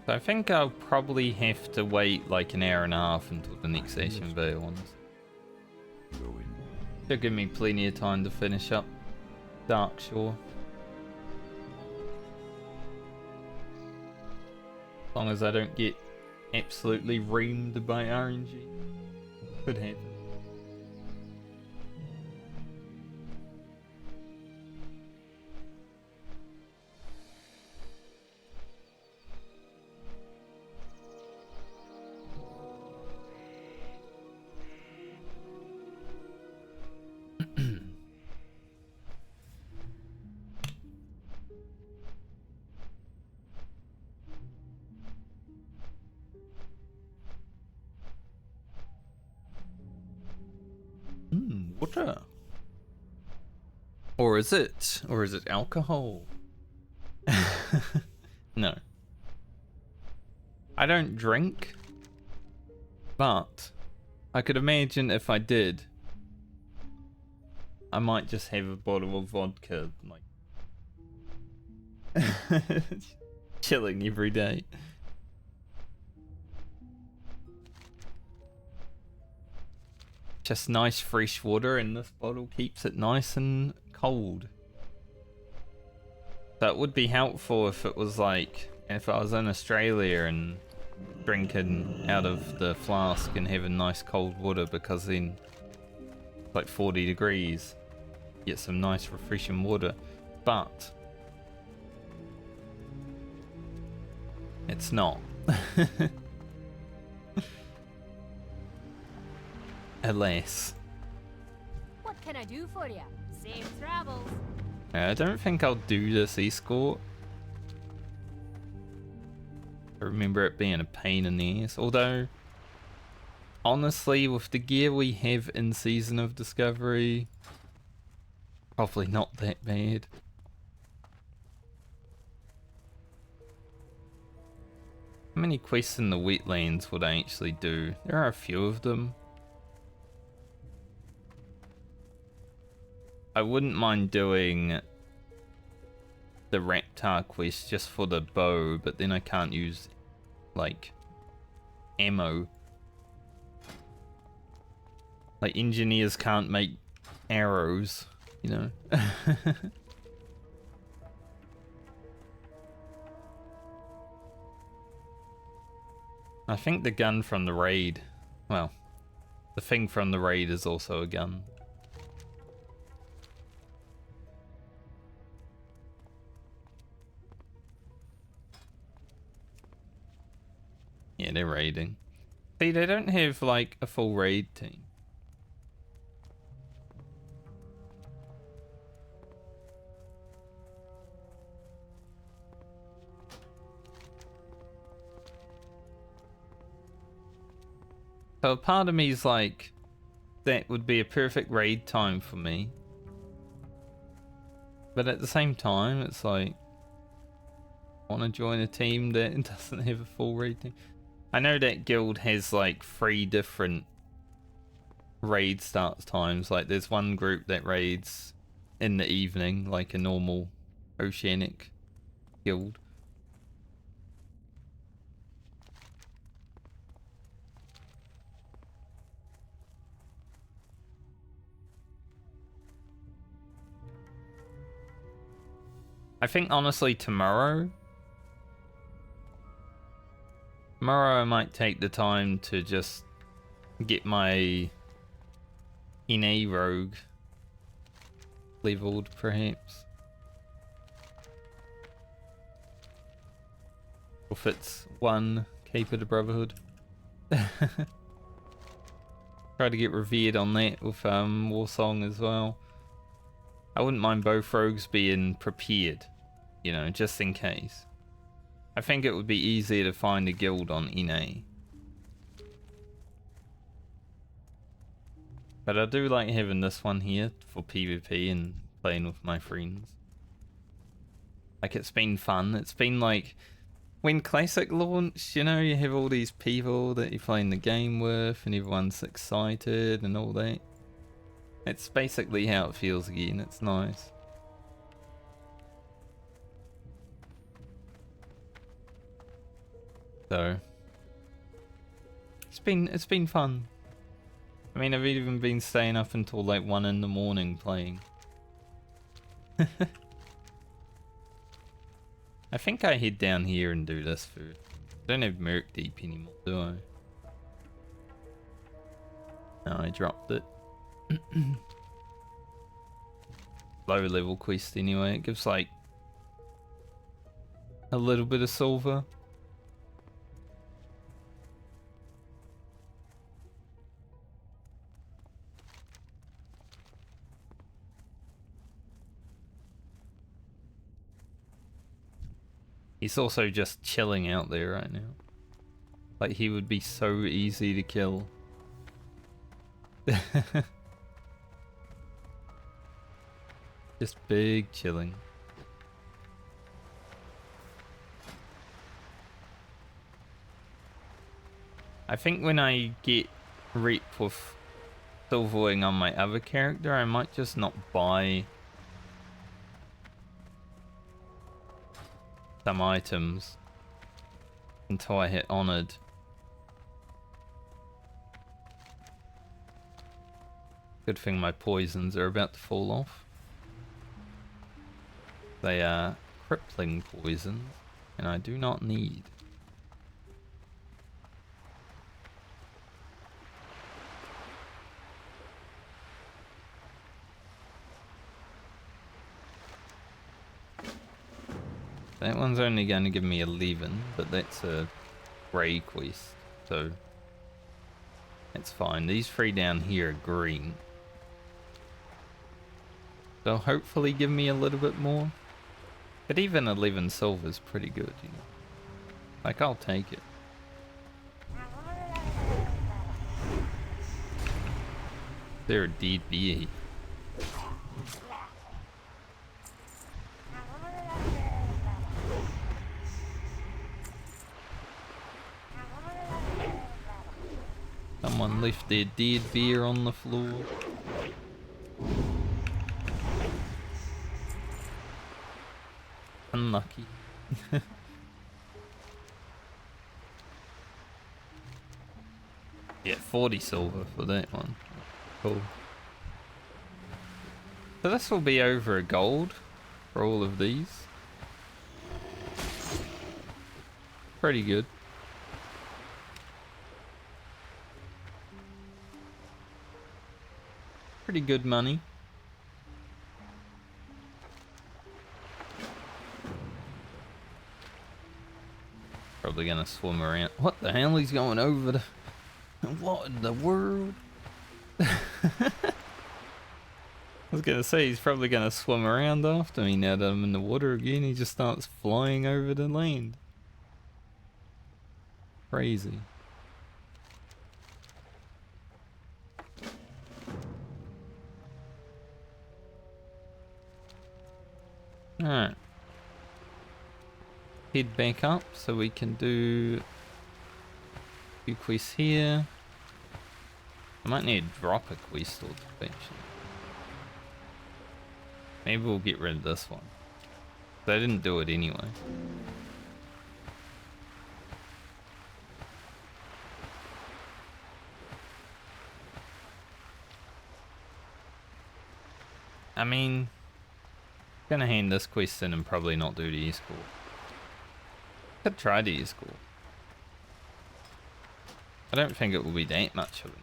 So I think I'll probably have to wait like an hour and a half until the next Ashenvale ones. Go in. Should give me plenty of time to finish up Dark Shore. As long as I don't get absolutely reamed by RNG. Could happen. Water. Or is it? Or is it alcohol? No. I don't drink, but I could imagine if I did, I might just have a bottle of vodka, like chilling every day. Just nice fresh water, and this bottle keeps it nice and cold. That would be helpful if it was like, if I was in Australia and drinking out of the flask and having nice cold water, because then it's like 40 degrees, get some nice refreshing water. But it's not. Alas. What can I do for you? Safe travels. I don't think I'll do this escort. I remember it being a pain in the ass. Although, honestly, with the gear we have in Season of Discovery, probably not that bad. How many quests in the wetlands would I actually do? There are a few of them. I wouldn't mind doing the Raptor quest just for the bow, but then I can't use, like, ammo. Like, engineers can't make arrows, you know? I think the gun from the raid, well, the thing from the raid is also a gun. Yeah, they're raiding. See, they don't have, like, a full raid team. So a part of me is like, that would be a perfect raid time for me. But at the same time, it's like, I want to join a team that doesn't have a full raid team. I know that guild has like 3 different raid start times. Like there's one group that raids in the evening, like a normal oceanic guild. I think honestly tomorrow I might take the time to just get my NA rogue leveled, perhaps. If it's 1 Caper to Brotherhood. Try to get revered on that with Warsong as well. I wouldn't mind both rogues being prepared, you know, just in case. I think it would be easier to find a guild on NA. But I do like having this one here for PvP and playing with my friends. Like, it's been fun. It's been like, when Classic launched, you know, you have all these people that you're playing the game with and everyone's excited and all that. It's basically how it feels again. It's nice. So it's been fun. I mean, I've even been staying up until like 1 in the morning playing. I think I head down here and do this first. I don't have Merc Deep anymore, do I? No, I dropped it. Low level quest anyway. It gives like a little bit of silver. He's also just chilling out there right now. Like, he would be so easy to kill. Just big chilling. I think when I get Reap with Silverwing on my other character, I might just not buy some items until I hit Honored. Good thing my poisons are about to fall off. They are crippling poisons, and I do not need. That one's only going to give me 11, but that's a grey quest, so that's fine. These 3 down here are green. They'll hopefully give me a little bit more. But even 11 silver is pretty good, you know. Like, I'll take it. They're a dead beer. Someone left their dead beer on the floor. Unlucky. Yeah, 40 silver for that one. Cool. So this will be over a gold for all of these. Pretty good. Pretty good money. Probably gonna swim around. What the hell? He's going over the... What in the world? I was gonna say, he's probably gonna swim around after me now that I'm in the water again. He just starts flying over the land. Crazy. Alright. Head back up so we can do a few quests here. I might need to drop a quest or two, actually. Maybe we'll get rid of this one. But I didn't do it anyway. I mean, I'm gonna hand this quest in and probably not do the escort. Could try the escort. I don't think it will be that much of it.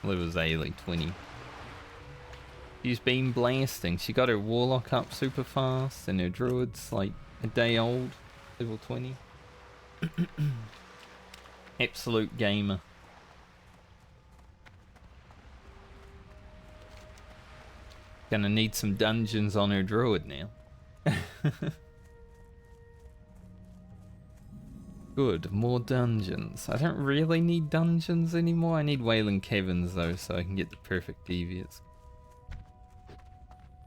Levels A like 20. She's been blasting. She got her warlock up super fast and her druid's like a day old. Level 20. Absolute gamer. Gonna need some dungeons on her druid now. Good, more dungeons. I don't really need dungeons anymore. I need Wayland Caverns though, so I can get the perfect deviates.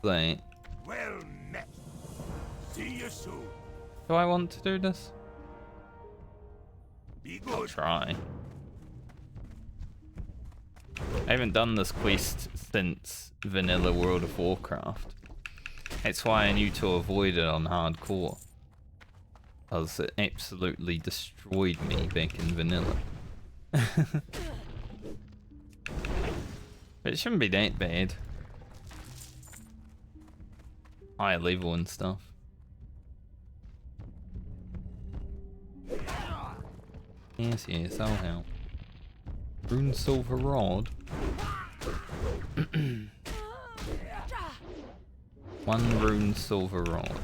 Like, Well met. See you soon. do I want to do this? Be I'll good. try. I haven't done this quest since Vanilla World of Warcraft. That's why I knew to avoid it on hardcore. because it absolutely destroyed me back in vanilla. But it shouldn't be that bad. Higher level and stuff. Yes, yes, I'll help. Rune silver rod. One rune silver rod.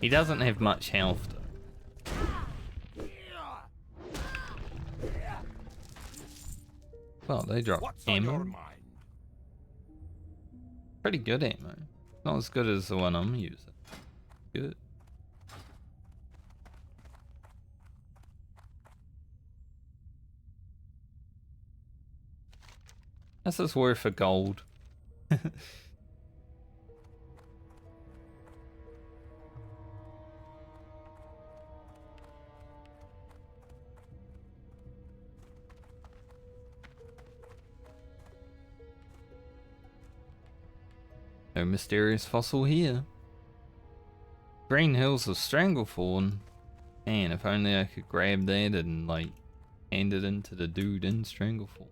He doesn't have much health though. Well, they drop What's on your ammo. mind? Pretty good ammo. Not as good as the one I'm using. Good. This is worth a gold. No mysterious fossil here. Green Hills of Stranglethorn. Man, if only I could grab that and like hand it into the dude in Stranglethorn.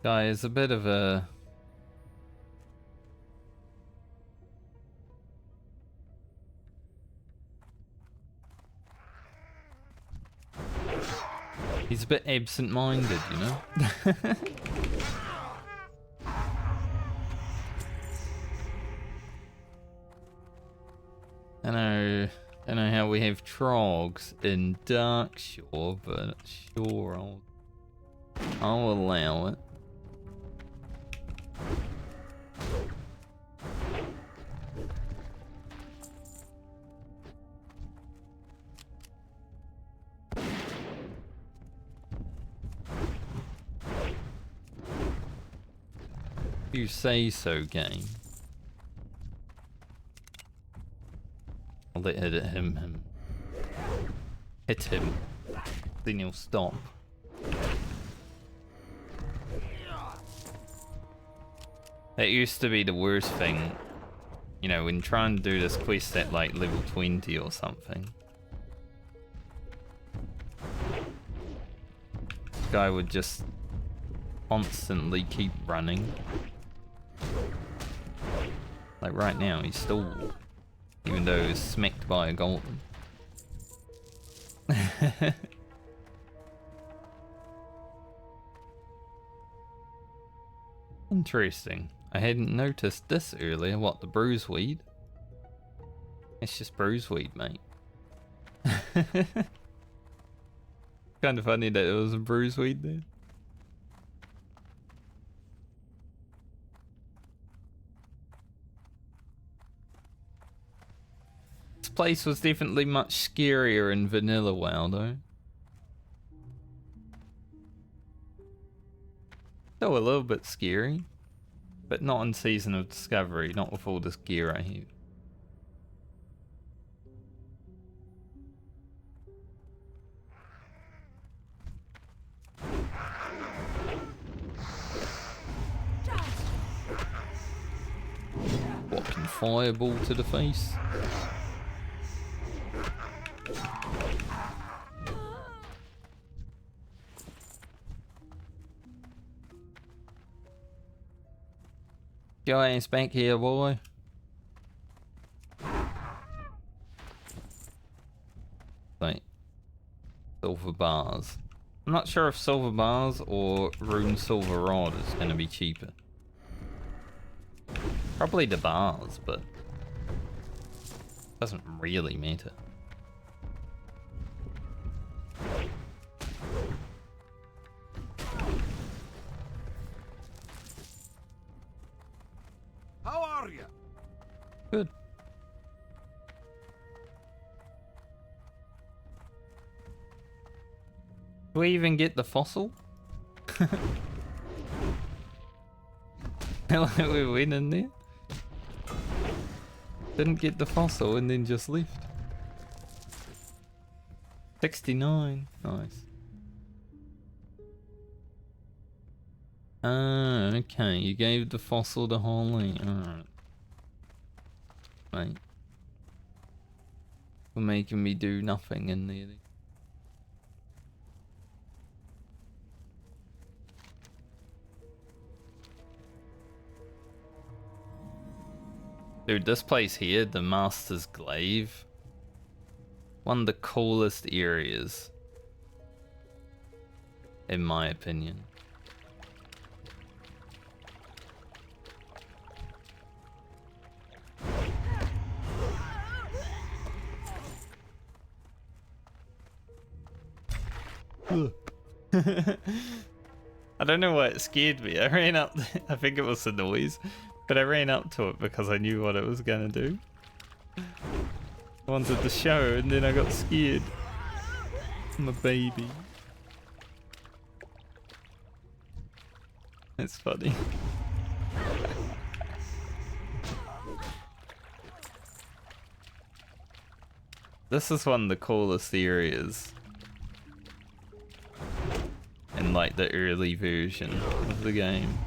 Guy is a bit of a he's a bit absent-minded, you know? I know how we have trogs in Darkshore, but sure, I'll allow it. You say so, game. I'll let it hit him. Hit him. Then he'll stop. That used to be the worst thing, you know, when trying to do this quest at like level 20 or something. This guy would just constantly keep running. Like right now, he's still, even though he's smacked by a golden. Interesting. I hadn't noticed this earlier. What, the bruiseweed? It's just bruiseweed, mate. Kind of funny that it was a bruiseweed there. This place was definitely much scarier in vanilla WoW though. Still a little bit scary, but not in Season of Discovery, not with all this gear I have. Walking fireball to the face. Your ass back here, boy. Right. Silver bars. I'm not sure if silver bars or rune silver rod is going to be cheaper. Probably the bars, but doesn't really matter. How are you? Good. Do we even get the fossil? Like we went in there. Didn't get the fossil and then just left. 69. Nice. Ah, okay. You gave the fossil to Holly. Alright. Right. For making me do nothing in there. Dude, this place here, the Master's Glaive, one of the coolest areas, in my opinion. I don't know why it scared me. I ran up, I think it was the noise, but I ran up to it because I knew what it was gonna do. I wanted to show and then I got scared. I'm a baby. It's funny. This is one of the coolest areas in like the early version of the game.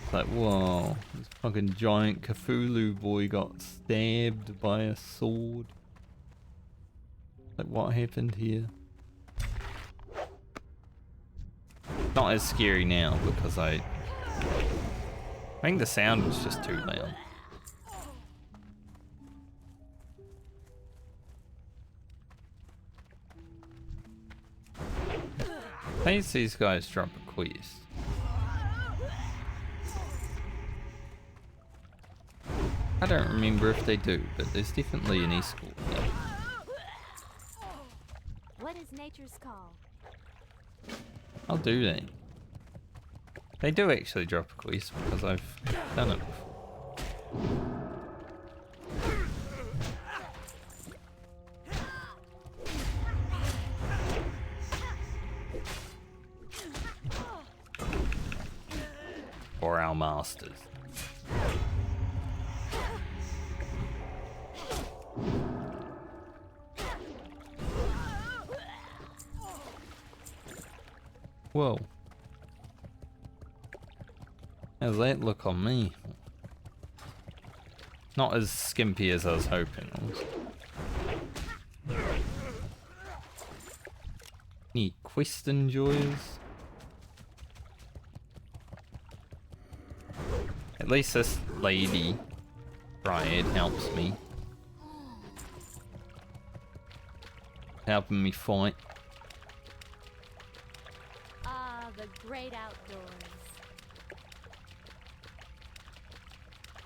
It's like, whoa, this fucking giant Cthulhu boy got stabbed by a sword. Like, what happened here? Not as scary now because I think the sound was just too loud. I think these guys drop a quest. I don't remember if they do, but there's definitely an escort here. What is nature's call? I'll do that. They do actually drop a quest because I've done it before. For our masters. Whoa. How's that look on me? Not as skimpy as I was hoping it was. Any quest enjoyers? At least this lady, Dryad, helps me. Helping me fight. Ah, the great outdoors.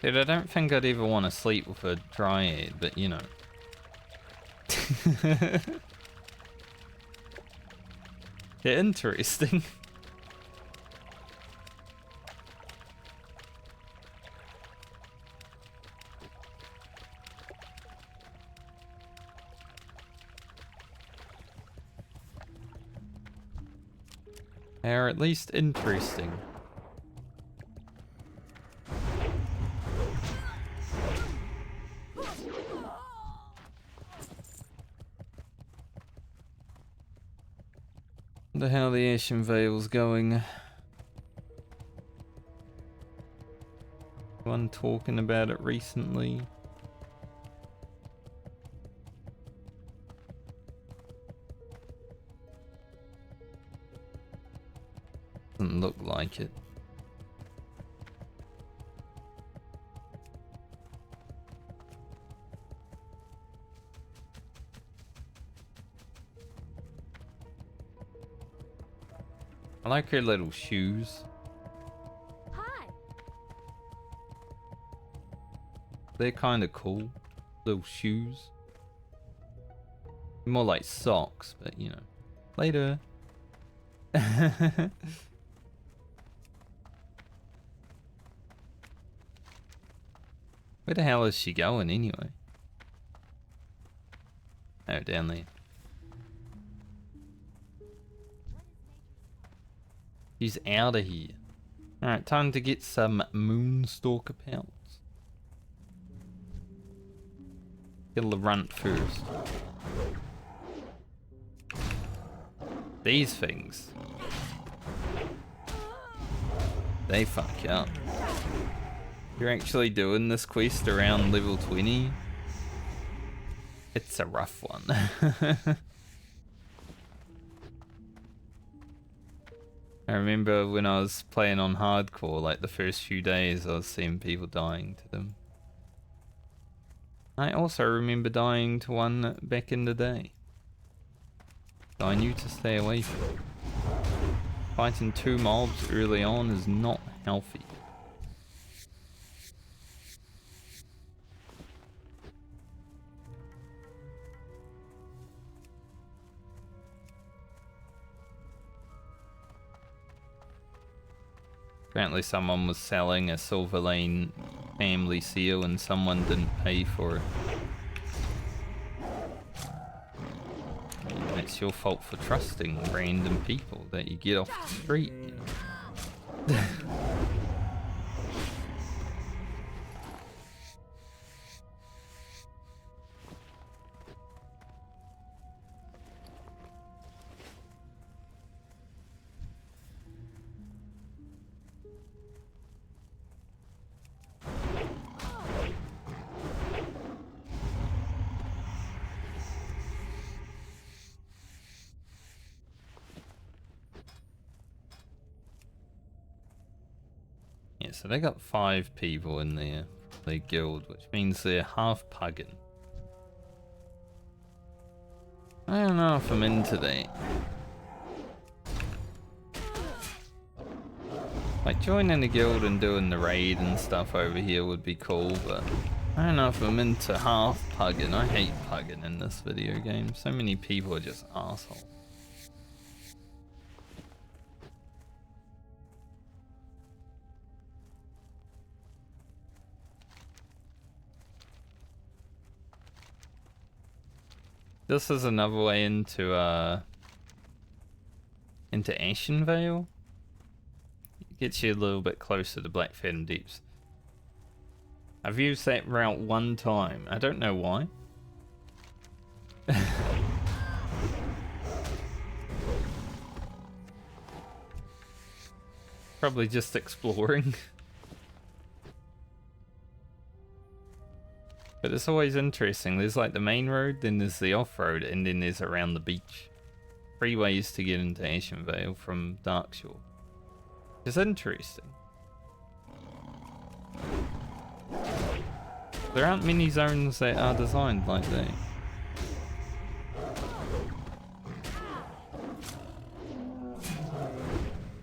Dude, I don't think I'd ever want to sleep with a Dryad, but you know. They're interesting. They're at least interesting. Wonder how the Ashenvale's going. One talking about it recently. Doesn't look like it. I like her little shoes. Hi. They're kind of cool. Little shoes. More like socks, but you know. Later. Where the hell is she going anyway? Oh, down there. She's out of here. Alright, time to get some Moonstalker pelts. Kill the runt first. These things. They fuck you up. You're actually doing this quest around level 20. It's a rough one. I remember when I was playing on hardcore, like the first few days, I was seeing people dying to them. I also remember dying to one back in the day. So I knew to stay away from it. Fighting 2 mobs early on is not healthy. Apparently someone was selling a Silverwing family seal and someone didn't pay for it. And it's your fault for trusting random people that you get off the street, you know? Yeah, so they got 5 people in their guild, which means they're half puggin. I don't know if I'm into that. Like, joining a guild and doing the raid and stuff over here would be cool, but I don't know if I'm into half puggin. I hate puggin in this video game. So many people are just assholes. This is another way into Ashenvale. Gets you a little bit closer to Black Phantom Deeps. I've used that route 1 time. I don't know why. Probably just exploring. But it's always interesting. There's like the main road, then there's the off-road, and then there's around the beach. 3 ways to get into Ashenvale from Darkshore. It's interesting. There aren't many zones that are designed like that.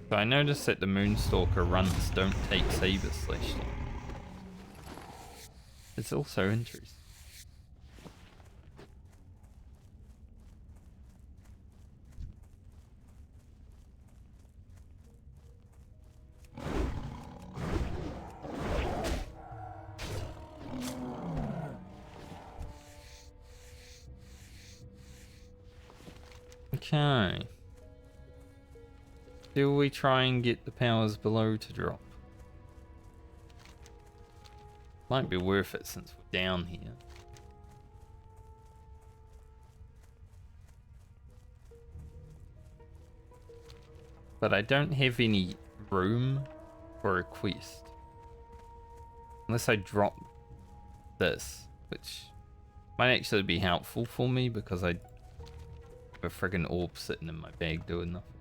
So I noticed that the Moonstalker runs don't take Saber Slash. It's also interesting. Okay. Do we try and get the powers below to drop? Might be worth it since we're down here. But I don't have any room for a quest. Unless I drop this, which might actually be helpful for me because I have a friggin' orb sitting in my bag doing nothing.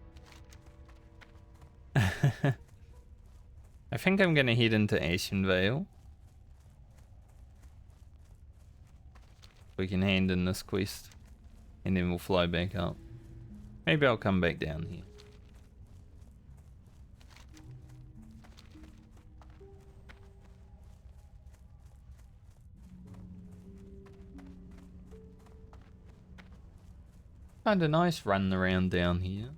I think I'm gonna head into Ashenvale. We can hand in this quest and then we'll fly back up. Maybe I'll come back down here. Kinda nice run around down here.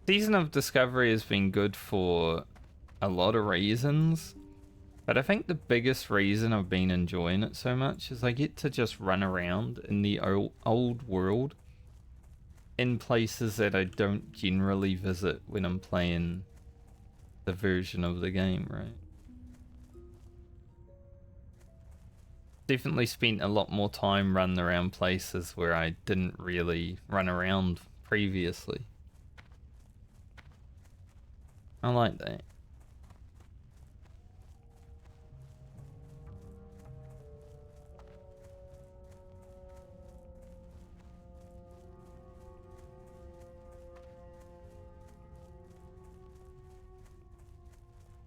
Season of Discovery has been good for a lot of reasons, but I think the biggest reason I've been enjoying it so much is I get to just run around in the old world in places that I don't generally visit when I'm playing the version of the game, right? Definitely spent a lot more time running around places where I didn't really run around previously. I like that.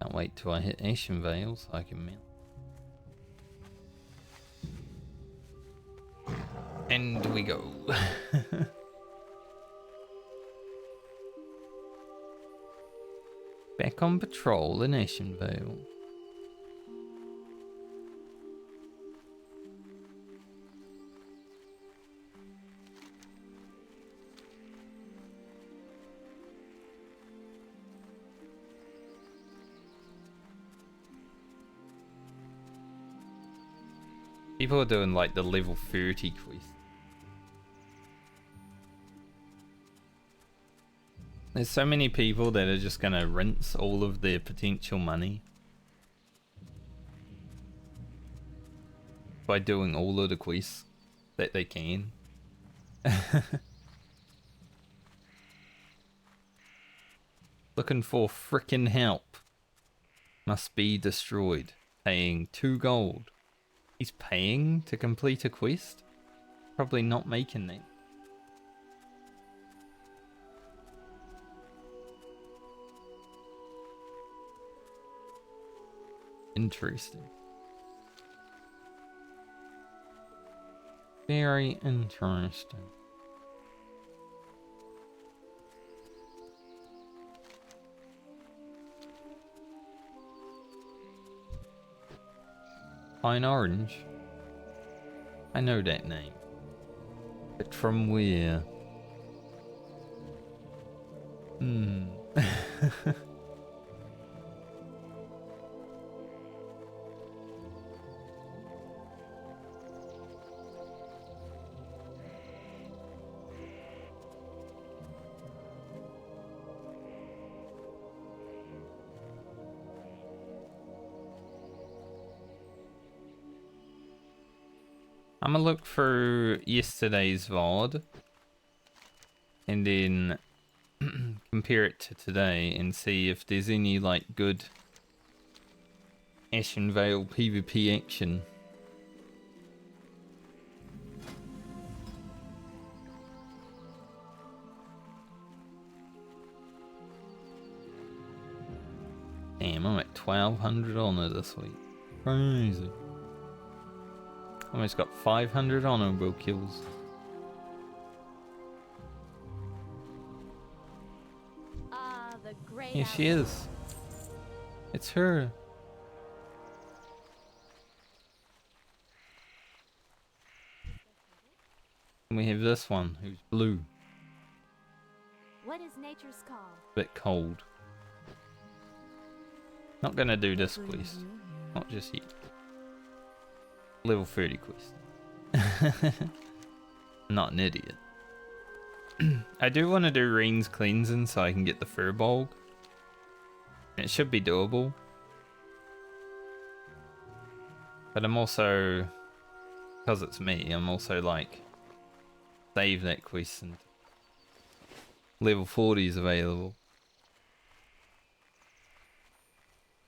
Can't wait till I hit Ashenvale so I can mount. And we go. Back on patrol in Ashenvale. People are doing like the level 30 quest. There's so many people that are just gonna rinse all of their potential money by doing all of the quests that they can. Looking for frickin' help. Must be destroyed. Paying 2 gold. He's paying to complete a quest? Probably not making that. Interesting. Very interesting. Pine Orange? I know that name. But from where? I'm gonna look for yesterday's VOD and then compare it to today and see if there's any like good Ashenvale PvP action. Damn, I'm at 1200 honor this week. Crazy. Almost got 500 honorable kills. Ah, the great Here she is. It's her. And we have this one who's blue. What is nature's call? Bit cold. Not gonna do this quest. Not just yet. Level 30 quest. Not an idiot. I do want to do Rain's cleansing so I can get the Furbolg. It should be doable. But I'm also, because it's me, I'm also like, save that quest and level 40 is available.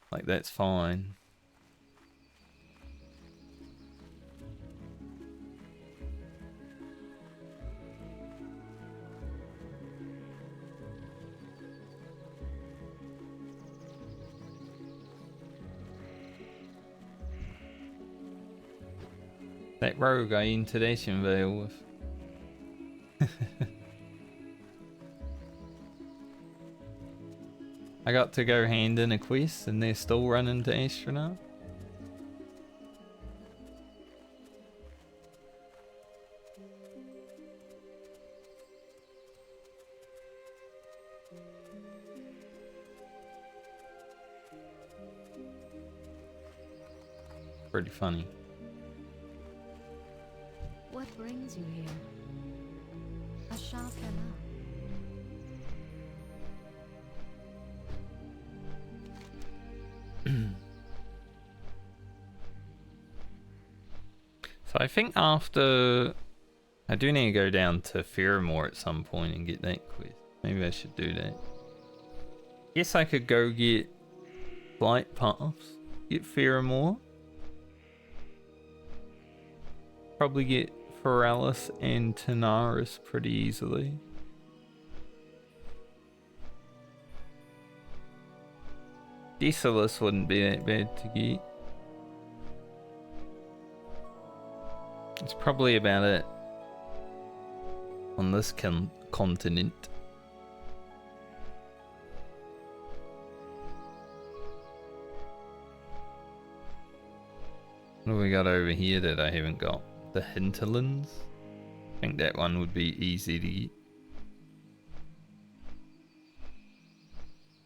Like, that's fine. That rogue I entered Ashenvale with. I got to go hand in a quest and they're still running to Astronaut. Pretty funny. What brings you here? Ashenvale. So I think after I do need to go down to Pheromore at some point and get that quest. Maybe I should do that. Guess I could go get Flight Paths, get Pheromore. Probably get Feralis and Tanaris pretty easily. Decilis wouldn't be that bad to get. It's probably about it on this continent. What do we got over here that I haven't got? The Hinterlands? I think that one would be easy to get.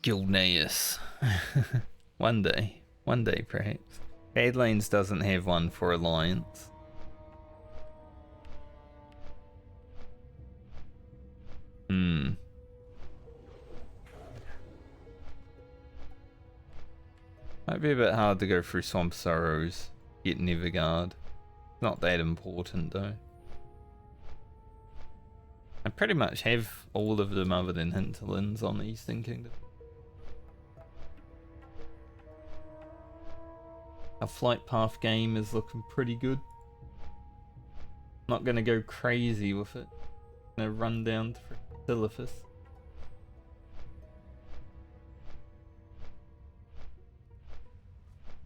Gilneas. One day perhaps. Badlands doesn't have one for Alliance. Might be a bit hard to go through Swamp Sorrows, get Neverguard. Not that important though. I pretty much have all of them other than Hinterlands on the Eastern Kingdom. Our Flight Path game is looking pretty good. Not gonna go crazy with it. Gonna run down to Silphus.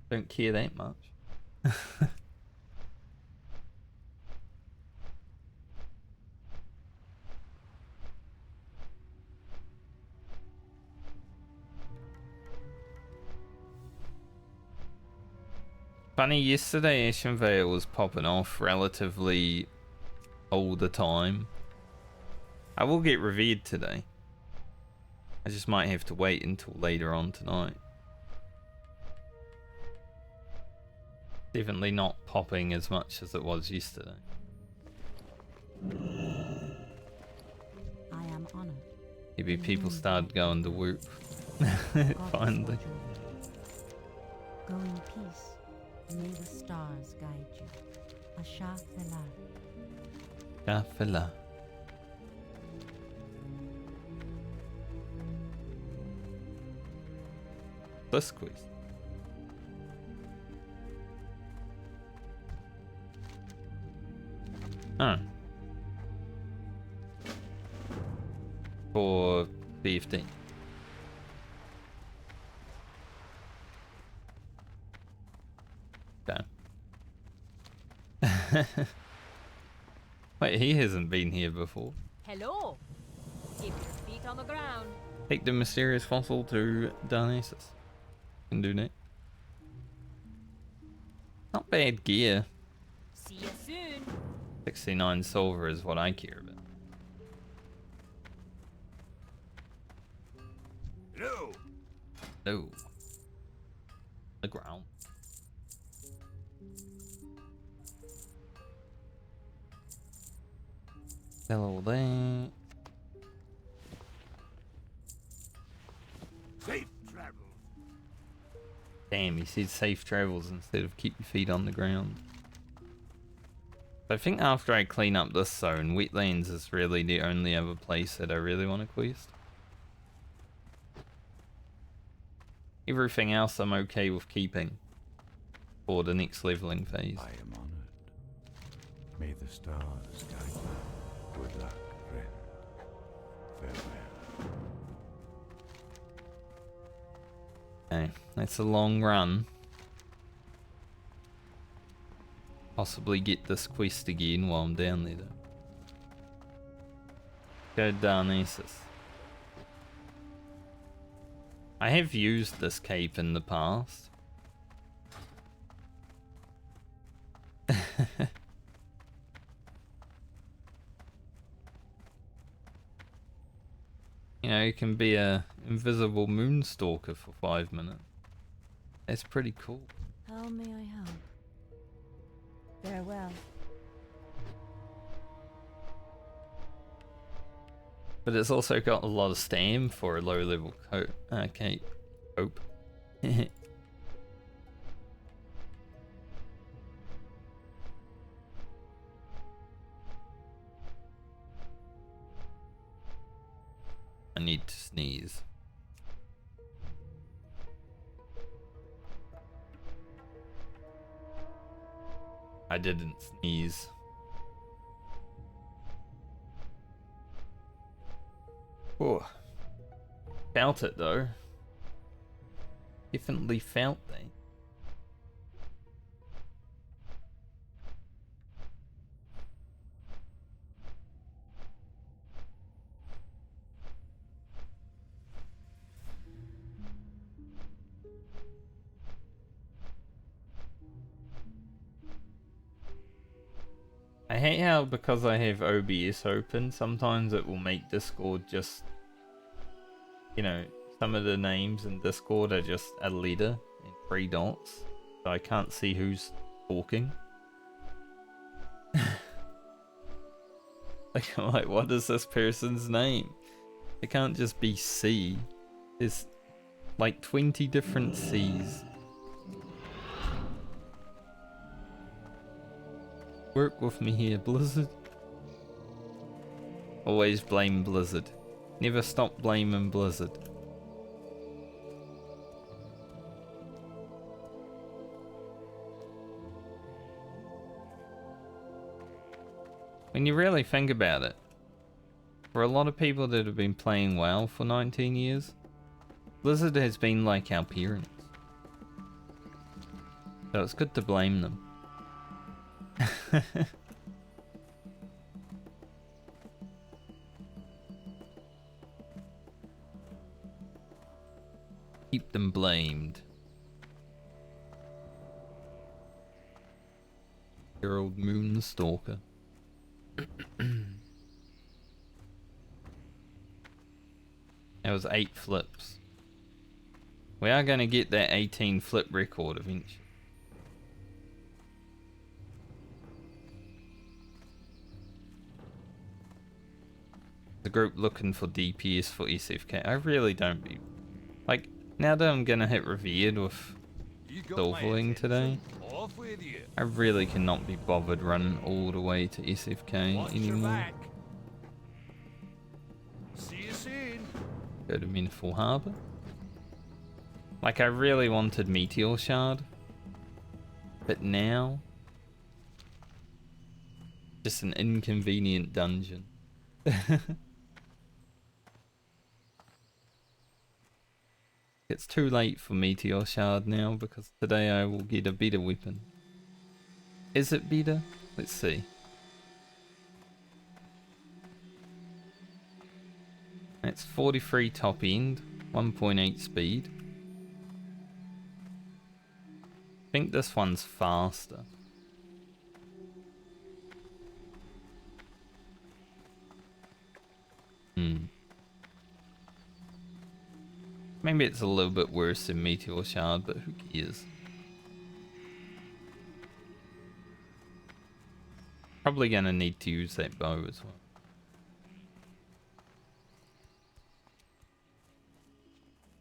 Don't care that much. Funny, yesterday Ashenvale was popping off relatively all the time. I will get revered today. I just might have to wait until later on tonight. Definitely not popping as much as it was yesterday. I am honored. Maybe people started going to whoop. Finally. Go in peace. May the stars guide you. Ashenvale. Ashenvale. This quiz. Oh. For BFD. Okay. Wait, he hasn't been here before. Hello. Keep your feet on the ground. Take the mysterious fossil to Darnassus. Can do that. Not bad gear. See you soon. 69 silver is what I care about. No. No. The ground. Hello there. Safe travel. Damn, he said safe travels instead of keep your feet on the ground. I think after I clean up this zone, Wetlands is really the only other place that I really want to quest. Everything else I'm okay with keeping for the next leveling phase. I am honored. May the stars guide you. Good luck, friend. Farewell. Okay, that's a long run. Possibly get this quest again while I'm down there though. Go Darnassus. I have used this cape in the past. You know, you can be a invisible moonstalker for 5 minutes. That's pretty cool. How may I help? Farewell. But it's also got a lot of stam for a low level cape. Cope. need to sneeze. I didn't sneeze. Oh, felt it though. Definitely felt that. I hate how because I have OBS open, sometimes it will make Discord just, you know, some of the names in Discord are just a letter and 3 dots, so I can't see who's talking. Like, I'm like, what is this person's name? It can't just be C. There's like 20 different C's. Work with me here, Blizzard. Always blame Blizzard. Never stop blaming Blizzard. When you really think about it, for a lot of people that have been playing WoW for 19 years, Blizzard has been like our parents. So it's good to blame them. Keep them blamed. Your old Moonstalker. That was 8 flips. We are going to get that 18 flip record eventually. The group looking for DPS for SFK. I really don't be... Like, now that I'm going to hit Revered with Silverwing today, I really cannot be bothered running all the way to SFK anymore. See you soon. Go to Meniful Harbour. Like, I really wanted Meteor Shard, but now, just an inconvenient dungeon. It's too late for Meteor Shard now because today I will get a better weapon. Is it better? Let's see. It's 43 top end, 1.8 speed. I think this one's faster. Maybe it's a little bit worse than Meteor Shard, but who cares? Probably gonna need to use that bow as well.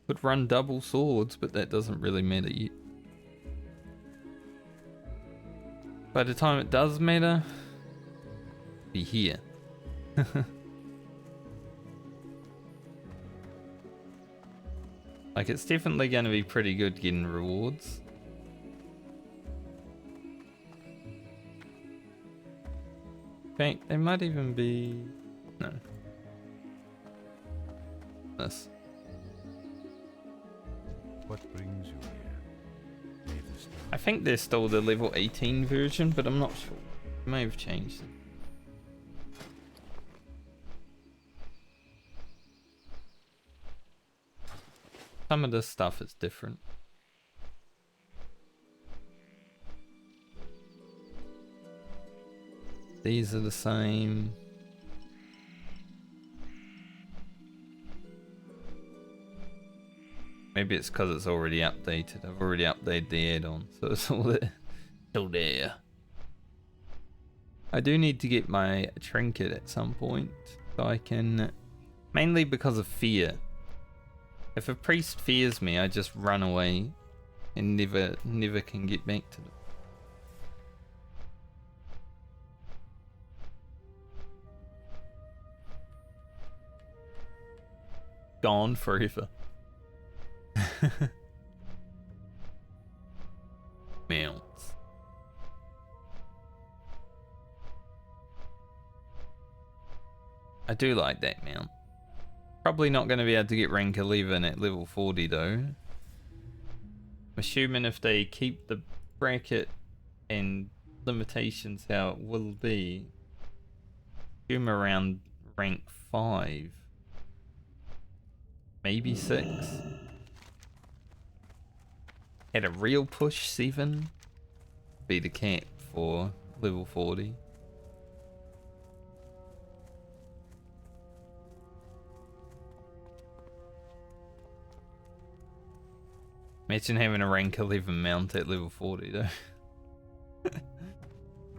Could run double swords, but that doesn't really matter yet. By the time it does matter, be here. Like, it's definitely going to be pretty good getting rewards. In fact, they might even be... No. This. What brings you here? May the stars I think they're still the level 18 version, but I'm not sure. They may have changed it. Some of this stuff is different. These are the same. Maybe it's because it's already updated. I've already updated the add-on, so it's all there. Still there. I do need to get my trinket at some point, so I can... Mainly because of fear. If a priest fears me, I just run away and never can get back to them. gone forever. Mounts. I do like that mount. Probably not going to be able to get rank 11 at level 40 though. I'm assuming if they keep the bracket and limitations how it will be, assume around rank 5. Maybe 6. At a real push 7. Be the cap for level 40. Imagine having a rank 11 mount at level 40 though.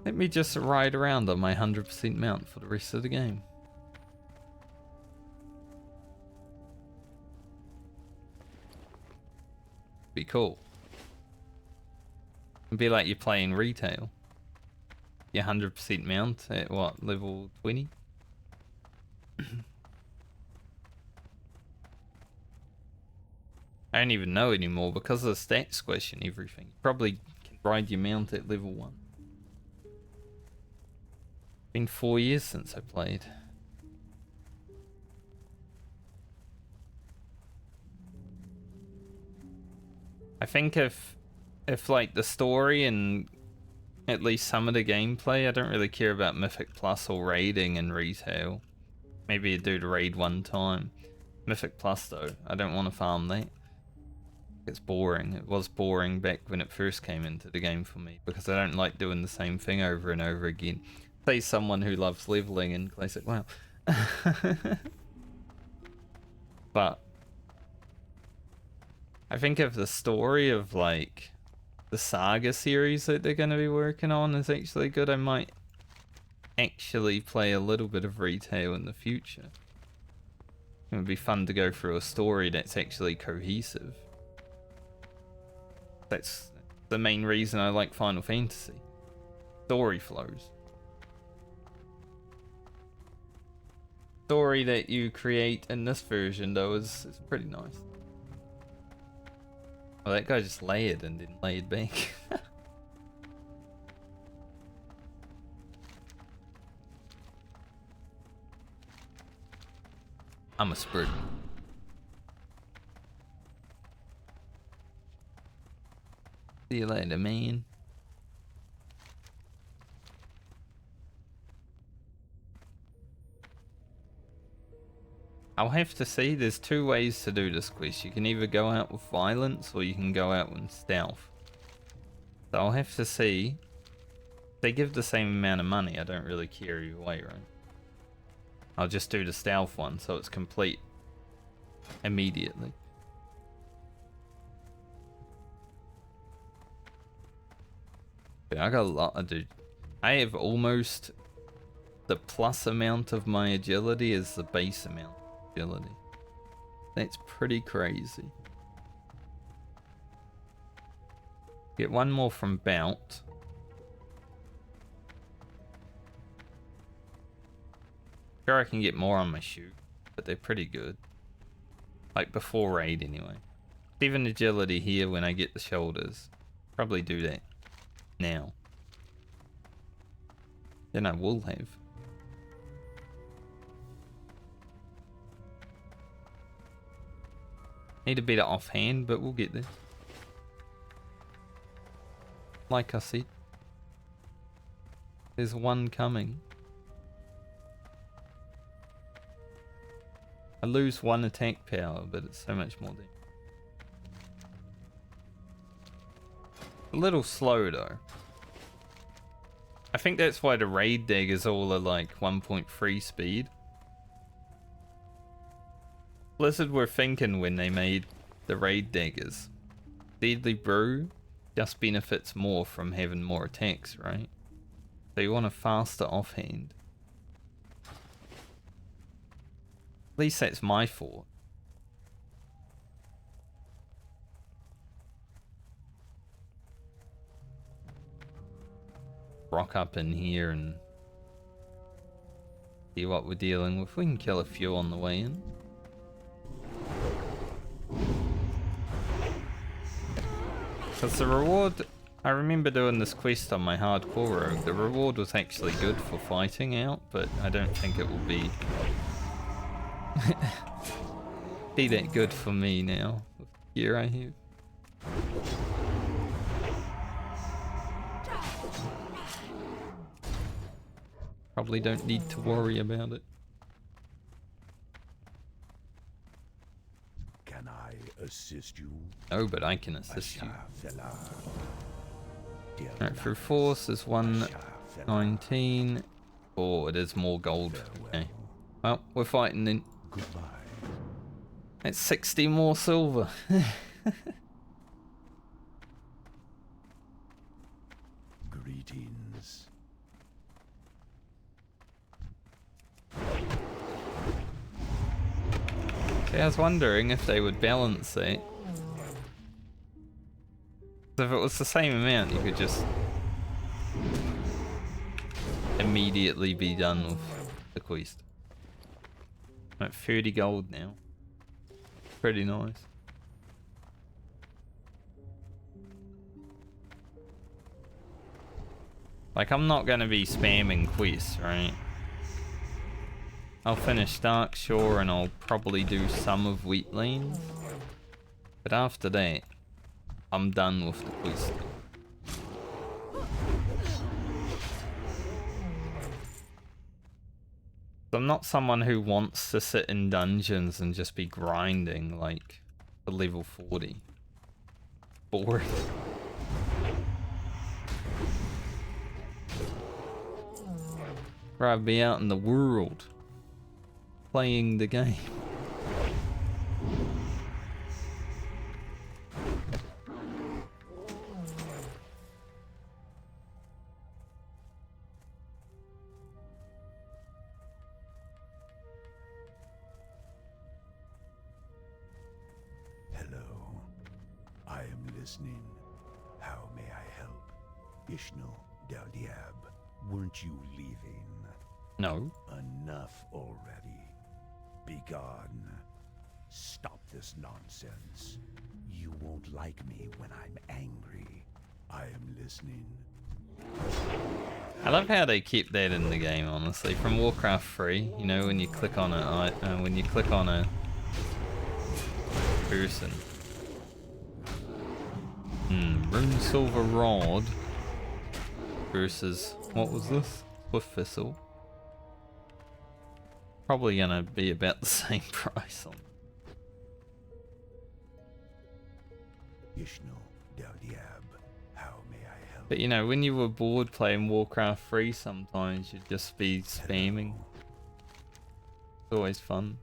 Let me just ride around on my 100% mount for the rest of the game. Be cool. It'd be like you're playing retail. Your 100% mount at what, level 20? I don't even know anymore because of the stat squish and everything. You probably can ride your mount at level 1. Been 4 years since I played. I think if like the story and at least some of the gameplay, I don't really care about Mythic Plus or raiding and retail. Maybe you do the raid one time. Mythic Plus though, I don't want to farm that. It's boring. It was boring back when it first came into the game for me because I don't like doing the same thing over and over again. Say someone who loves leveling in Classic WoW. But I think if the story of like the Saga series that they're going to be working on is actually good, I might actually play a little bit of retail in the future. It would be fun to go through a story that's actually cohesive. That's the main reason I like Final Fantasy. Story flows. Story that you create in this version though is pretty nice. Well, that guy just layered and didn't lay it back. I'm a spurt. See you later, man. I'll have to see. There's two ways to do this quest. You can either go out with violence or you can go out with stealth. So I'll have to see. They give the same amount of money. I don't really care either way, right? I'll just do the stealth one so it's complete immediately. Yeah, I got a lot to do. I have almost the plus amount of my agility is the base amount of agility. That's pretty crazy. Get one more from Bout. Sure I can get more on my shoot, but they're pretty good. Like before raid anyway. Even agility here when I get the shoulders. Probably do that now. Then I will have. Need a bit of offhand, but we'll get there. Like I said. There's one coming. I lose one attack power, but it's so much more damage. A little slow though. I think that's why the raid daggers all are like 1.3 speed. Blizzard were thinking when they made the raid daggers. Deadly Brew just benefits more from having more attacks, right? So you want a faster offhand. At least that's my thought. Rock up in here and see what we're dealing with. We can kill a few on the way in. Because the reward, I remember doing this quest on my hardcore rogue. The reward was actually good for fighting out, but I don't think it will be be that good for me now with the gear I have. Probably don't need to worry about it. Can I assist you? No, but I can assist you. Ashenvale. Right, through force is 119. Oh, it is more gold. Okay. Well, we're fighting then. Goodbye. That's 60 more silver. Greetings. See, I was wondering if they would balance that. If it was the same amount, you could just immediately be done with the quest. I'm at 30 gold now. Pretty nice. Like, I'm not gonna be spamming quests, right? I'll finish Darkshore and I'll probably do some of Wheatlands. But after that, I'm done with the quest. I'm not someone who wants to sit in dungeons and just be grinding like to level 40. Boring. Rather be out in the world playing the game. Hello. I am listening. How may I help? Ishno Del Diab, weren't you leaving? No. Enough already. Be gone. Stop this nonsense. You won't like me when I'm angry. I am listening. I love how they keep that in the game, honestly. From Warcraft 3, you know, when you click on a person. Rune Silver Rod versus, what was this? Swift Thistle. Probably gonna be about the same price on. Ishno Del Diab, how may I help? But you know, when you were bored playing Warcraft 3, sometimes you'd just be spamming. It's always fun.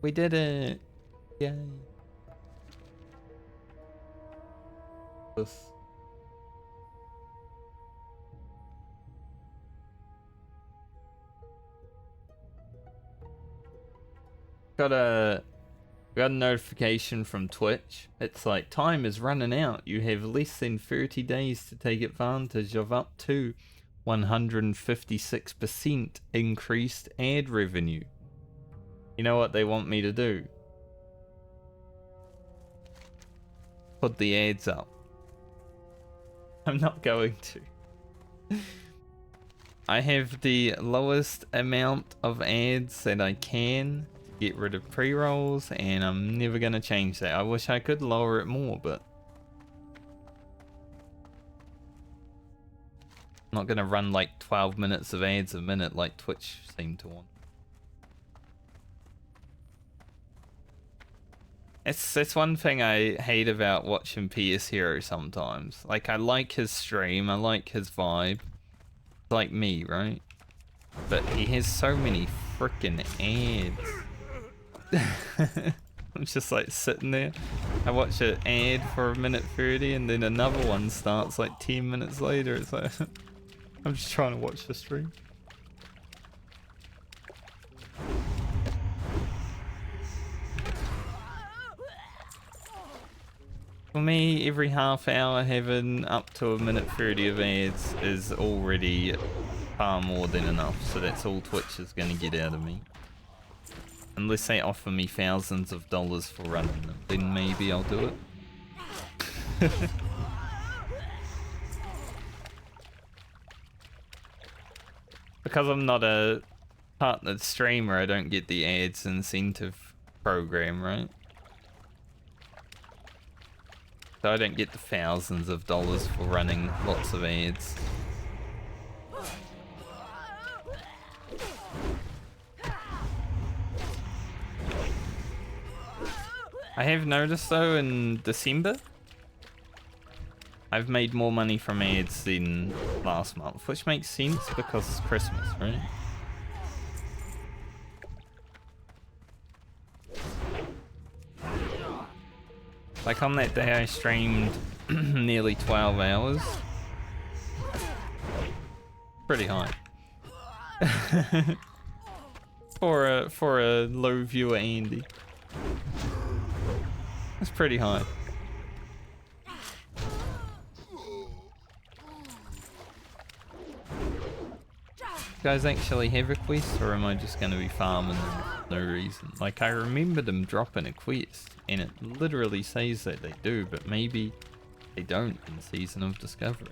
We did it! Yay! This. Got a notification from Twitch. It's like, time is running out. You have less than 30 days to take advantage of up to 156% increased ad revenue. You know what they want me to do? Put the ads up. I'm not going to. I have the lowest amount of ads that I can. Get rid of pre-rolls, and I'm never gonna change that. I wish I could lower it more, but I'm not gonna run like 12 minutes of ads a minute like Twitch seem to want. It's one thing I hate about watching PS Hero sometimes. Like, I like his stream, I like his vibe. Like me, right? But he has so many freaking ads. I'm just like sitting there. I watch an ad for 1:30 and then another one starts like 10 minutes later. It's like I'm just trying to watch the stream. For me, every half hour having up to 1:30 of ads is already far more than enough. So that's all Twitch is going to get out of me. Unless they offer me thousands of dollars for running them, then maybe I'll do it. Because I'm not a partnered streamer, I don't get the ads incentive program, right? So I don't get the thousands of dollars for running lots of ads. I have noticed though in December, I've made more money from ads than last month, which makes sense because it's Christmas, right? Like on that day I streamed nearly 12 hours. Pretty high. for a low viewer Andy. That's pretty high. You guys actually have a quest, or am I just going to be farming them for no reason? Like, I remember them dropping a quest, and it literally says that they do, but maybe they don't in Season of Discovery.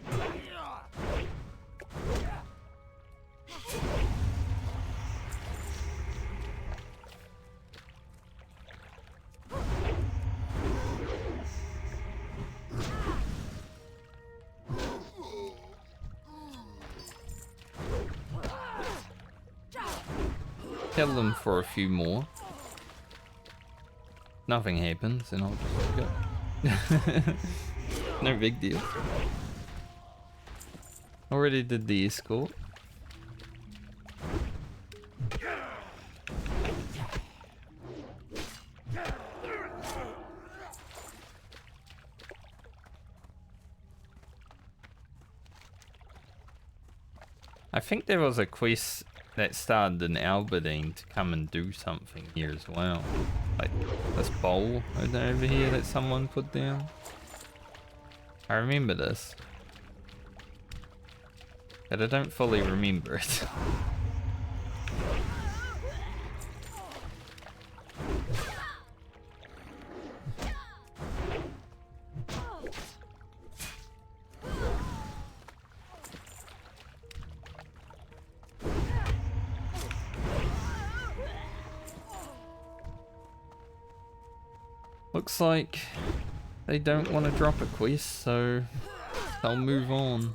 Kill them for a few more. Nothing happens, and I'll just go. No big deal. Already did the escort. I think there was a quest that started in Alberdine to come and do something here as well. Like this bowl over here that someone put down. I remember this. But I don't fully remember it. Looks like they don't want to drop a quest, so they'll move on.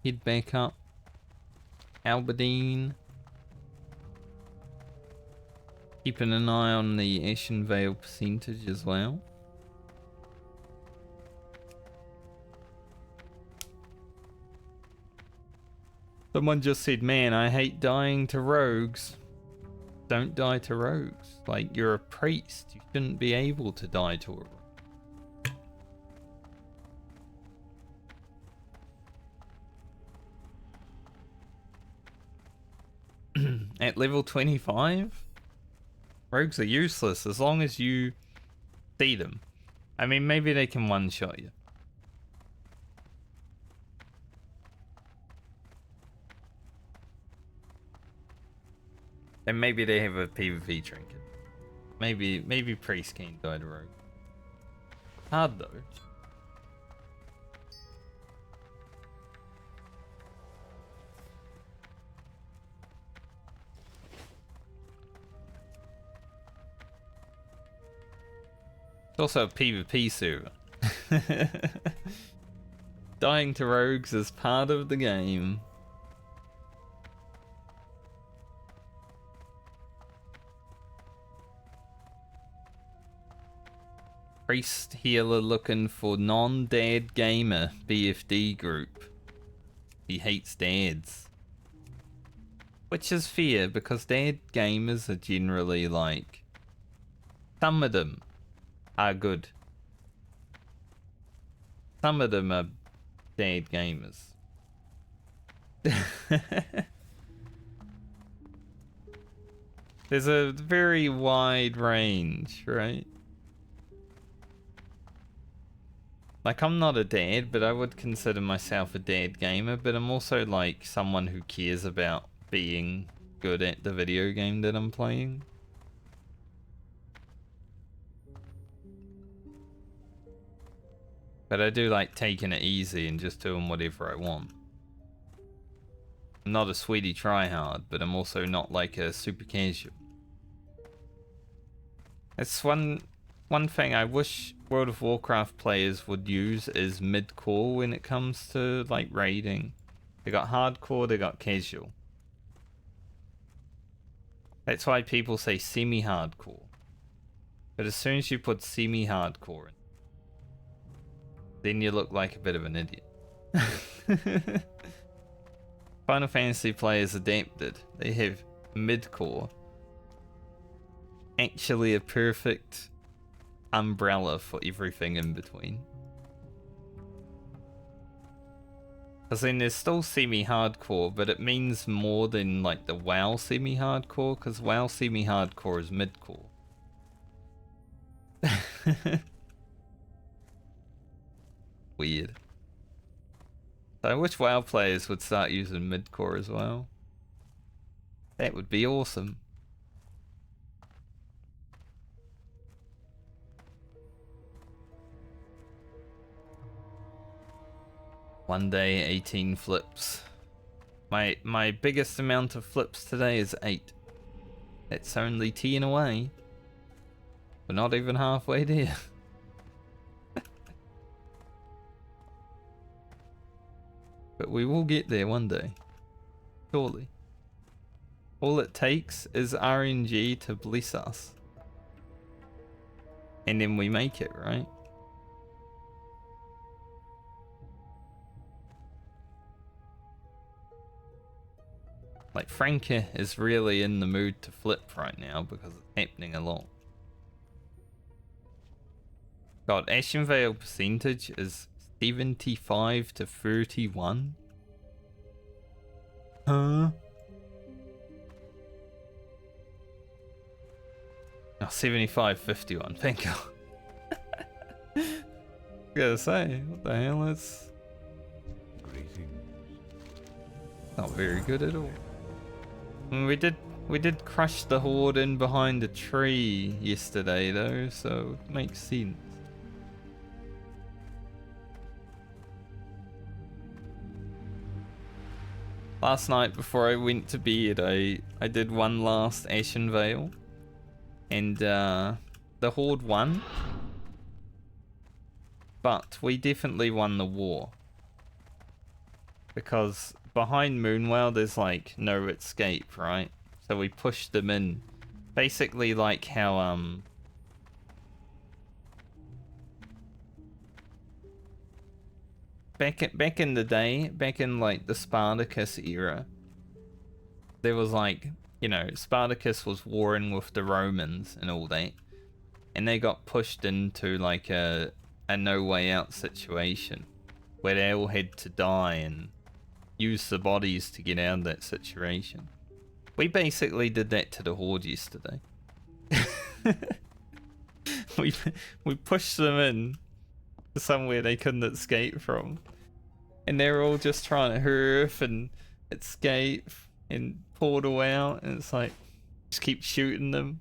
Head back up. Alberdine. Keeping an eye on the Ashenvale percentage as well. Someone just said, man, I hate dying to rogues. Don't die to rogues. Like, you're a priest. You shouldn't be able to die to a rogue. At level 25? Rogues are useless as long as you see them. I mean, maybe they can one-shot you. And maybe they have a PvP trinket. Maybe priest can't die to rogue. Hard though. It's also a PvP server. Dying to rogues is part of the game. Priest healer looking for non-dad gamer BFD group. He hates dads. Which is fair because dad gamers are generally like... Some of them are good. Some of them are dad gamers. There's a very wide range, right? Like, I'm not a dad, but I would consider myself a dad gamer, but I'm also like someone who cares about being good at the video game that I'm playing. But I do like taking it easy and just doing whatever I want. I'm not a sweetie tryhard, but I'm also not like a super casual. It's one thing I wish World of Warcraft players would use is mid-core when it comes to like raiding. They got hardcore, they got casual. That's why people say semi-hardcore. But as soon as you put semi-hardcore in, then you look like a bit of an idiot. Final Fantasy players adapted. They have mid-core. Actually a perfect umbrella for everything in between. Because then there's still semi-hardcore, but it means more than like the WoW semi-hardcore, because WoW semi-hardcore is mid-core. Weird. So I wish WoW players would start using mid-core as well. That would be awesome. One day, 18 flips. My biggest amount of flips today is 8. It's only 10 away. We're not even halfway there. But we will get there one day. Surely. All it takes is RNG to bless us. And then we make it, right? Like, Franca is really in the mood to flip right now because it's happening a lot. God, Ashenvale percentage is 75 to 31. Huh? Oh, 75-51, thank God. I gotta say, what the hell, it's not very good at all. I mean, we did crush the horde in behind a tree yesterday though, so it makes sense. Last night before I went to bed, I did one last Ashenvale, and the horde won, but we definitely won the war because behind Moonwell there's like no escape, right? So we pushed them in, basically like how back in the day, back in like the Spartacus era, there was like, you know, Spartacus was warring with the Romans and all that, and they got pushed into like a no way out situation where they all had to die and use the bodies to get out of that situation. We basically did that to the horde yesterday. we pushed them in to somewhere they couldn't escape from, and they're all just trying to hurf and escape and portal out, and it's like just keep shooting them.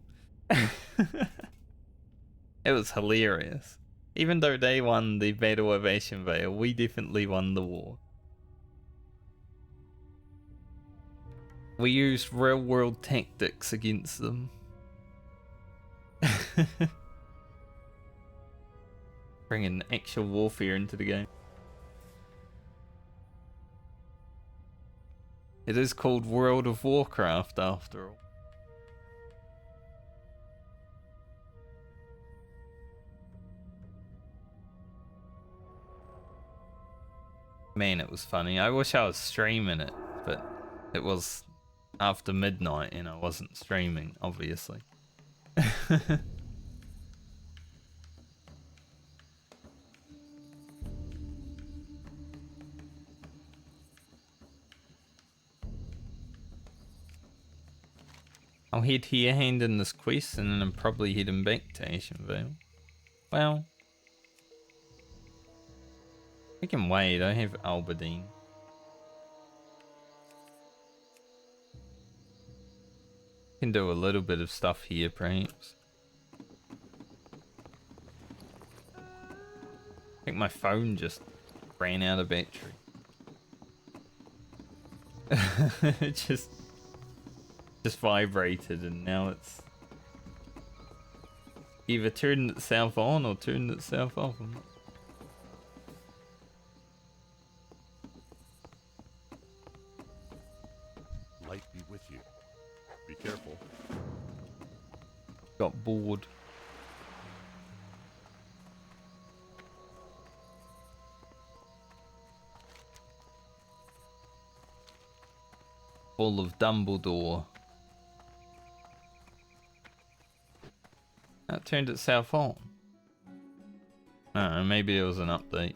It was hilarious. Even though they won the Battle of Ashenvale, we definitely won the war. We used real world tactics against them. Bringing actual warfare into the game. It is called World of Warcraft after all. Man, it was funny. I wish I was streaming it, but it was after midnight and I wasn't streaming, obviously. I'll head here, hand in this quest, and then I'm probably heading back to Ashenvale. Well, I can wait, I have Albadine. Can do a little bit of stuff here, perhaps. I think my phone just ran out of battery. It just vibrated and now it's either turned itself on or turned itself off. I'm not... Light be with you. Be careful. Got bored. Full of Dumbledore. That turned itself on. I don't know, maybe it was an update.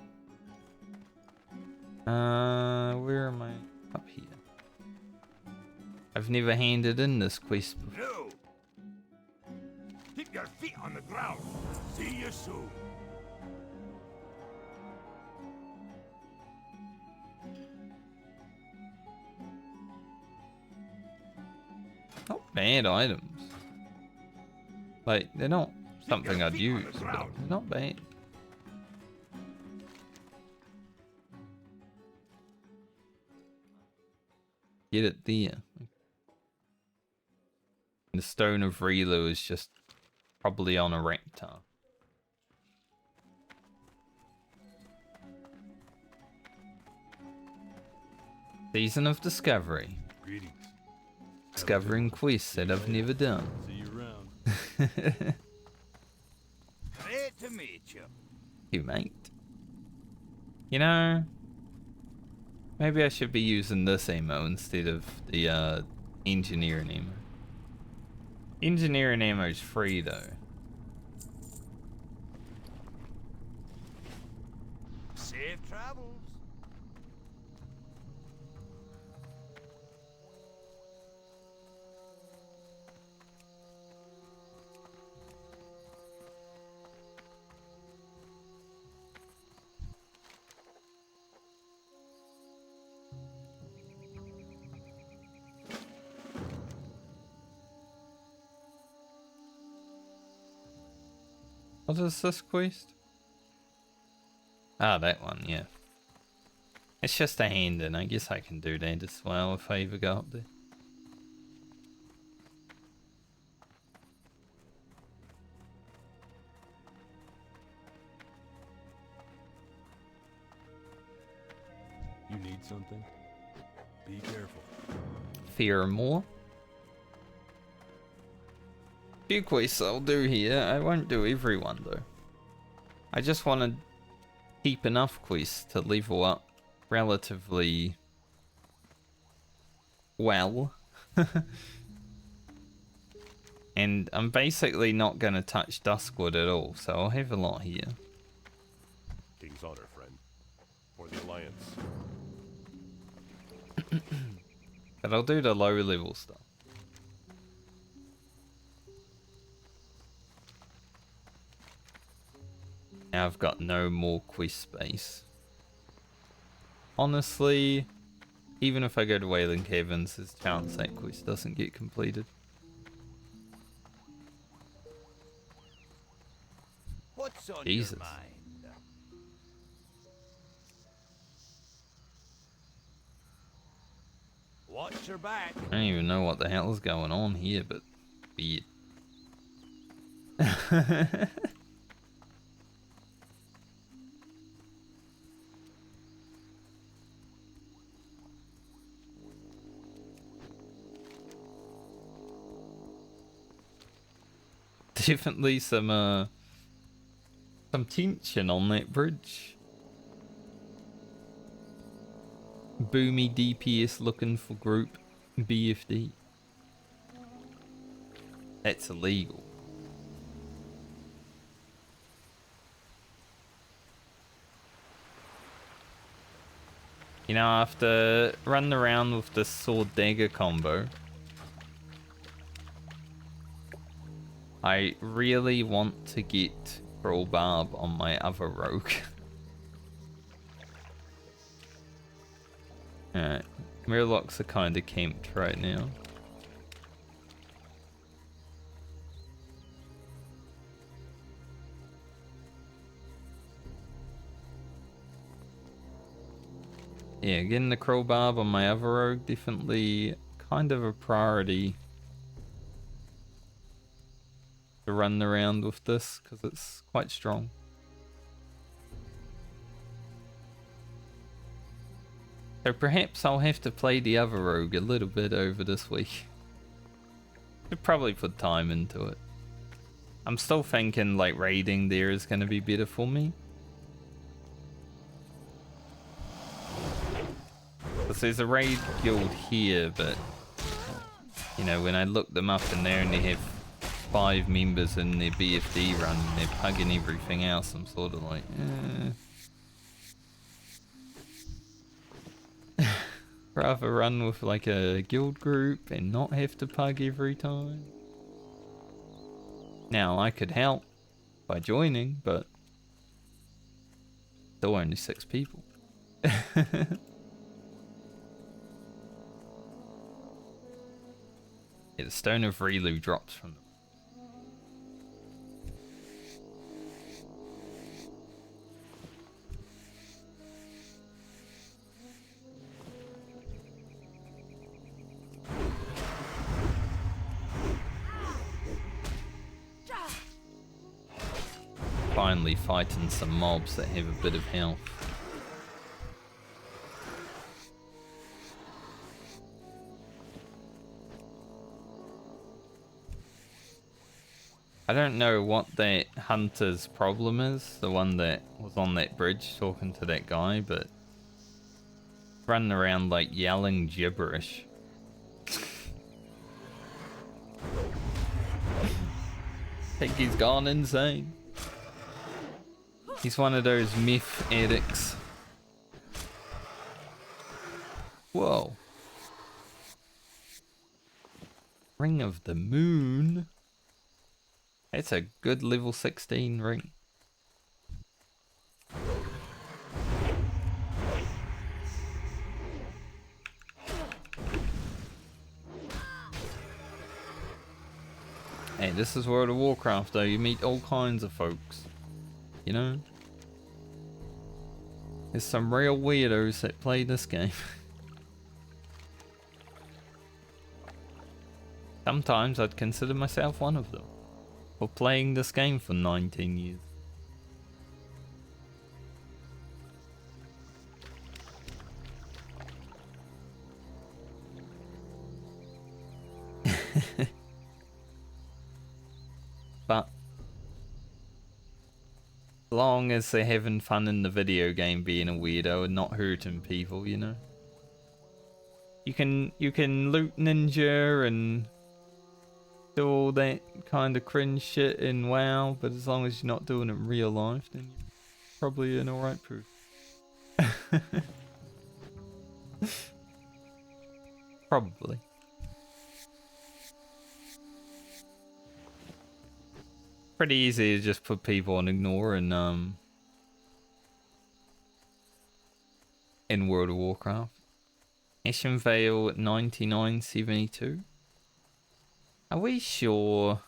Where am I? Up here. I've never handed in this quest before. No! Keep your feet on the ground. See you soon. Not bad items. Like, they're not something I'd use, but they're not bad. Get it there. The Stone of Relu is just probably on a raptor. Season of Discovery. Greetings. Discovering quests that I've never done. See you around. Great to meet you. You mate. You know, maybe I should be using this ammo instead of the engineering ammo. Engineering ammo is free though. Safe travels. What is this quest? Ah, that one, yeah. It's just a hand in. I guess I can do that as well if I ever go up there. You need something? Be careful. Fear more. Few quests I'll do here. I won't do everyone though. I just want to keep enough quests to level up relatively well. And I'm basically not going to touch Duskwood at all, so I'll have a lot here. King's honor, friend. For the Alliance. But I'll do the low level stuff. Now I've got no more quest space. Honestly, even if I go to Wailing Caverns, there's a chance that quest doesn't get completed. What's on Jesus. your mind? Watch your back. I don't even know what the hell is going on here, but be it. Definitely some tension on that bridge. Boomy DPS looking for group BFD. That's illegal. You know, after running around with this sword dagger combo, I really want to get Crawl Barb on my other rogue. Alright. Murlocs are kinda camped right now. Yeah, getting the crowbar on my other rogue, definitely kind of a priority to run around with this, because it's quite strong. So perhaps I'll have to play the other rogue a little bit over this week. Should probably put time into it. I'm still thinking like raiding there is going to be better for me. Because there's a raid guild here, but you know, when I look them up and they only have 5 members in their BFD run and they're pugging everything else, I'm sort of like, rather run with like a guild group and not have to pug every time. Now, I could help by joining, but still only 6 people. Yeah, the Stone of Relu drops from them. Finally fighting some mobs that have a bit of health. I don't know what that hunter's problem is, the one that was on that bridge talking to that guy, but running around like yelling gibberish. I think he's gone insane. He's one of those meth addicts. Whoa. Ring of the Moon. It's a good level 16 ring. Hey, this is World of Warcraft though, you meet all kinds of folks. You know? There's some real weirdos that play this game. Sometimes I'd consider myself one of them. For playing this game for 19 years. But as long as they're having fun in the video game being a weirdo and not hurting people, you know. You can loot ninja and do all that kind of cringe shit in WoW, but as long as you're not doing it in real life, then you're probably an alright person. Probably. Pretty easy to just put people on ignore in World of Warcraft. Ashenvale 9972. Are we sure?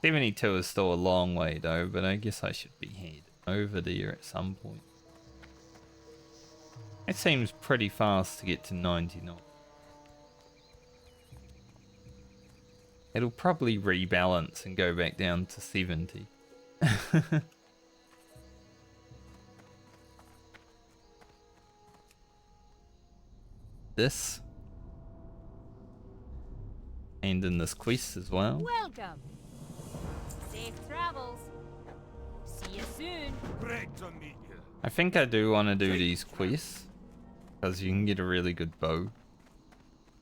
72 is still a long way though, but I guess I should be heading over there at some point. It seems pretty fast to get to 99. It'll probably rebalance and go back down to 70. This. And in this quest as well. Welcome. Safe travels. See you soon. Great to meet you. I think I do want to do these quests. Because you can get a really good bow.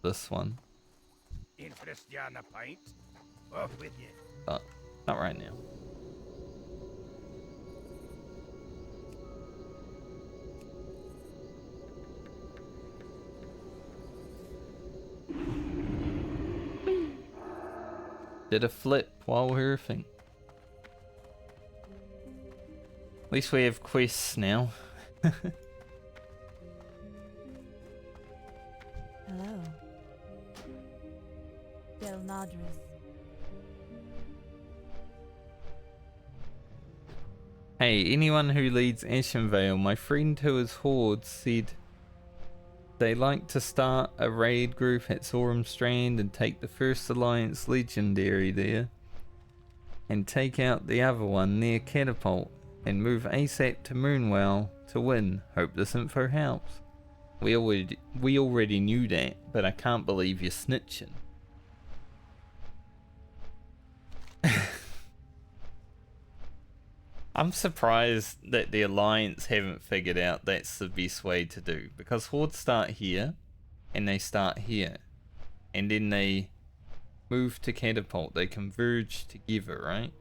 This one. Interest you on a pint? Off with you. But not right now. Did a flip while surfing. At least we have quests now. Hey, anyone who leads Ashenvale, my friend who is Horde said they like to start a raid group at Sorum Strand and take the first Alliance Legendary there and take out the other one near Catapult and move ASAP to Moonwell to win. Hope this info helps. We already knew that, but I can't believe you're snitching. I'm surprised that the Alliance haven't figured out that's the best way to do, because Hordes start here and they start here and then they move to Catapult, they converge together, right?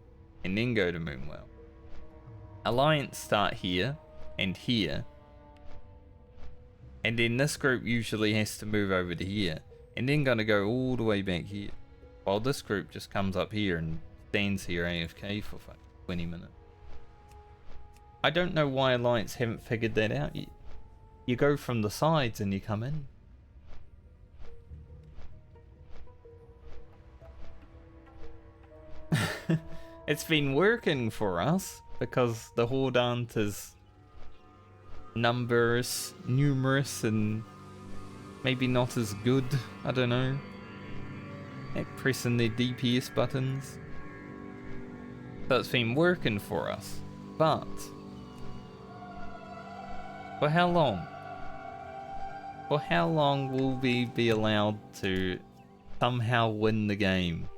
And then go to Moonwell. Alliance start here and here, and then this group usually has to move over to here and then gonna go all the way back here, while this group just comes up here and stands here AFK for 20 minutes. I don't know why Alliance haven't figured that out yet. You go from the sides and you come in. It's been working for us because the Horde aren't as numerous and maybe not as good, I don't know, at pressing their DPS buttons. So it's been working for us, but for how long? For how long will we be allowed to somehow win the game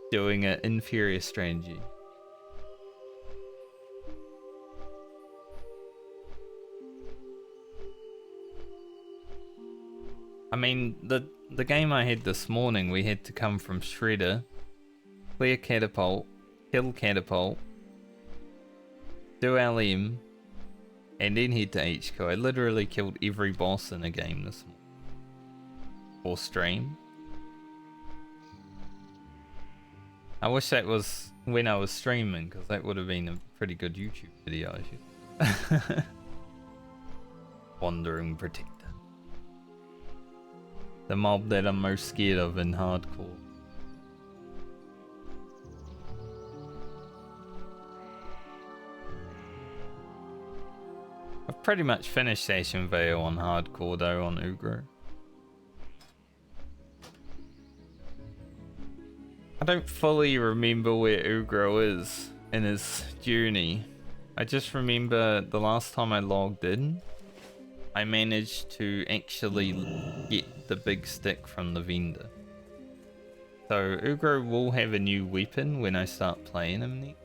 doing an inferior strategy? I mean, the game I had this morning, we had to come from Shredder, clear Catapult, kill Catapult, do LM, and then head to HQ. I literally killed every boss in a game this morning. Or stream. I wish that was when I was streaming, because that would have been a pretty good YouTube video, I should. Wandering Protector. The mob that I'm most scared of in hardcore. I've pretty much finished Ashenvale on hardcore though on Ugro. I don't fully remember where Ugro is in his journey. I just remember the last time I logged in, I managed to actually get the big stick from the vendor. So Ugro will have a new weapon when I start playing him next.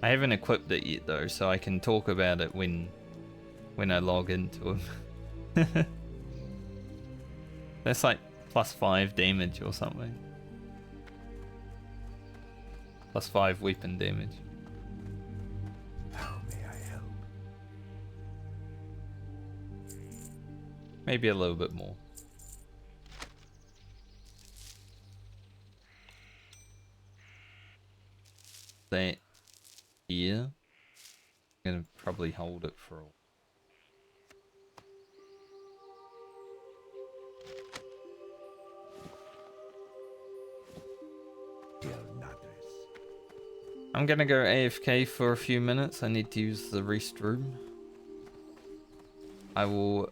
I haven't equipped it yet though, so I can talk about it when I log into him. That's like +5 damage or something. +5 weapon damage. How may I help? Maybe a little bit more. That here. I'm gonna probably hold it for a while. I'm gonna go AFK for a few minutes. I need to use the restroom. I will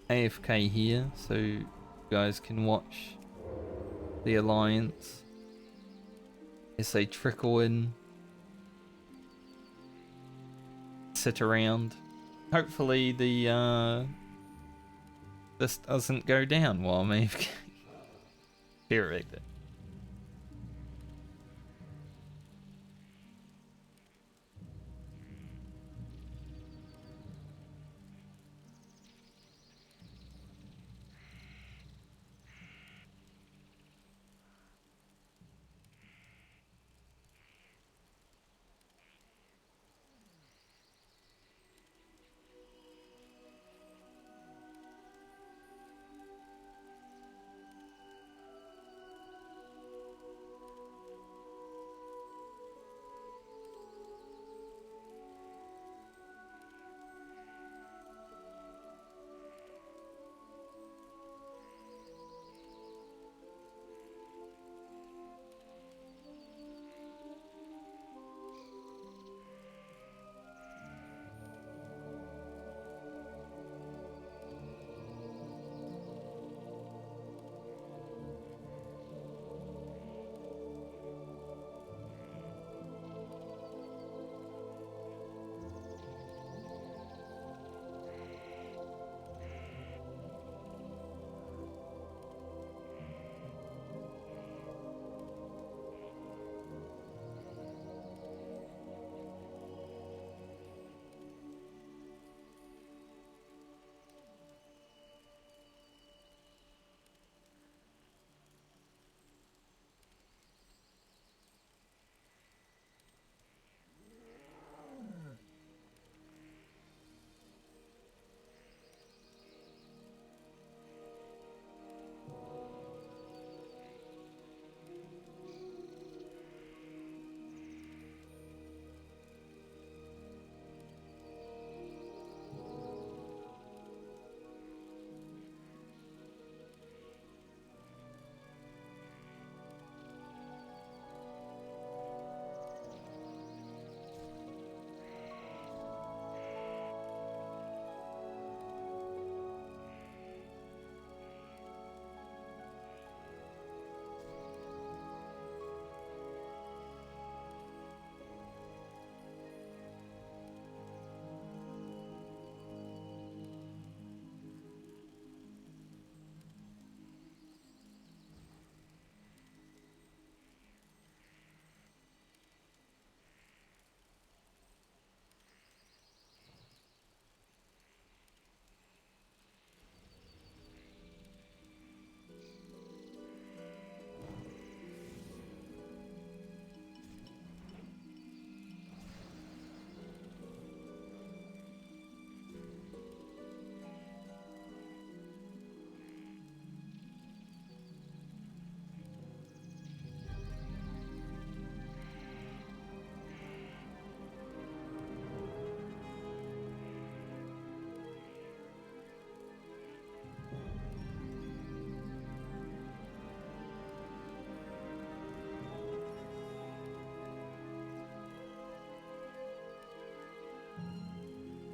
AFK here so you guys can watch the Alliance as they trickle in, sit around. Hopefully the this doesn't go down while I'm AFK. Theoretically.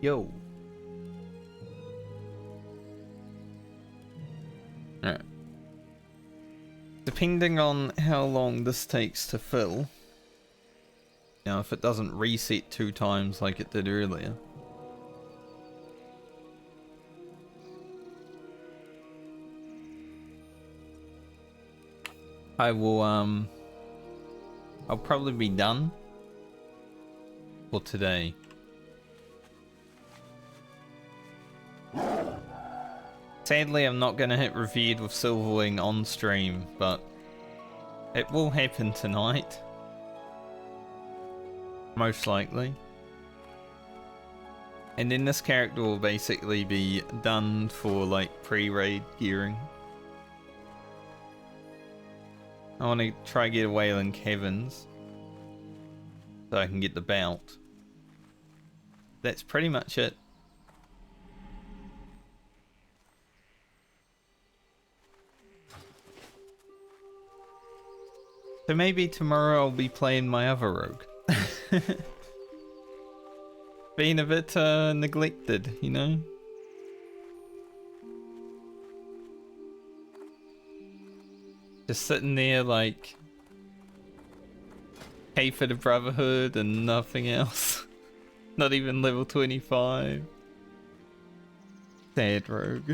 Yo. Alright. Depending on how long this takes to fill, now if it doesn't reset 2 times like it did earlier, I will I'll probably be done for today. Sadly, I'm not gonna hit revered with Silverwing on stream, but it will happen tonight. Most likely. And then this character will basically be done for like pre-raid gearing. I want to try get a Wayland Caverns so I can get the belt. That's pretty much it. So maybe tomorrow I'll be playing my other rogue. Being a bit neglected, you know? Just sitting there like pay for the Brotherhood and nothing else. Not even level 25. Sad rogue.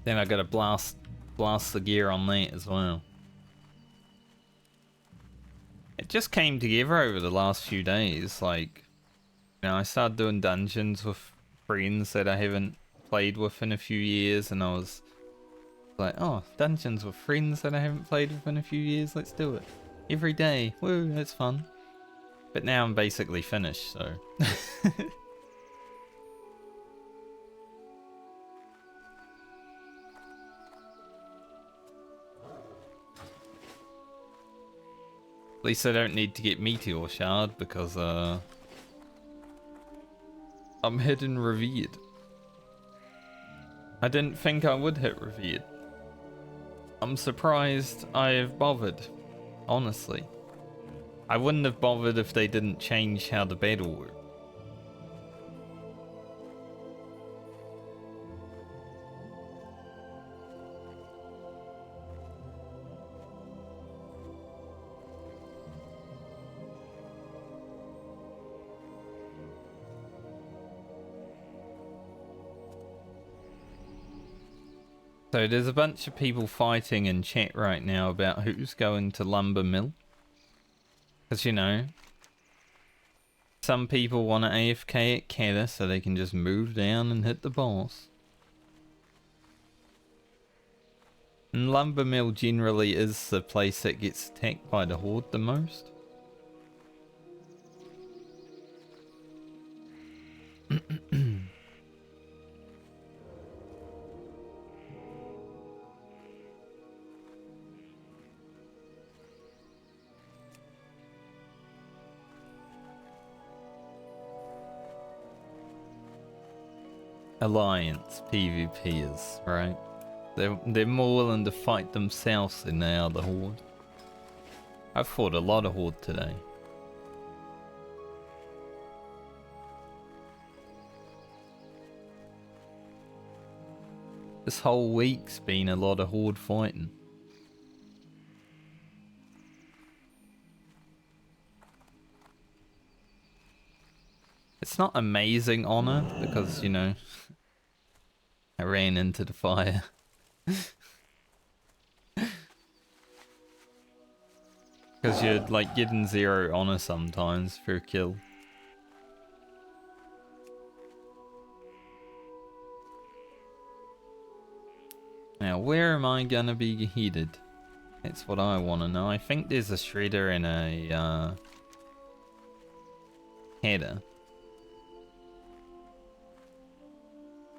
Then I gotta blast the gear on that as well. It just came together over the last few days. Like, you know, I started doing dungeons with friends that I haven't played with in a few years, and I was like, oh, dungeons with friends that I haven't played with in a few years, let's do it. Every day, woo, that's fun. But now I'm basically finished, so. At least I don't need to get Meteor Shard because I'm hitting Revered. I didn't think I would hit Revered. I'm surprised I've bothered, honestly. I wouldn't have bothered if they didn't change how the battle worked. So there's a bunch of people fighting in chat right now about who's going to Lumber Mill. Because, you know, some people want to AFK at Kata so they can just move down and hit the boss. And Lumber Mill generally is the place that gets attacked by the Horde the most. Alliance PvPers, right? They're more willing to fight themselves than they are the Horde. I've fought a lot of Horde today. This whole week's been a lot of Horde fighting. It's not amazing honor because, you know, I ran into the fire. Because you're like getting 0 honor sometimes for a kill. Now, where am I gonna be headed? That's what I want to know. I think there's a shredder and a header.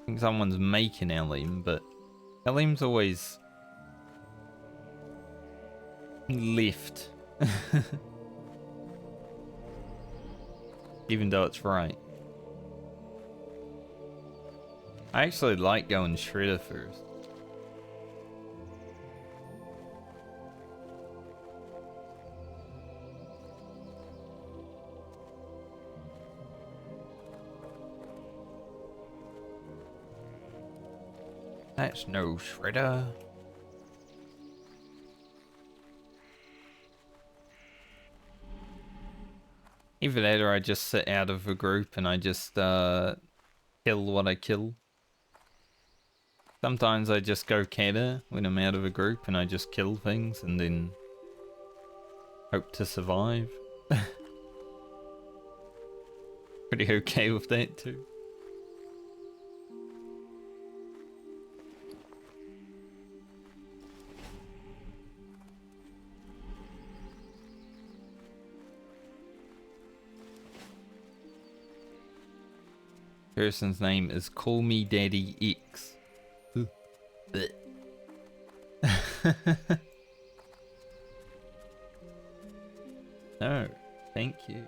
I think someone's making Elim, but Elim's always left. Even though it's right. I actually like going Shredder first. That's no Shredder. Either that or I just sit out of a group and I just kill what I kill. Sometimes I just go Kata when I'm out of a group and I just kill things and then hope to survive. Pretty okay with that too. Person's name is Call Me Daddy X. No, thank you.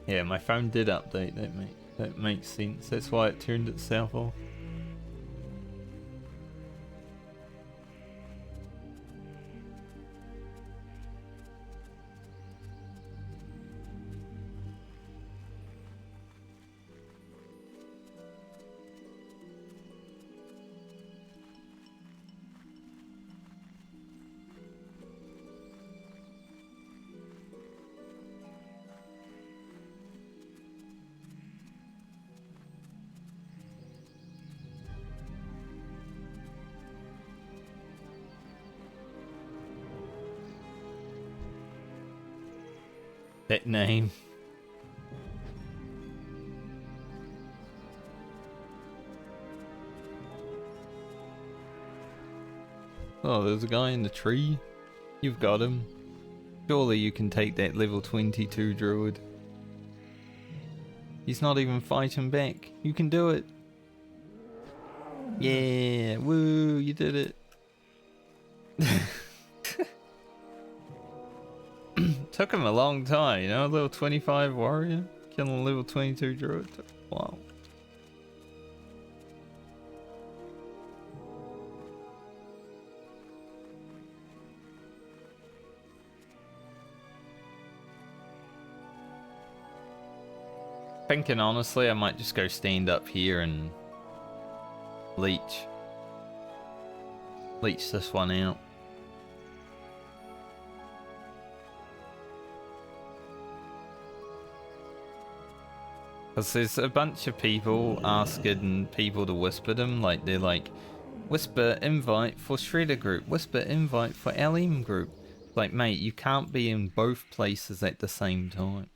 Yeah, my phone did update. That makes sense. That's why it turned itself off. That name. Oh, there's a guy in the tree. You've got him. Surely you can take that level 22 druid. He's not even fighting back. You can do it. Yeah, woo, you did it. Took him a long time, you know, a level 25 warrior, killing a level 22 druid. Wow. Thinking honestly, I might just go stand up here and leech this one out. Because there's a bunch of people asking people to whisper them, like they're like, whisper invite for Shredder group, whisper invite for LM group. Like, mate, you can't be in both places at the same time.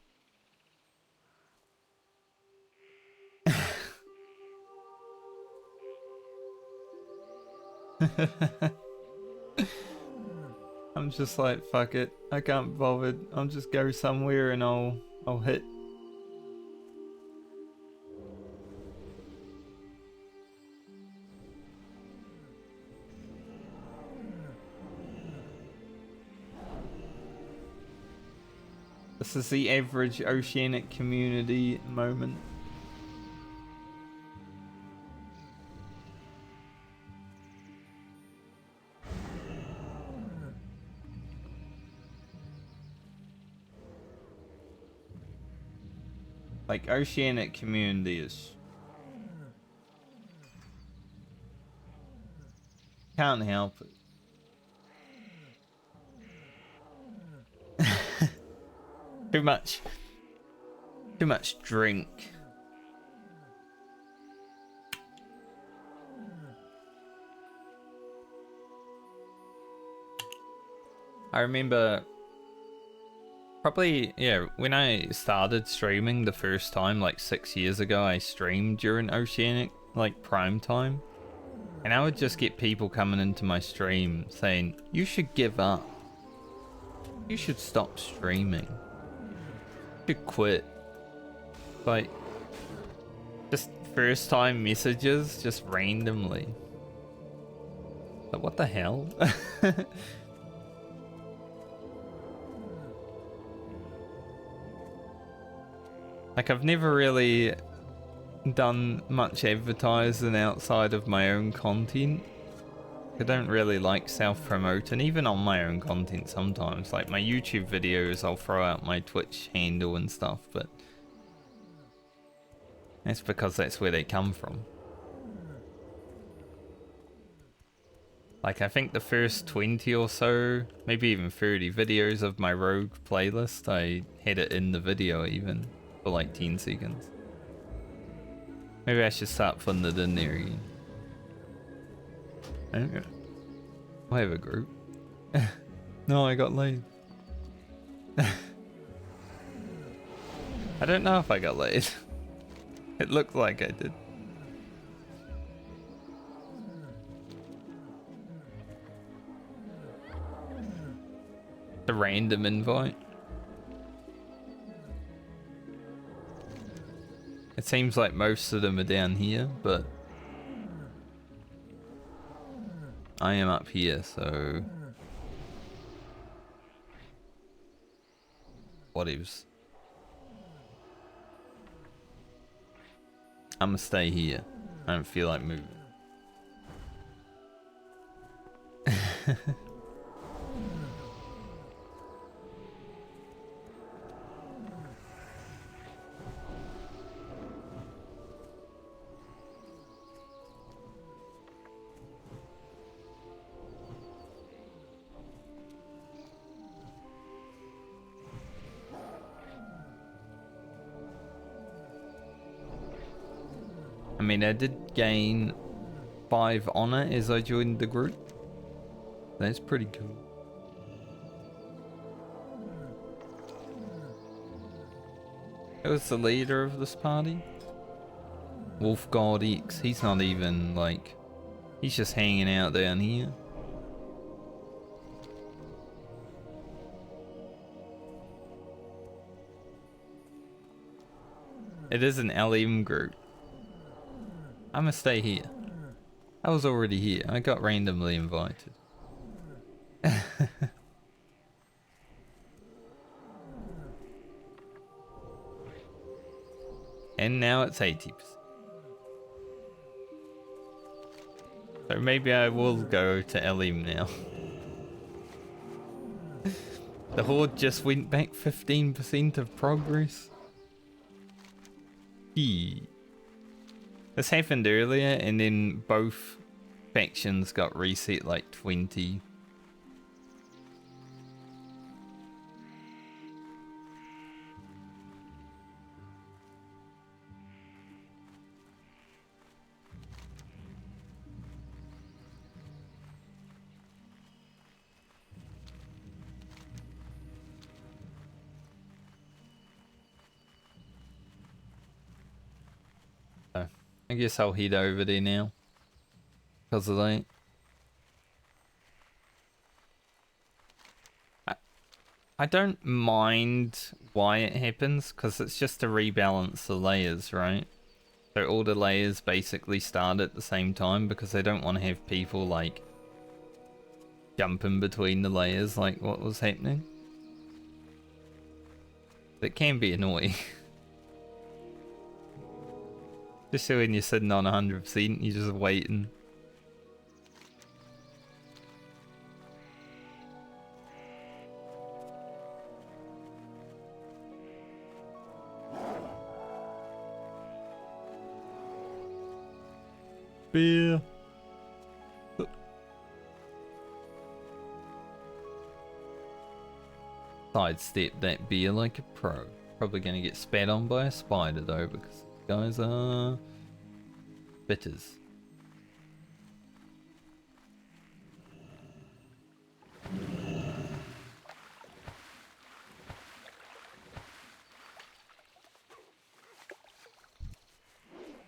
I'm just like, fuck it, I can't be bothered. I'll just go somewhere and I'll hit. This is the average oceanic community moment. Like, oceanic community is... Can't help it. Too much drink. I remember probably, yeah, when I started streaming the first time, like 6 years ago, I streamed during Oceanic, like prime time. And I would just get people coming into my stream saying, you should give up. You should stop streaming. You should quit. Like, just first time messages, just randomly. Like, what the hell? Like, I've never really done much advertising outside of my own content. I don't really like self-promoting, even on my own content sometimes. Like my YouTube videos, I'll throw out my Twitch handle and stuff, but that's because that's where they come from. Like, I think the first 20 or so, maybe even 30 videos of my Rogue playlist, I had it in the video even, for like 10 seconds. Maybe I should start putting it in there again. Okay. I have a group. No, I got laid. I don't know if I got laid. It looked like I did. A random invite. It seems like most of them are down here, but I am up here, so whatevs. I'm gonna stay here. I don't feel like moving. I mean, I did gain 5 honor as I joined the group. That's pretty cool. Who was the leader of this party? Wolf God X. He's not even like... He's just hanging out down here. It is an LM group. I'm gonna stay here. I was already here. I got randomly invited. And now it's 80%. So maybe I will go to LM now. The Horde just went back 15% of progress. This happened earlier, and then both factions got reset like 20. I guess I'll head over there now. Because of that. I don't mind why it happens, because it's just to rebalance the layers, right? So all the layers basically start at the same time, because they don't want to have people like jumping between the layers like what was happening. It can be annoying. Just so when you're sitting on 100%, you're just waiting. Beer. Sidestep that beer like a pro. Probably gonna get spat on by a spider though, because guys are bitters.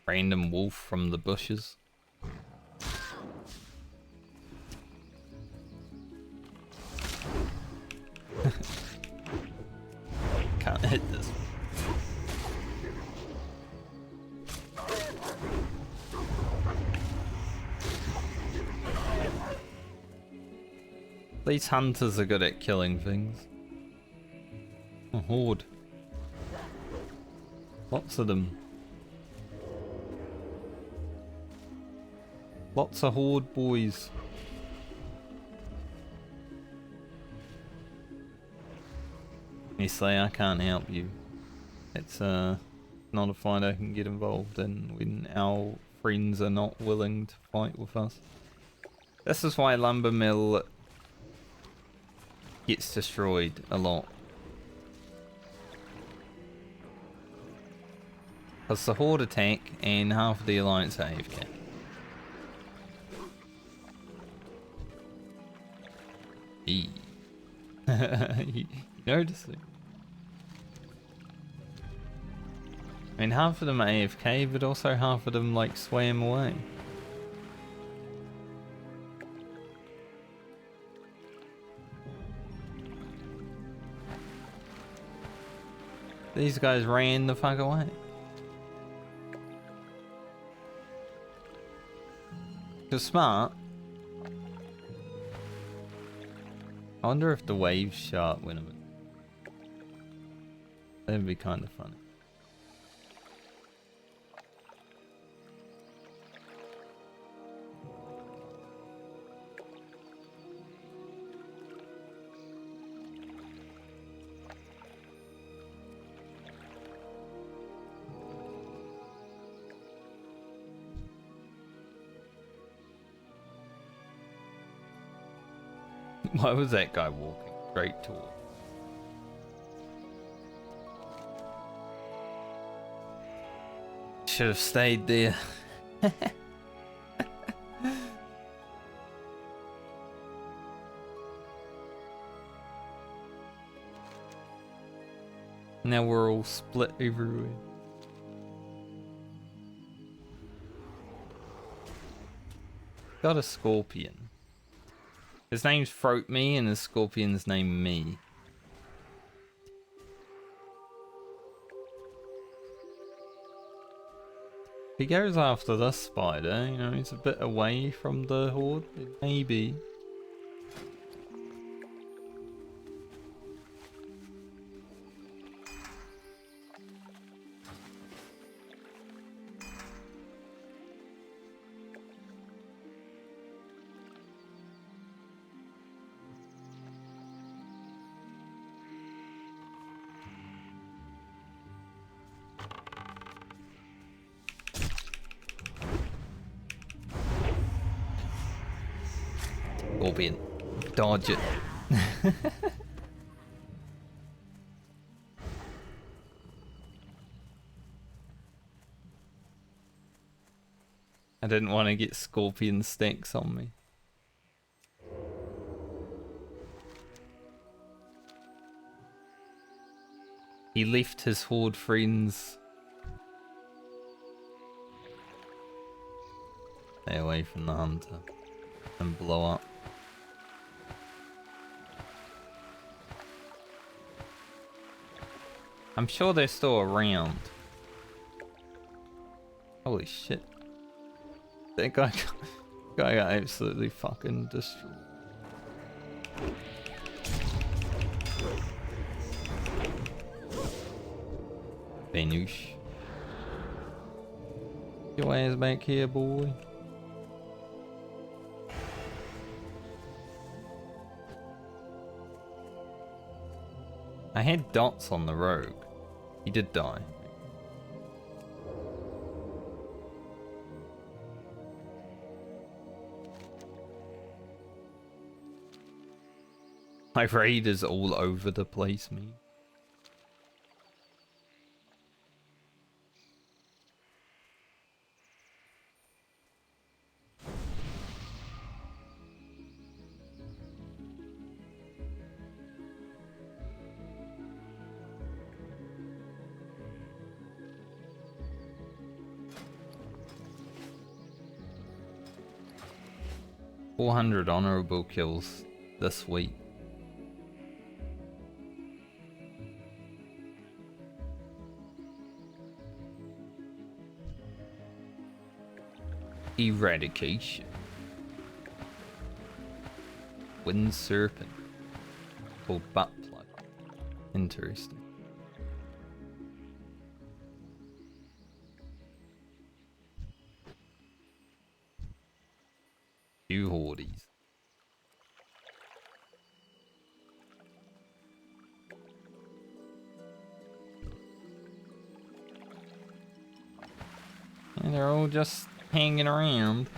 Random wolf from the bushes. Can't hit this. These hunters are good at killing things. A horde. Lots of them. Lots of horde boys. Honestly, I can't help you. It's not a fight I can get involved in when our friends are not willing to fight with us. This is why Lumber Mill gets destroyed a lot. Because the horde attack and half of the alliance are AFK. E. You notice it? I mean, half of them are AFK, but also half of them like swam away. These guys ran the fuck away. They're smart. I wonder if the waves sharp win them. That'd be kind of funny. Why was that guy walking straight toward? Should have stayed there. Now we're all split everywhere. Got a scorpion. His name's Throat Me and his scorpion's name Me. If he goes after this spider, you know, he's a bit away from the horde, maybe. Scorpion. Dodge it. I didn't want to get scorpion stacks on me. He left his horde friends. Stay away from the hunter and blow up. I'm sure they're still around. Holy shit. That guy got absolutely fucking destroyed. Benoosh. Your ass back here, boy. I had dots on the rogue. He did die. My raid is all over the place, me. $400 honorable kills this week. Eradication. Wind serpent. Called butt plug. Interesting. And they're all just hanging around.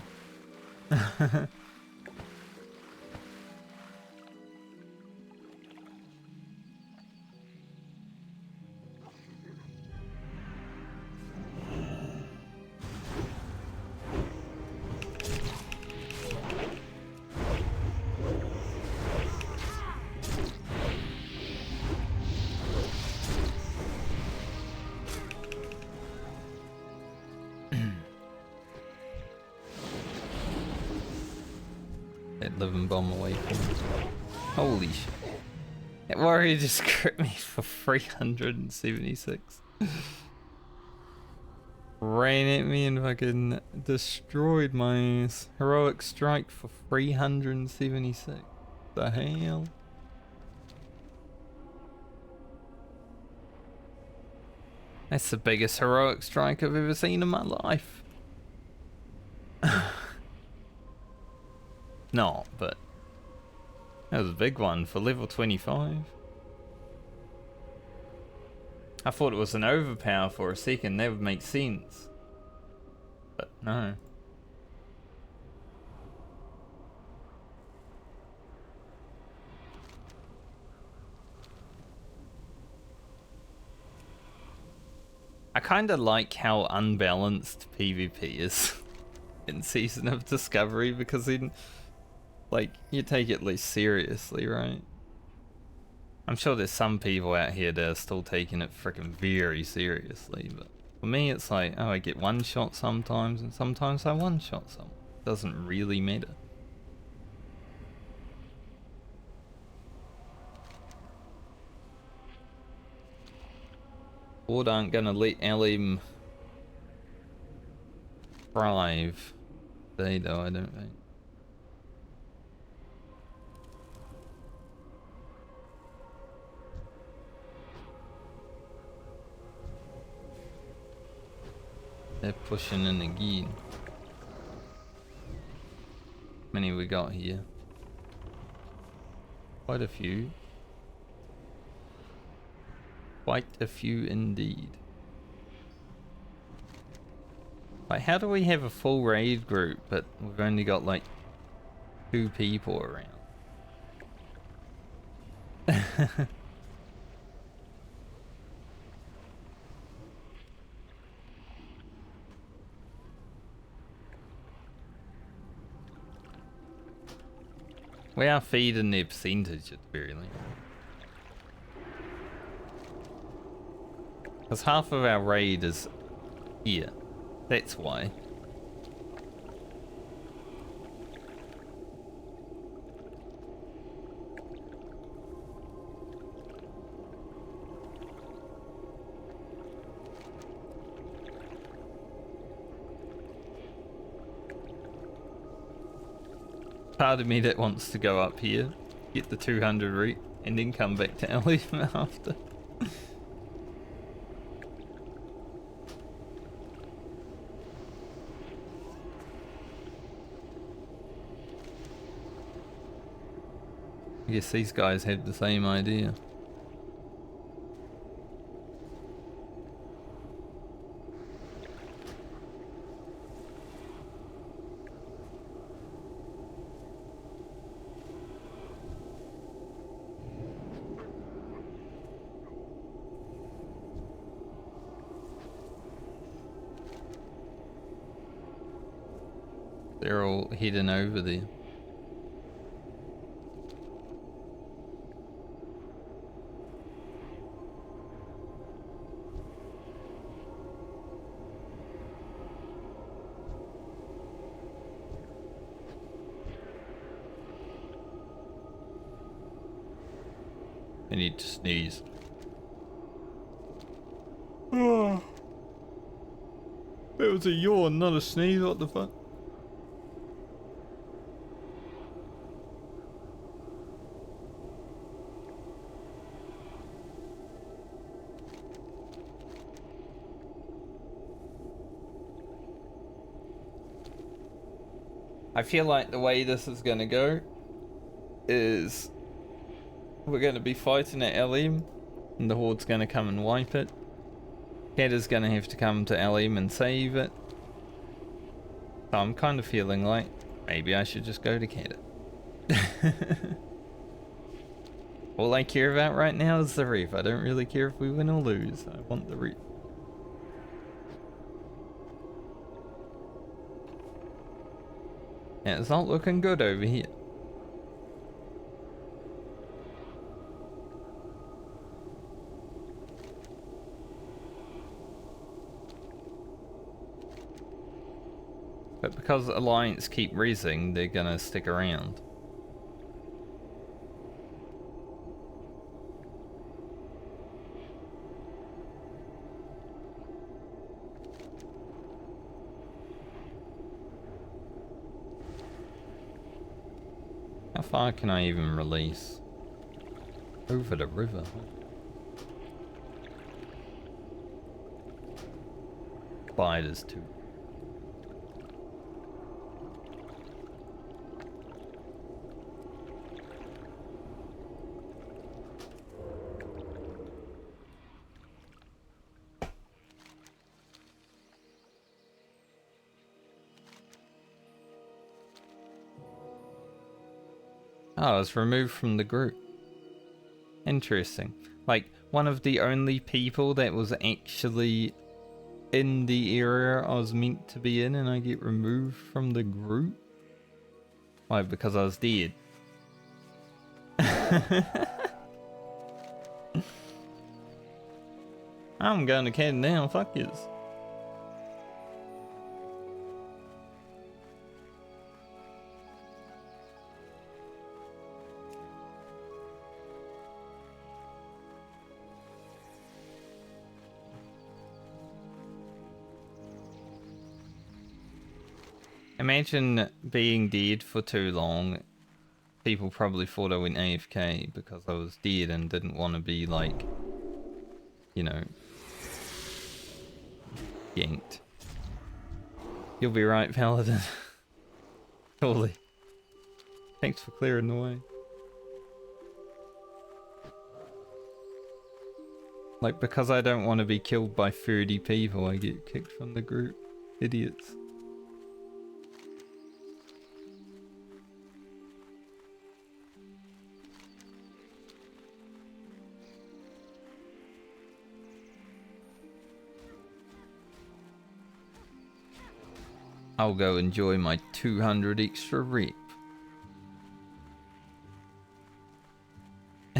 That living bomb away from me. Holy shit. That warrior just crit me for 376. Ran at me and fucking destroyed my heroic strike for 376. The hell? That's the biggest heroic strike I've ever seen in my life. No, but that was a big one for level 25. I thought it was an overpower for a second, that would make sense. But no. I kinda like how unbalanced PvP is in Season of Discovery, because then, like, you take it less seriously, right? I'm sure there's some people out here that are still taking it freaking very seriously, but for me it's like, oh, I get one shot sometimes, and sometimes I one shot someone. It doesn't really matter. Board aren't gonna let LM thrive today though, I don't think. They're pushing in again. How many we got here? Quite a few. Quite a few indeed. Like, how do we have a full raid group, but we've only got like 2 people around? We are feeding their percentage at the very least. Because half of our raid is here. That's why. Part of me that wants to go up here, get the 200 reap, and then come back to LM after. I guess these guys have the same idea. They're all heading over there. I need to sneeze. Oh. It was a yawn, not a sneeze, what the fuck? I feel like the way this is gonna go is we're gonna be fighting at LM and the Horde's gonna come and wipe it. Cat is gonna have to come to LM and save it. So I'm kind of feeling like maybe I should just go to Canada. All I care about right now is the reef. I don't really care if we win or lose. I want the reef. Yeah, it's not looking good over here. But because Alliance keep raising, they're gonna stick around. How far can I even release? Over the river. Spiders too. Oh, I was removed from the group. Interesting. Like, one of the only people that was actually in the area I was meant to be in, and I get removed from the group? Why, because I was dead. I'm going to Canada now, fuck yous. Imagine being dead for too long. People probably thought I went AFK because I was dead and didn't want to be like, you know, yanked. You'll be right, Paladin. Surely. Thanks for clearing the way. Like, because I don't want to be killed by 30 people, I get kicked from the group. Idiots. I'll go enjoy my 200 extra reap. It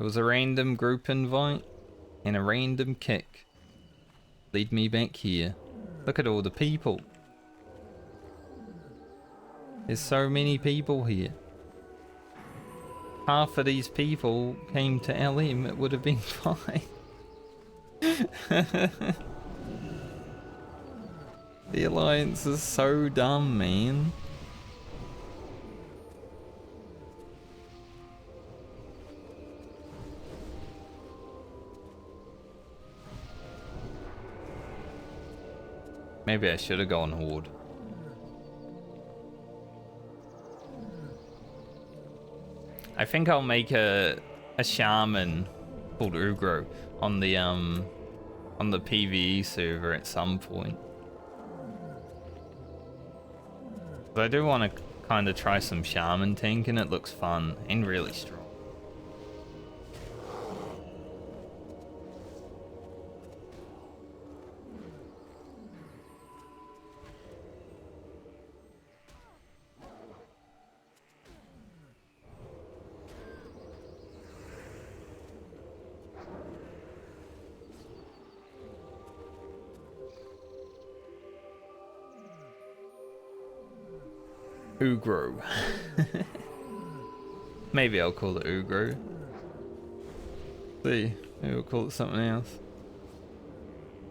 was a random group invite and a random kick. Lead me back here. Look at all the people. There's so many people here. Half of these people came to LM, it would have been fine. The Alliance is so dumb, man. Maybe I should have gone Horde. I think I'll make a shaman called Ugro on the PvE server at some point. But I do want to kind of try some shaman tank, and it looks fun and really strong. Ugro. Maybe I'll call it Ugro. See, maybe I'll call it something else.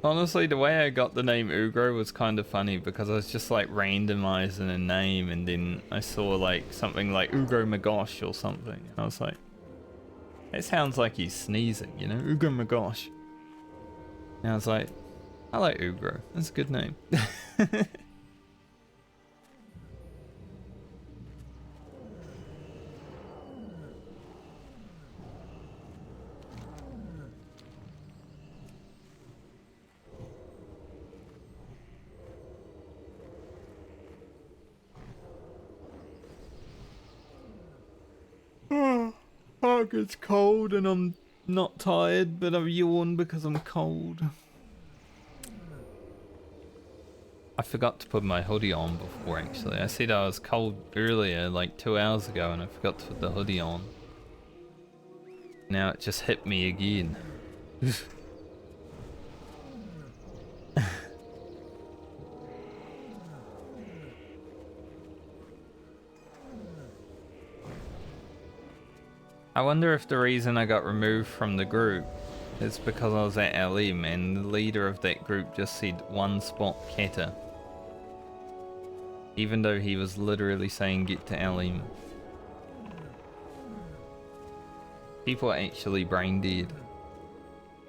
Honestly, the way I got the name Ugro was kind of funny because I was just like randomizing a name, and then I saw like something like Ugro Magosh or something. And I was like, it sounds like he's sneezing, you know? Ugro Magosh. And I was like, I like Ugro. That's a good name. Oh, it's cold and I'm not tired, but I yawn because I'm cold. I forgot to put my hoodie on before, actually. I said I was cold earlier, like 2 hours ago, and I forgot to put the hoodie on. Now it just hit me again. I wonder if the reason I got removed from the group is because I was at LM and the leader of that group just said one spot Kata. Even though he was literally saying get to LM. People are actually brain dead.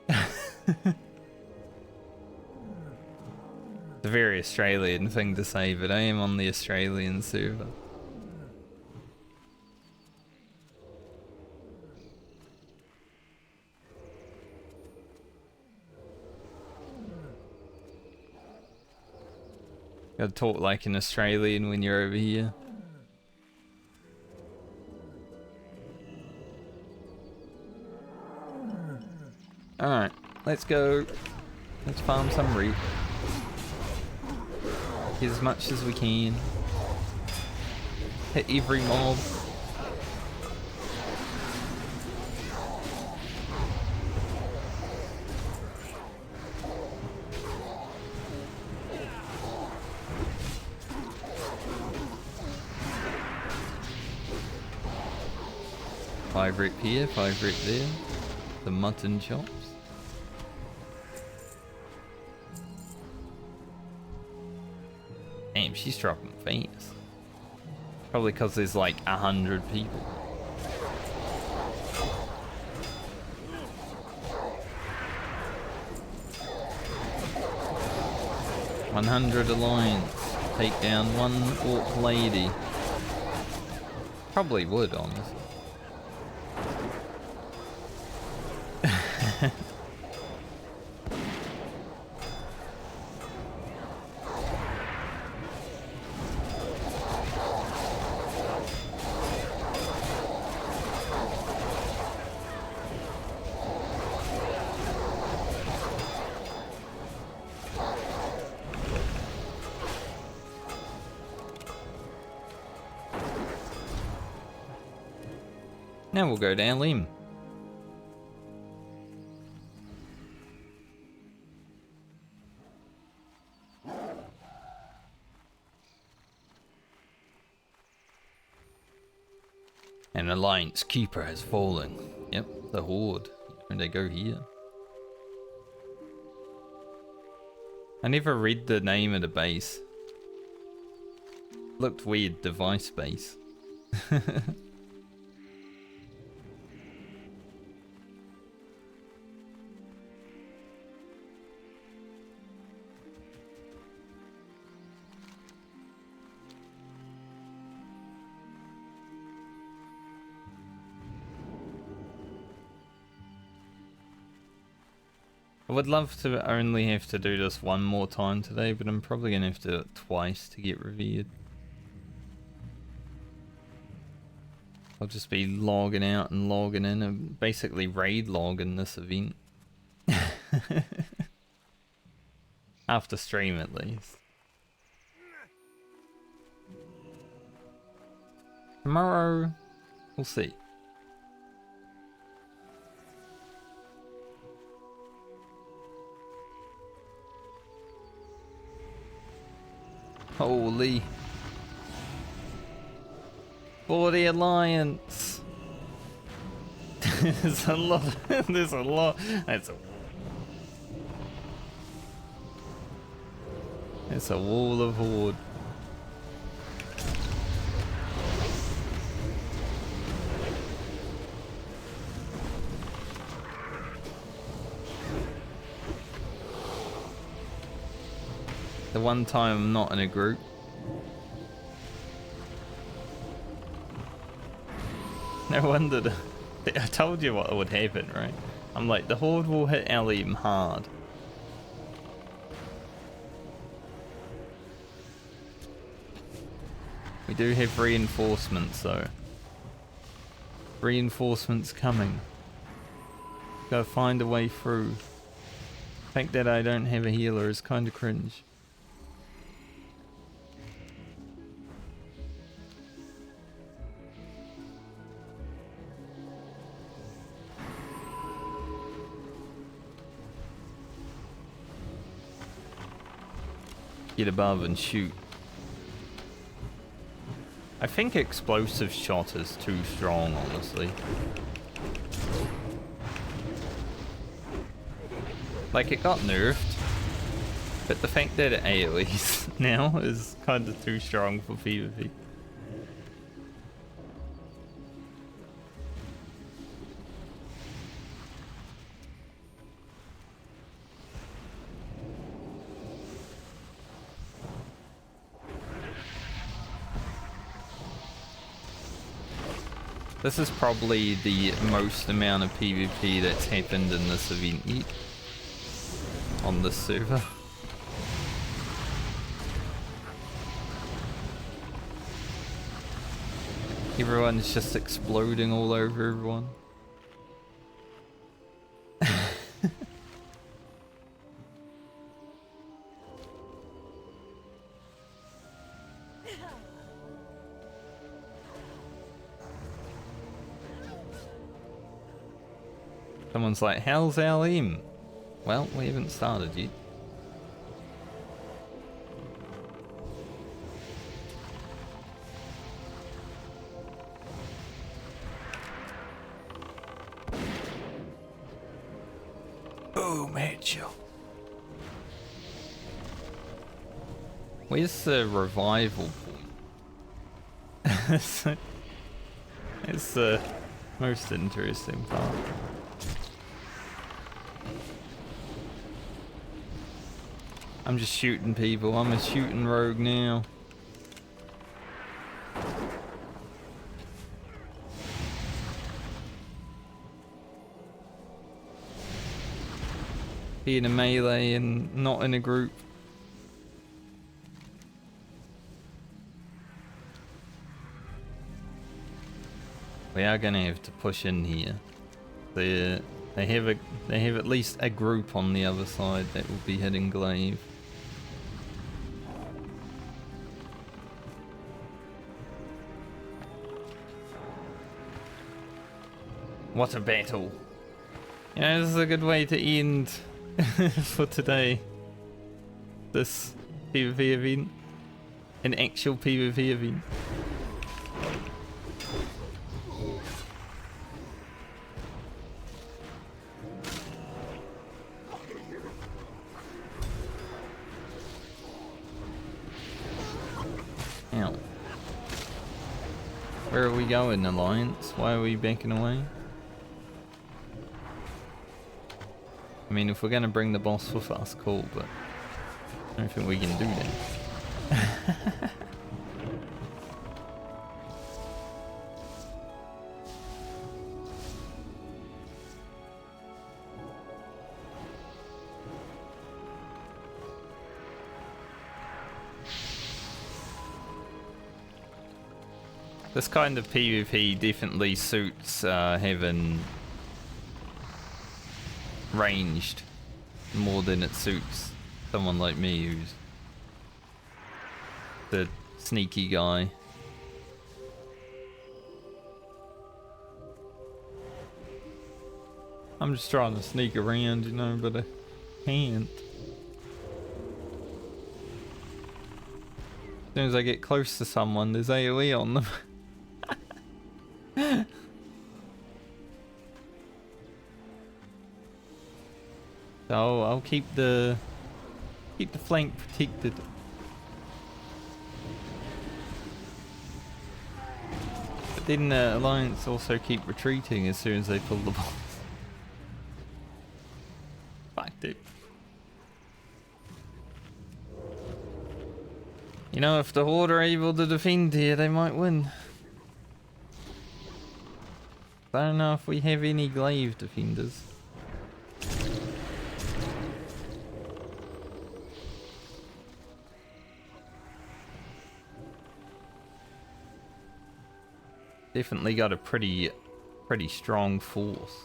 It's a very Australian thing to say, but I am on the Australian server. Gotta talk like an Australian when you're over here. Alright, let's go. Let's farm some reap. Get as much as we can. Hit every mob. Five rip here, 5 rip there. The mutton chops. Damn, she's dropping fast. Probably because there's like 100 people. "100 alliance. Take down one orc lady." Probably would, honestly. Now we'll go down Lim. An alliance keeper has fallen. Yep, the horde. And they go here. I never read the name of the base. Looked weird, device base. I would love to only have to do this one more time today, but I'm probably going to have to do it twice to get revered. I'll just be logging out and logging in and basically raid logging this event. After stream at least. Tomorrow, we'll see. Holy. For the alliance. There's a lot. There's a lot. It's a wall of horde. The one time I'm not in a group. No wonder I told you what would happen, right? I'm like, the Horde will hit Alim hard. We do have reinforcements though. Reinforcements coming. Gotta find a way through. The fact that I don't have a healer is kinda cringe. Get above and shoot. I think explosive shot is too strong, honestly. Like, it got nerfed, but the fact that it AoEs now is kind of too strong for PvP. This is probably the most amount of PvP that's happened in this event yet. On this server. Everyone's just exploding all over everyone. Someone's like, how's Alim? Well, we haven't started yet. Boom, headshot. Where's the revival point? It's the most interesting part. I'm just shooting people. I'm a shooting rogue now. Being a melee and not in a group. We are gonna have to push in here. They have at least a group on the other side that will be hitting glaive. What a battle. Yeah, this is a good way to end for today. This PvP event. An actual PvP event. Ow. Where are we going, Alliance? Why are we backing away? I mean, if we're gonna bring the boss with us, cool, but I don't think we can do that. This kind of PvP definitely suits having ranged more than it suits someone like me who's the sneaky guy. I'm just trying to sneak around, you know, but I can't. As soon as I get close to someone, there's AoE on them. So I'll keep the flank protected. But then the Alliance also keep retreating as soon as they pull the boss. Fuck, dude. You know, if the Horde are able to defend here, they might win. I don't know if we have any glaive defenders. Definitely got a pretty strong force.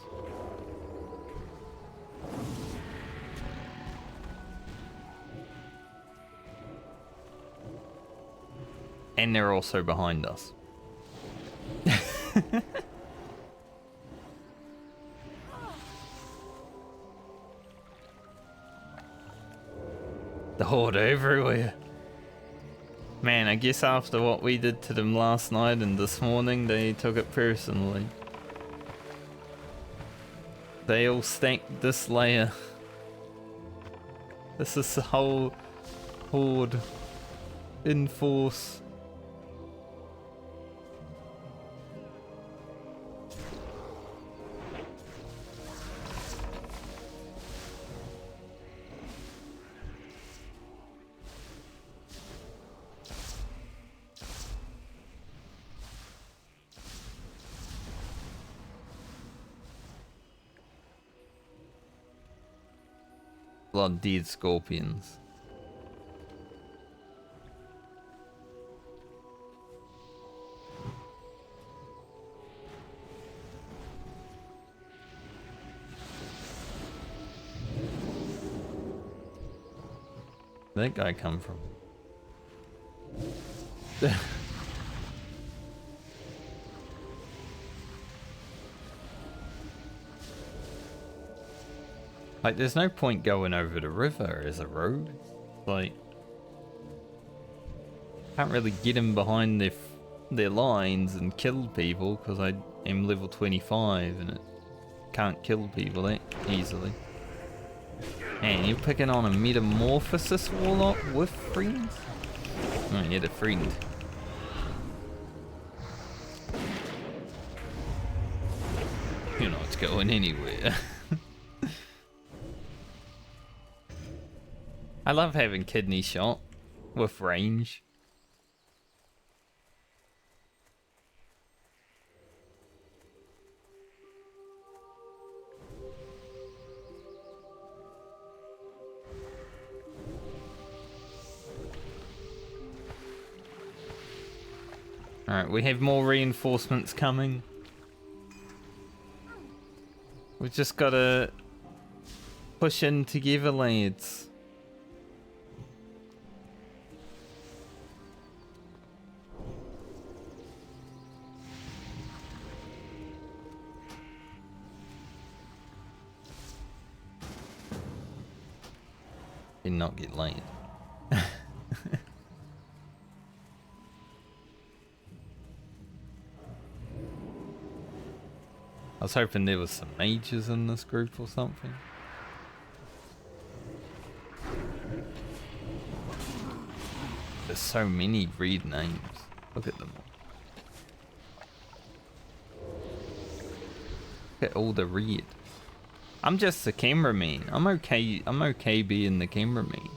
And they're also behind us. The Horde everywhere. Man, I guess after what we did to them last night and this morning, they took it personally. They all stacked this layer. This is the whole Horde in force. A lot of dead scorpions. Where'd that guy come from? Like, there's no point going over the river as a road. Like, can't really get them behind their lines and kill people because I am level 25 and it can't kill people that easily. Man, you're picking on a Metamorphosis Warlock with friends? Oh, you had a friend. You're not going anywhere. I love having kidney shot with range. Alright, we have more reinforcements coming. We've just gotta push in together, lads. Did not get laid. I was hoping there was some mages in this group or something. There's so many red names. Look at them all. Look at all the red. I'm just the cameraman. I'm okay being the cameraman.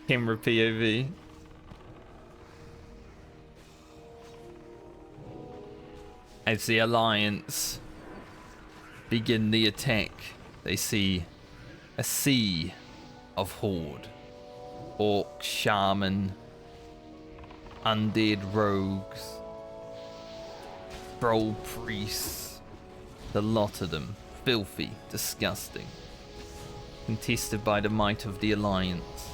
Camera POV. As the Alliance begin the attack, they see a sea of Horde. Orc, Shaman, undead rogues, troll priests, the lot of them, filthy, disgusting, contested by the might of the Alliance.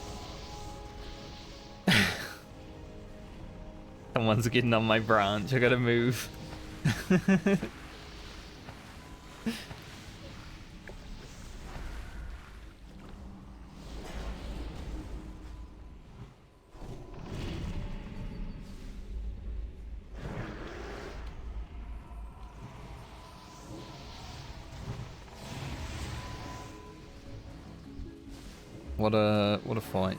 Someone's getting on my branch, I gotta move. What a fight.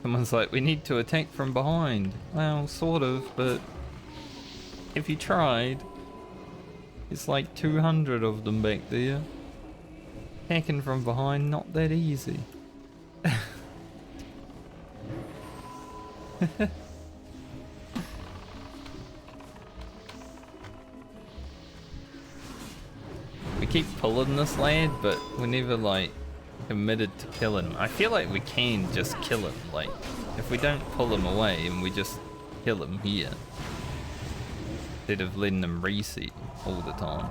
Someone's like, we need to attack from behind. Well, sort of, but If you tried, it's like 200 of them back there. Hacking from behind, not that easy. We keep pulling this lad, but we're never like committed to killing him. I feel like we can just kill him, like if we don't pull him away and we just kill him here instead of letting him reset all the time.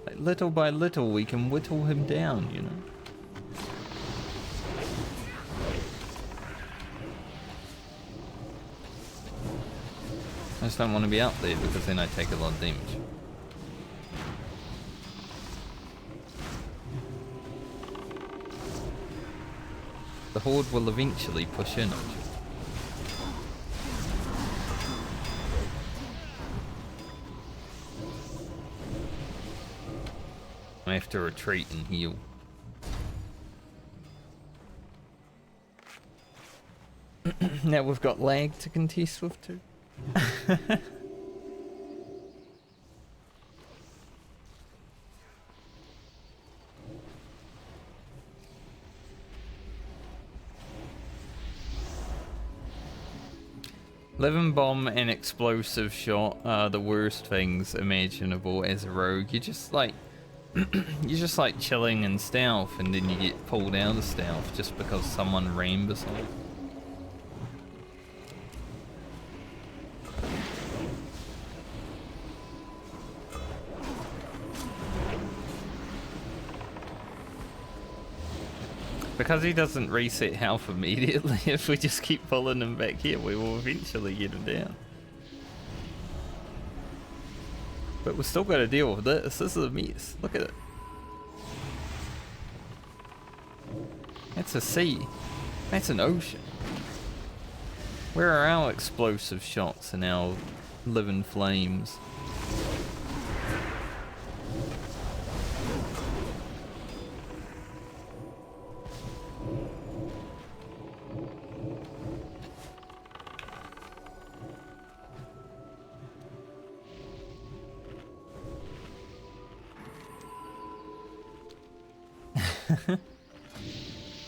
Like little by little we can whittle him down, you know. I just don't want to be out there because then I take a lot of damage. The horde will eventually push in. I have to retreat and heal. Now we've got lag to contest with too. 11 bomb and explosive shot are the worst things imaginable as a rogue. You're just like chilling in stealth and then you get pulled out of stealth just because someone ran beside. Because he doesn't reset health immediately, if we just keep pulling him back here, we will eventually get him down. But we've still got to deal with this. This is a mess. Look at it. That's a sea. That's an ocean. Where are our explosive shots and our living flames?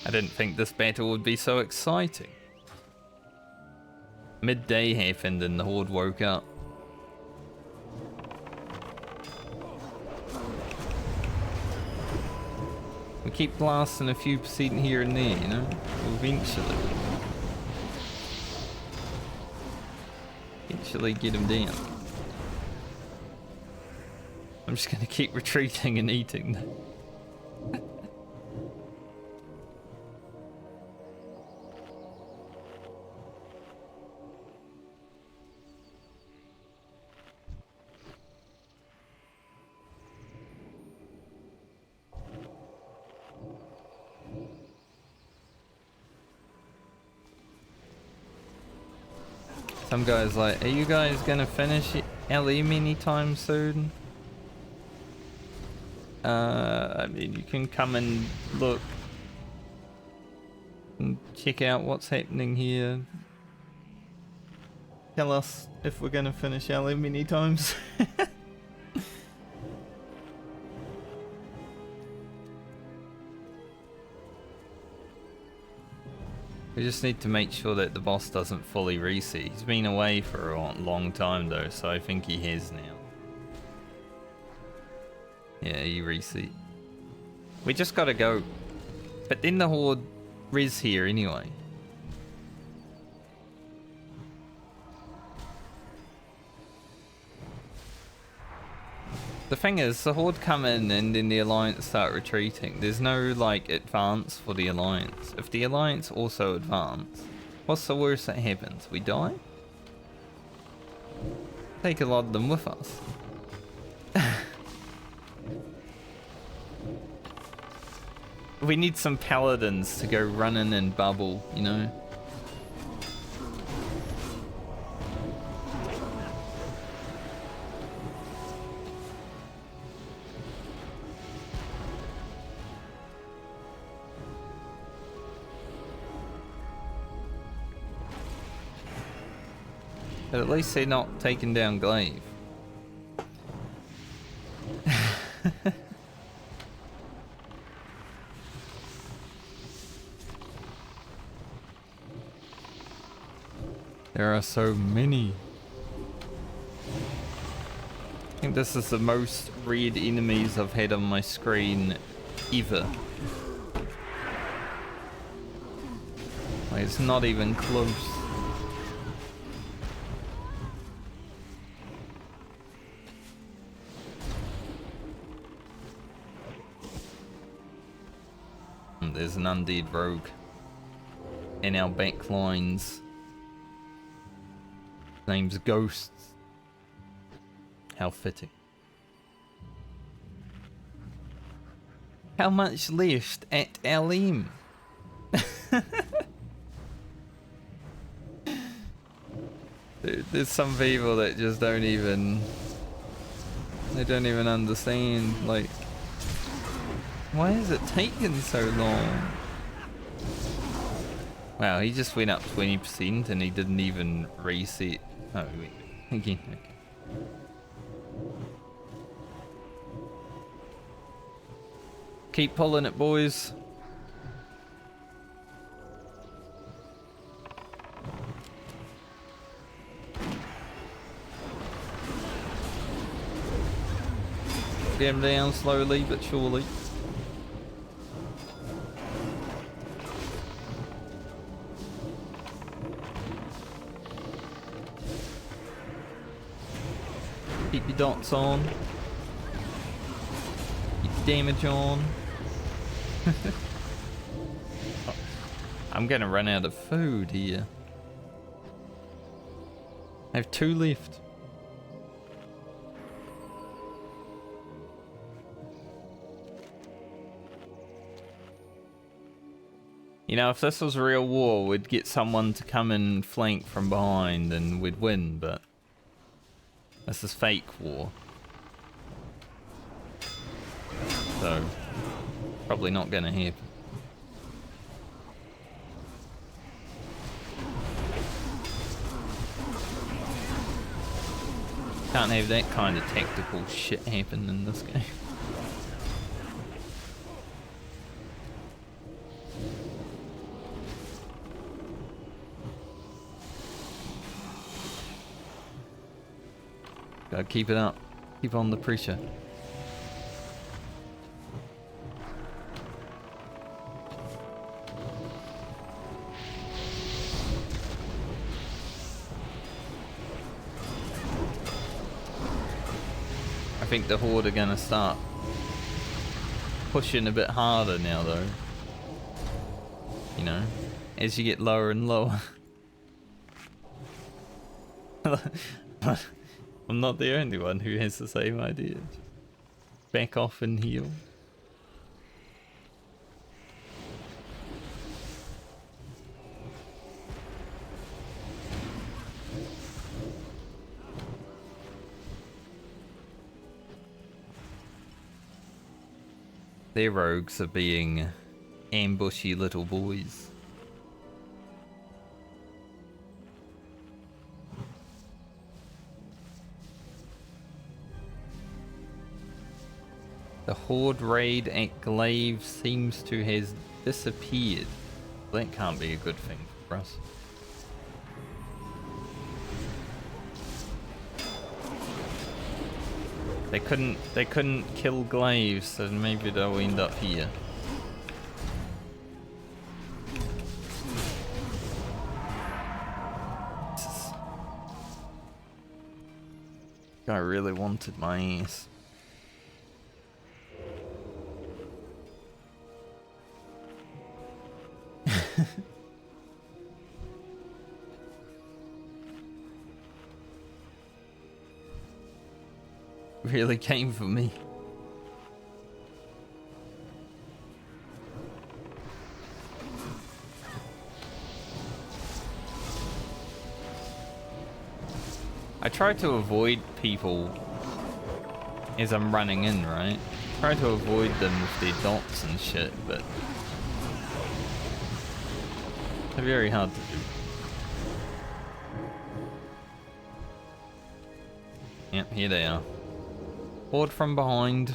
I didn't think this battle would be so exciting. Midday happened and the horde woke up. We keep blasting a few percent here and there, you know? Eventually get him down. I'm just gonna keep retreating and eating. Some guy's like, are you guys gonna finish LM anytime soon? I mean, you can come and look and check out what's happening here. Tell us if we're gonna finish LM anytime soon. We just need to make sure that the boss doesn't fully reset. He's been away for a long time though, so I think he has now. Yeah, he reset. We just gotta go. But then the horde res here anyway. The thing is, the horde come in and then the alliance start retreating. There's no like advance for the alliance. If the alliance also advance, what's the worst that happens? We die? Take a lot of them with us. We need some paladins to go running and bubble, you know? But at least they're not taking down Glaive. There are so many. I think this is the most red enemies I've had on my screen ever. Like, it's not even close. And there's an undead rogue in our back lines. Name's Ghosts. How fitting. How much left at LM? There's some people that just don't even... They don't even understand, like... Why is it taking so long? Wow, he just went up 20% and he didn't even reset. Oh, wait. Again, okay. Keep pulling it, boys. Get him down slowly but surely. Keep your dots on. Keep your damage on. I'm gonna run out of food here. I have 2 left. You know, if this was real war, we'd get someone to come and flank from behind and we'd win, but this is fake war. So, probably not gonna happen. Can't have that kind of tactical shit happen in this game. Gotta keep it up. Keep on the pressure. I think the Horde are gonna start pushing a bit harder now though. You know, as you get lower and lower. I'm not the only one who has the same idea. Just back off and heal. Their rogues are being ambushy little boys. The Horde raid at Glaive seems to have disappeared. That can't be a good thing for us. They couldn't kill Glaive, so maybe they'll end up here. Guy really wanted my ass. Really came for me. I try to avoid people as I'm running in, right? Try to avoid them with their dots and shit, but they're very hard to do. Yep, here they are. Horde from behind.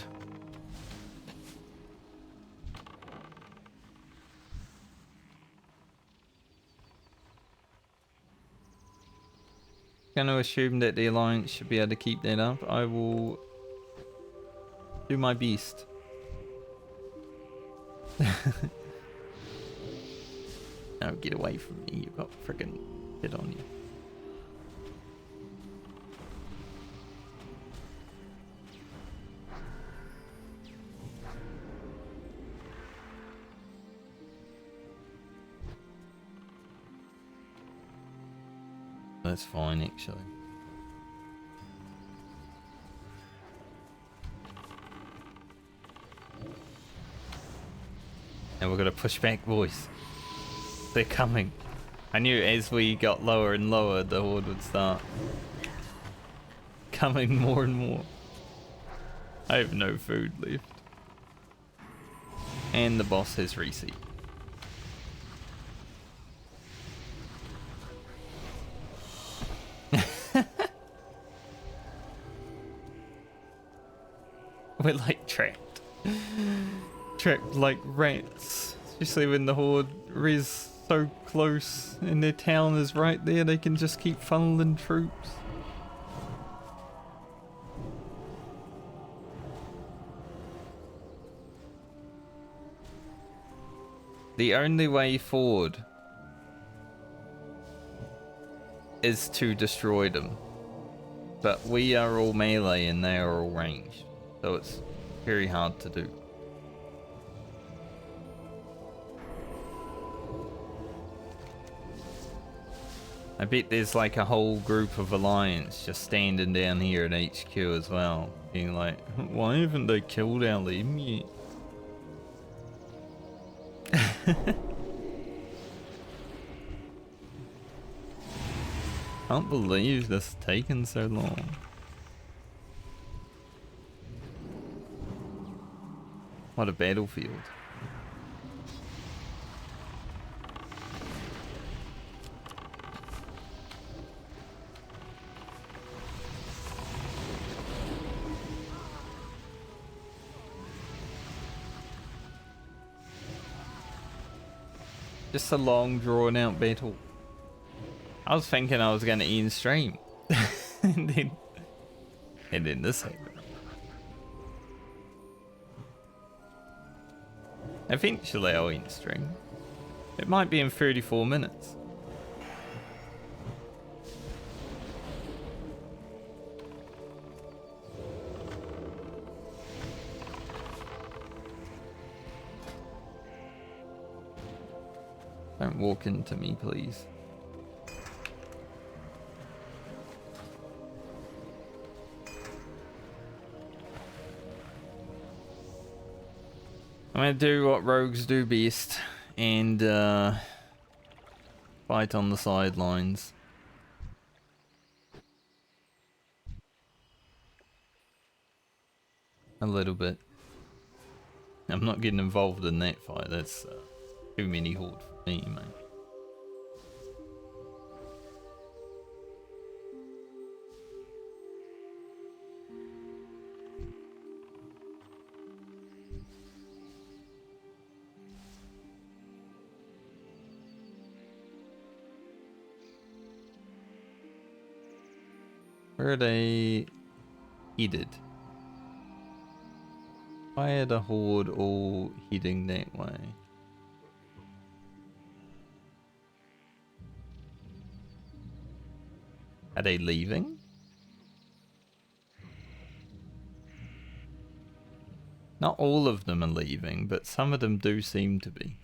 Going to assume that the Alliance should be able to keep that up. I will do my best. Now get away from me, you've got friggin' shit on you. That's fine, actually. And we're gonna push back, boys. They're coming. I knew as we got lower and lower, the horde would start coming more and more. I have no food left. And the boss has reset. We're like trapped. Trapped like rats. Especially when the horde is so close and their town is right there, they can just keep funneling troops. The only way forward is to destroy them. But we are all melee and they are all ranged. So it's very hard to do. I bet there's like a whole group of Alliance just standing down here at HQ as well. Being like, why haven't they killed our leader yet? Can't believe this is taking so long. What a battlefield. Just a long drawn out battle. I was thinking I was gonna end stream. and then this happened. Eventually I'll end stream. It might be in 34 minutes. Don't walk into me, please. I'm gonna do what rogues do best and fight on the sidelines. A little bit. I'm not getting involved in that fight. That's too many horde for me, mate. Where are they headed? Why are the horde all heading that way? Are they leaving? Not all of them are leaving, but some of them do seem to be.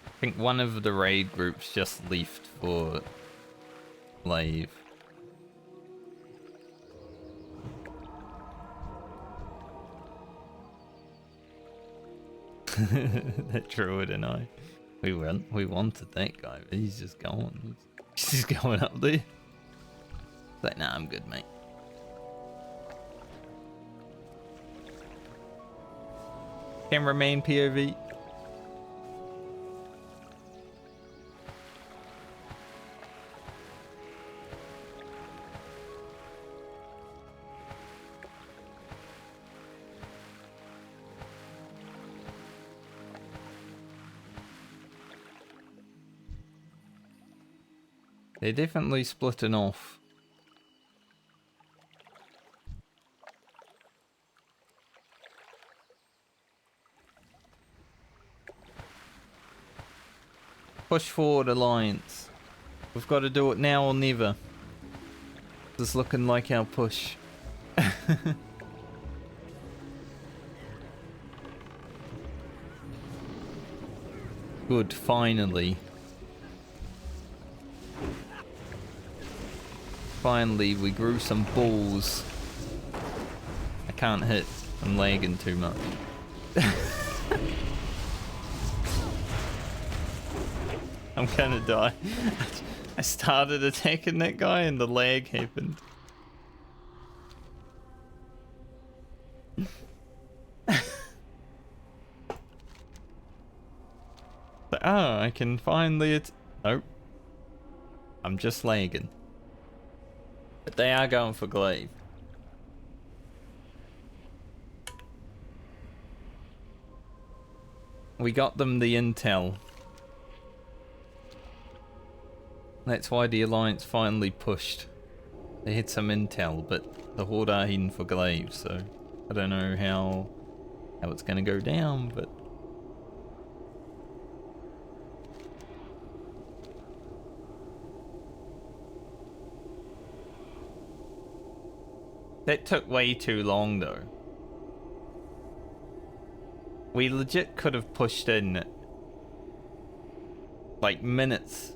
I think one of the raid groups just left for Lave. That Druid and I, we wanted that guy, but he's just gone. He's just going up there. It's like, nah, I'm good, mate. Can remain POV. They're definitely splitting off. Push forward, Alliance. We've got to do it now or never. This is looking like our push. Good, finally. Finally, we grew some balls. I can't hit. I'm lagging too much. I'm gonna die. I started attacking that guy and the lag happened. But, oh, I can finally nope. I'm just lagging. But they are going for glaive. We got them the intel. That's why the Alliance finally pushed. They had some intel, but the Horde are heading for glaive, so I don't know how it's gonna go down, but that took way too long though. We legit could have pushed in like minutes,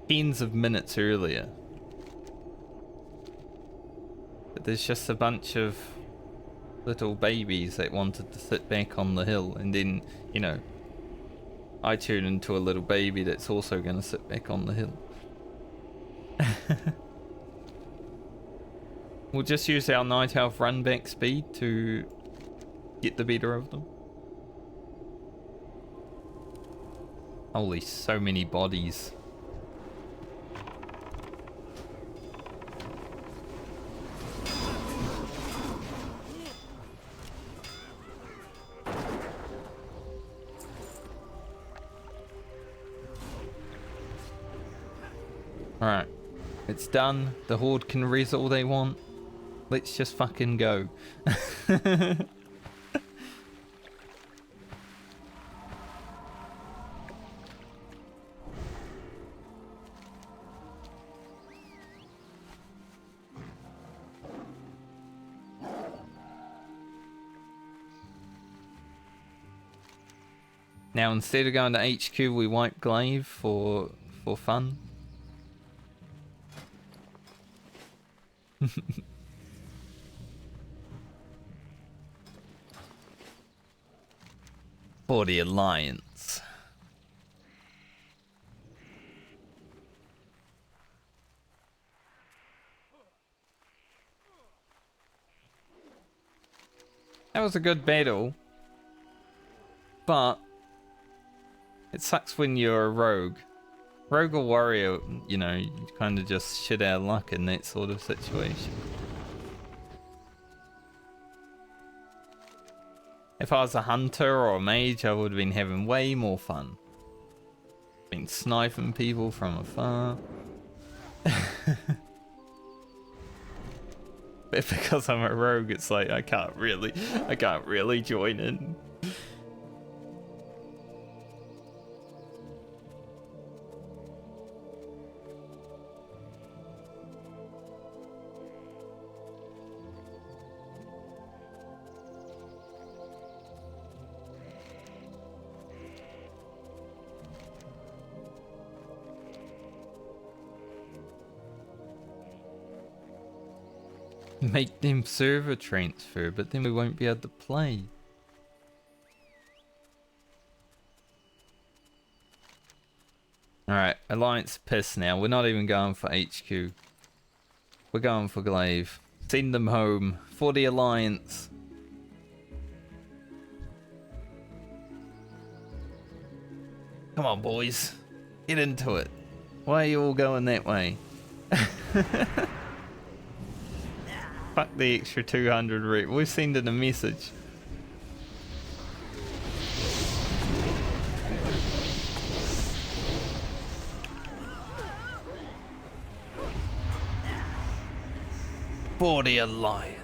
tens of minutes earlier. But there's just a bunch of little babies that wanted to sit back on the hill, and then, you know, I turn into a little baby that's also going to sit back on the hill. We'll just use our night elf run back speed to get the better of them. Holy, so many bodies. Alright, it's done. The Horde can res all they want. Let's just fucking go. Now instead of going to HQ, we wipe glaive for fun. For the Alliance. That was a good battle, but it sucks when you're a rogue. Rogue or warrior, you know, you kind of just shit out of luck in that sort of situation. If I was a hunter or a mage, I would have been having way more fun. Been sniping people from afar. But because I'm a rogue, it's like I can't really join in. Make them server transfer, but then we won't be able to play. Alright, Alliance piss now. We're not even going for HQ. We're going for Glaive. Send them home for the Alliance. Come on, boys. Get into it. Why are you all going that way? Fuck the extra 200 rep. We're sending a message. For the Alliance.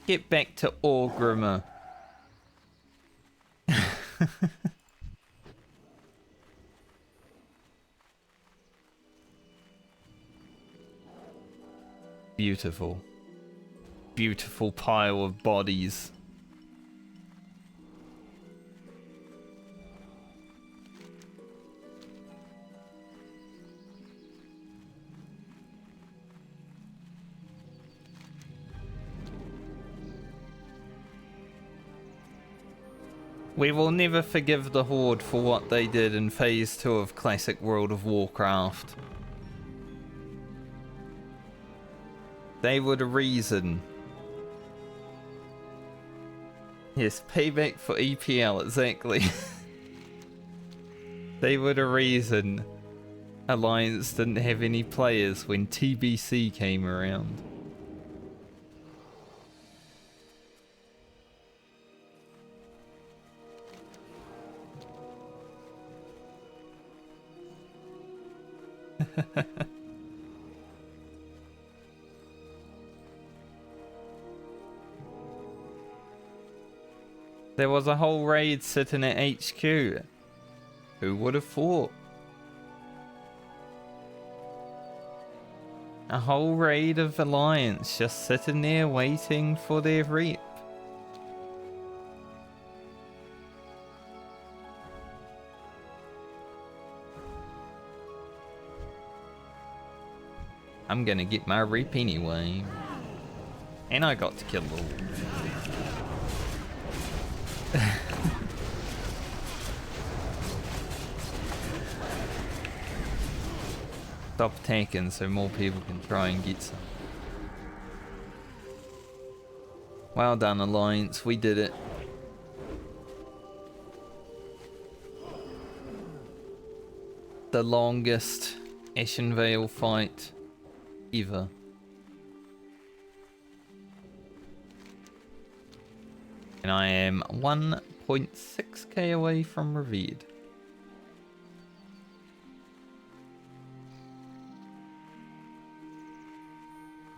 Get back to Orgrimmar. Beautiful. Beautiful pile of bodies. We will never forgive the Horde for what they did in Phase 2 of Classic World of Warcraft. They were the reason. Yes, payback for EPL, exactly. They were the reason Alliance didn't have any players when TBC came around. There was a whole raid sitting at HQ. Who would have thought? A whole raid of Alliance just sitting there waiting for their reap. I'm gonna get my reap anyway. And I got to kill the wolf. Stop attacking so more people can try and get some. Well done, Alliance, we did it. The longest Ashenvale fight ever. And I am 1.6k away from Revered.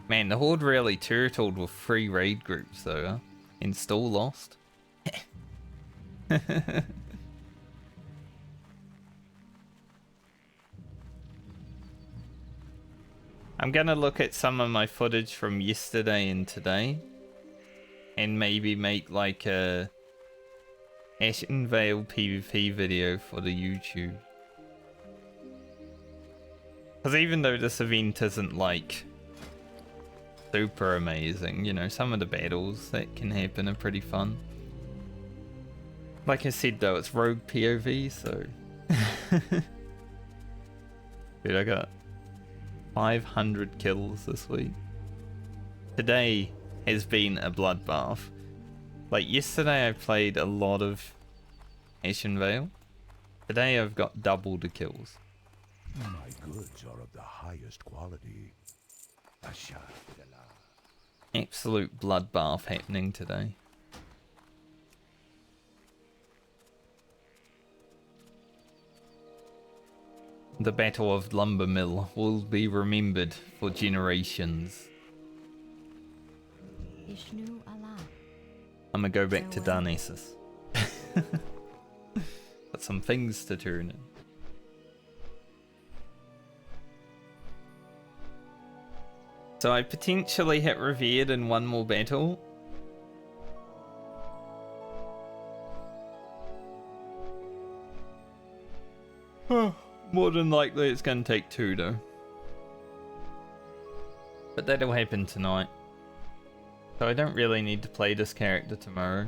Man, the Horde really turtled with 3 raid groups though, huh? And still lost. I'm gonna look at some of my footage from yesterday and today. And maybe make like a Ashenvale PvP video for the YouTube. Because even though this event isn't like super amazing, you know, some of the battles that can happen are pretty fun. Like I said though, it's rogue POV, so... Dude, I got 500 kills this week. Today has been a bloodbath. Like yesterday I played a lot of Ashenvale. Today I've got double the kills. My goods are of the highest quality. Ashenvale. Absolute bloodbath happening today. The Battle of Lumber Mill will be remembered for generations. Ishnu Allah. I'm gonna go back to Darnassus. Got some things to turn in. So I potentially hit Revered in one more battle. More than likely it's gonna take 2 though. But that'll happen tonight. So I don't really need to play this character tomorrow.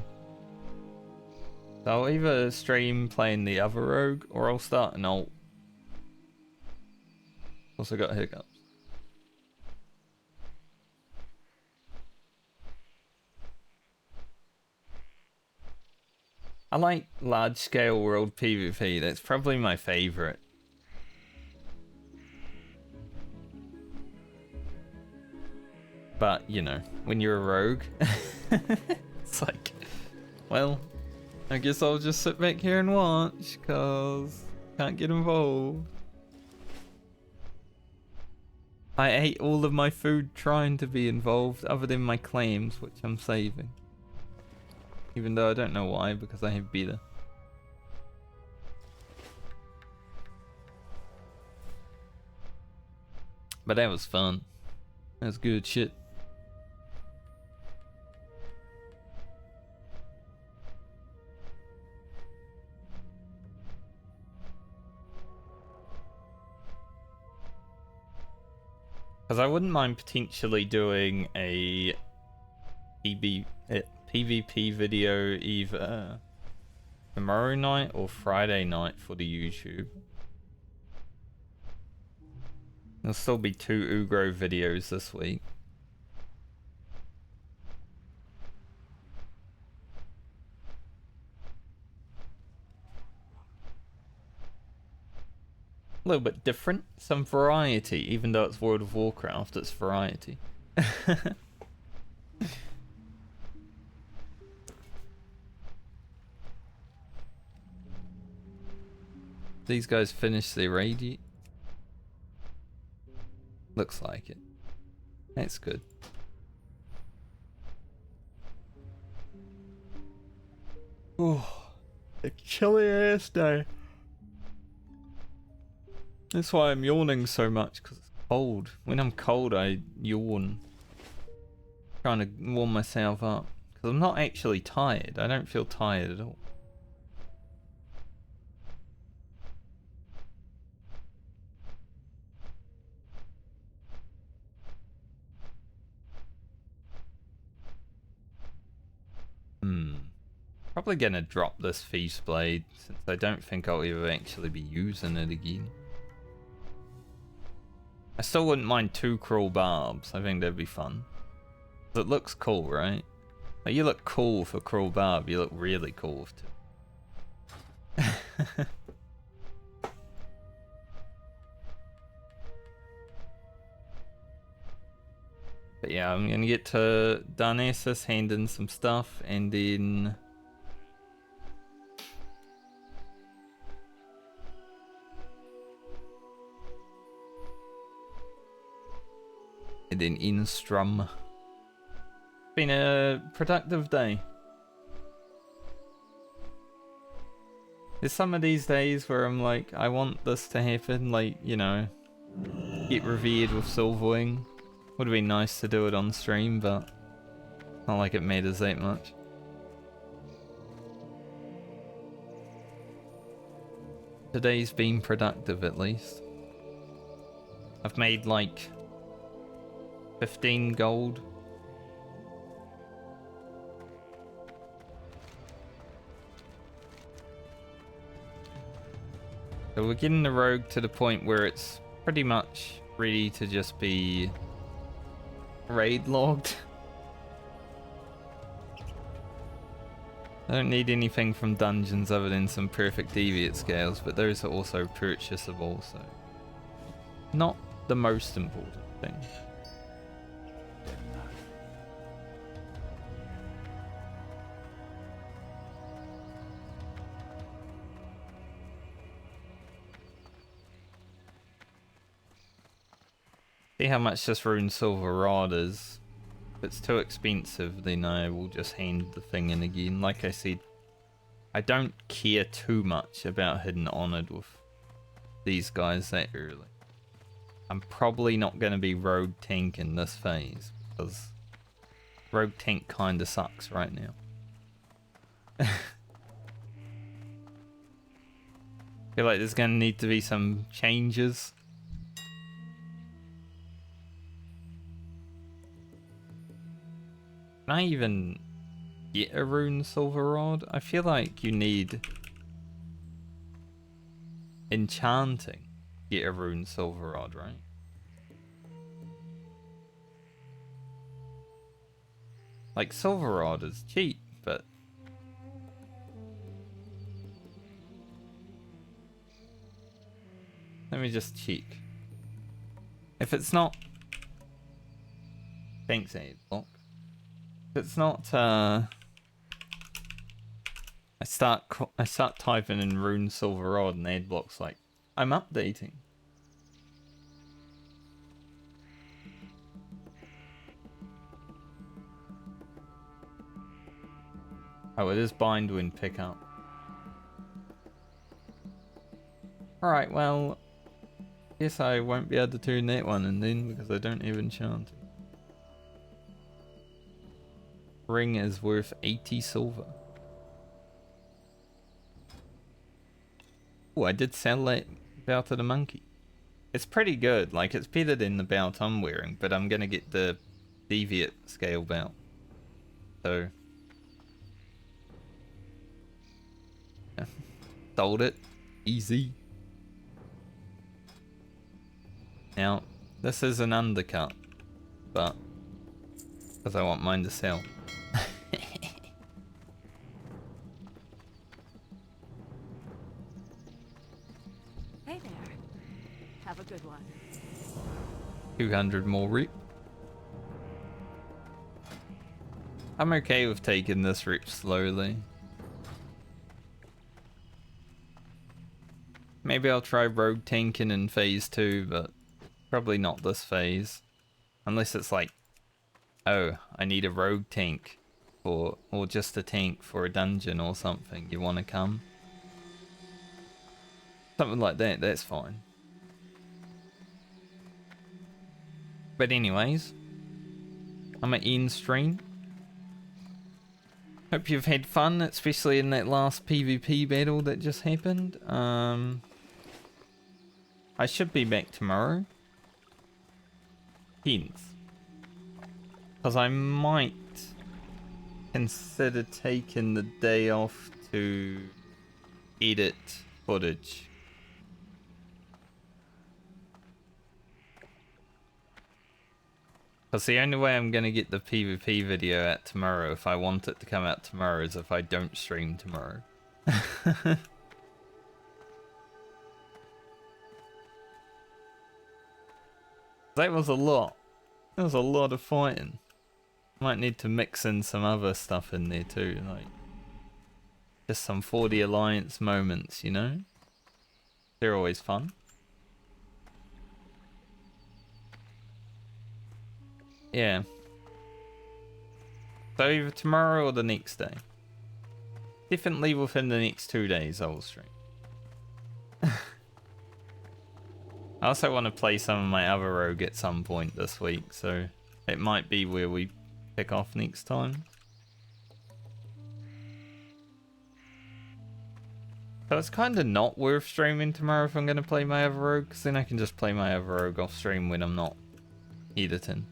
So I'll either stream playing the other rogue or I'll start an alt. Also got hiccups. I like large scale world PvP, that's probably my favourite. But, you know, when you're a rogue, it's like, well, I guess I'll just sit back here and watch, cause can't get involved. I ate all of my food trying to be involved, other than my claims, which I'm saving. Even though I don't know why, because I have beta. But that was fun. That was good shit. Because I wouldn't mind potentially doing a PvP video either tomorrow night or Friday night for the YouTube. There'll still be 2 Ugro videos this week. A little bit different, some variety, even though it's World of Warcraft, it's variety. These guys finished their raid yet? Looks like it. That's good. Oh, a chilly ass day. That's why I'm yawning so much, because it's cold. When I'm cold, I yawn. Trying to warm myself up. Because I'm not actually tired. I don't feel tired at all. Probably gonna drop this Feast Blade, since I don't think I'll ever actually be using it again. I still wouldn't mind 2 cruel barbs. I think that'd be fun. It looks cool, right? Like, you look cool for cruel barb. You look really cool too. But yeah, I'm gonna get to Darnassus, hand in some stuff, and then Instrum. Been a productive day. There's some of these days where I'm like, I want this to happen, like, you know, get revered with Silverwing. Would have been nice to do it on stream, but not like it matters that much. Today's been productive at least. I've made like 15 gold. So we're getting the rogue to the point where it's pretty much ready to just be raid logged. I don't need anything from dungeons other than some perfect deviate scales, but those are also purchasable, so not the most important thing. See how much this rune silver rod is. If it's too expensive, then I will just hand the thing in again. Like I said, I don't care too much about hidden honored with these guys that early. I'm probably not going to be rogue tank in this phase, because rogue tank kinda sucks right now. Feel like there's going to need to be some changes. Can I even get a rune silver rod? I feel like you need enchanting to get a rune silver rod, right? Like silver rod is cheap, but let me just check. If it's not, thanks, Adblock. If it's not, I start typing in rune silver rod and Adblock's like, I'm updating. Oh, it is bind when pick up. Alright, well, guess I won't be able to turn that one in then because I don't have enchanting. Ring is worth 80 silver. Oh, I did sell that belt to the monkey. It's pretty good, like it's better than the belt I'm wearing, but I'm gonna get the deviate scale belt. So sold it. Easy. Now, this is an undercut, but because I want mine to sell. Hey there. Have a good one. 200 more rep. I'm okay with taking this rep slowly. Maybe I'll try rogue tanking in phase 2, but probably not this phase. Unless it's like, oh, I need a rogue tank for, or just a tank for a dungeon or something. You want to come? Something like that, that's fine. But anyways, I'm at end stream. Hope you've had fun, especially in that last PvP battle that just happened. I should be back tomorrow. Hence. Because I might consider taking the day off to edit footage. Because the only way I'm going to get the PvP video out tomorrow, if I want it to come out tomorrow, is if I don't stream tomorrow. That was a lot. That was a lot of fighting. Might need to mix in some other stuff in there too, like just some 40 Alliance moments, you know? They're always fun. Yeah. So either tomorrow or the next day. Definitely within the next 2 days I will stream. I also want to play some of my other rogue at some point this week, so it might be where we pick off next time. So it's kind of not worth streaming tomorrow if I'm going to play my other rogue, because then I can just play my other rogue off stream when I'm not editing.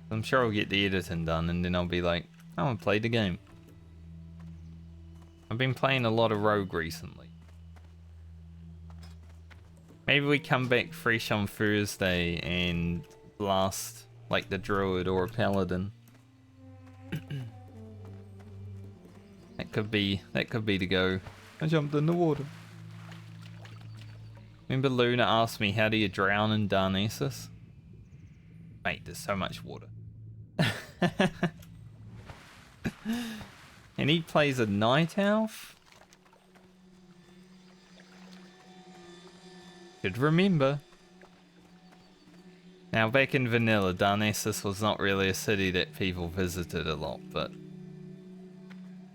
I'm sure I'll get the editing done and then I'll be like, I want to play the game. I've been playing a lot of rogue recently. Maybe we come back fresh on Thursday and blast like the druid or a paladin. That could be the go. I jumped in the water. Remember Luna asked me, how do you drown in Darnassus? Mate, there's so much water. And he plays a night elf? Should remember. Now back in vanilla, Darnassus was not really a city that people visited a lot, but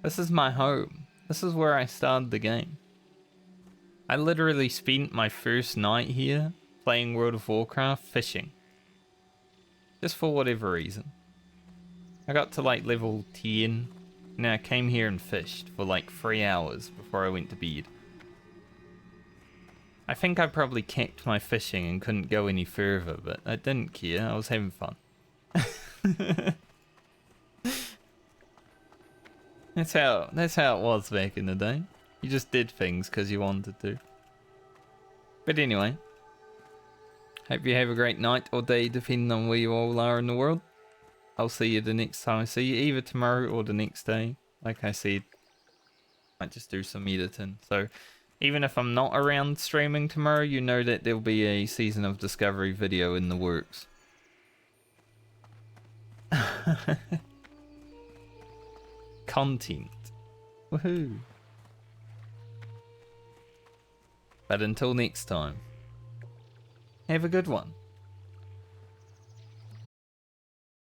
this is my home. This is where I started the game. I literally spent my first night here playing World of Warcraft fishing. Just for whatever reason. I got to like level 10, and then I came here and fished for like 3 hours before I went to bed. I think I probably capped my fishing and couldn't go any further, but I didn't care. I was having fun. That's how it was back in the day. You just did things because you wanted to. But anyway, hope you have a great night or day depending on where you all are in the world. I'll see you the next time I see you, either tomorrow or the next day. Like I said, I might just do some editing. So even if I'm not around streaming tomorrow, you know that there'll be a Season of Discovery video in the works. Content. Woohoo. But until next time, have a good one.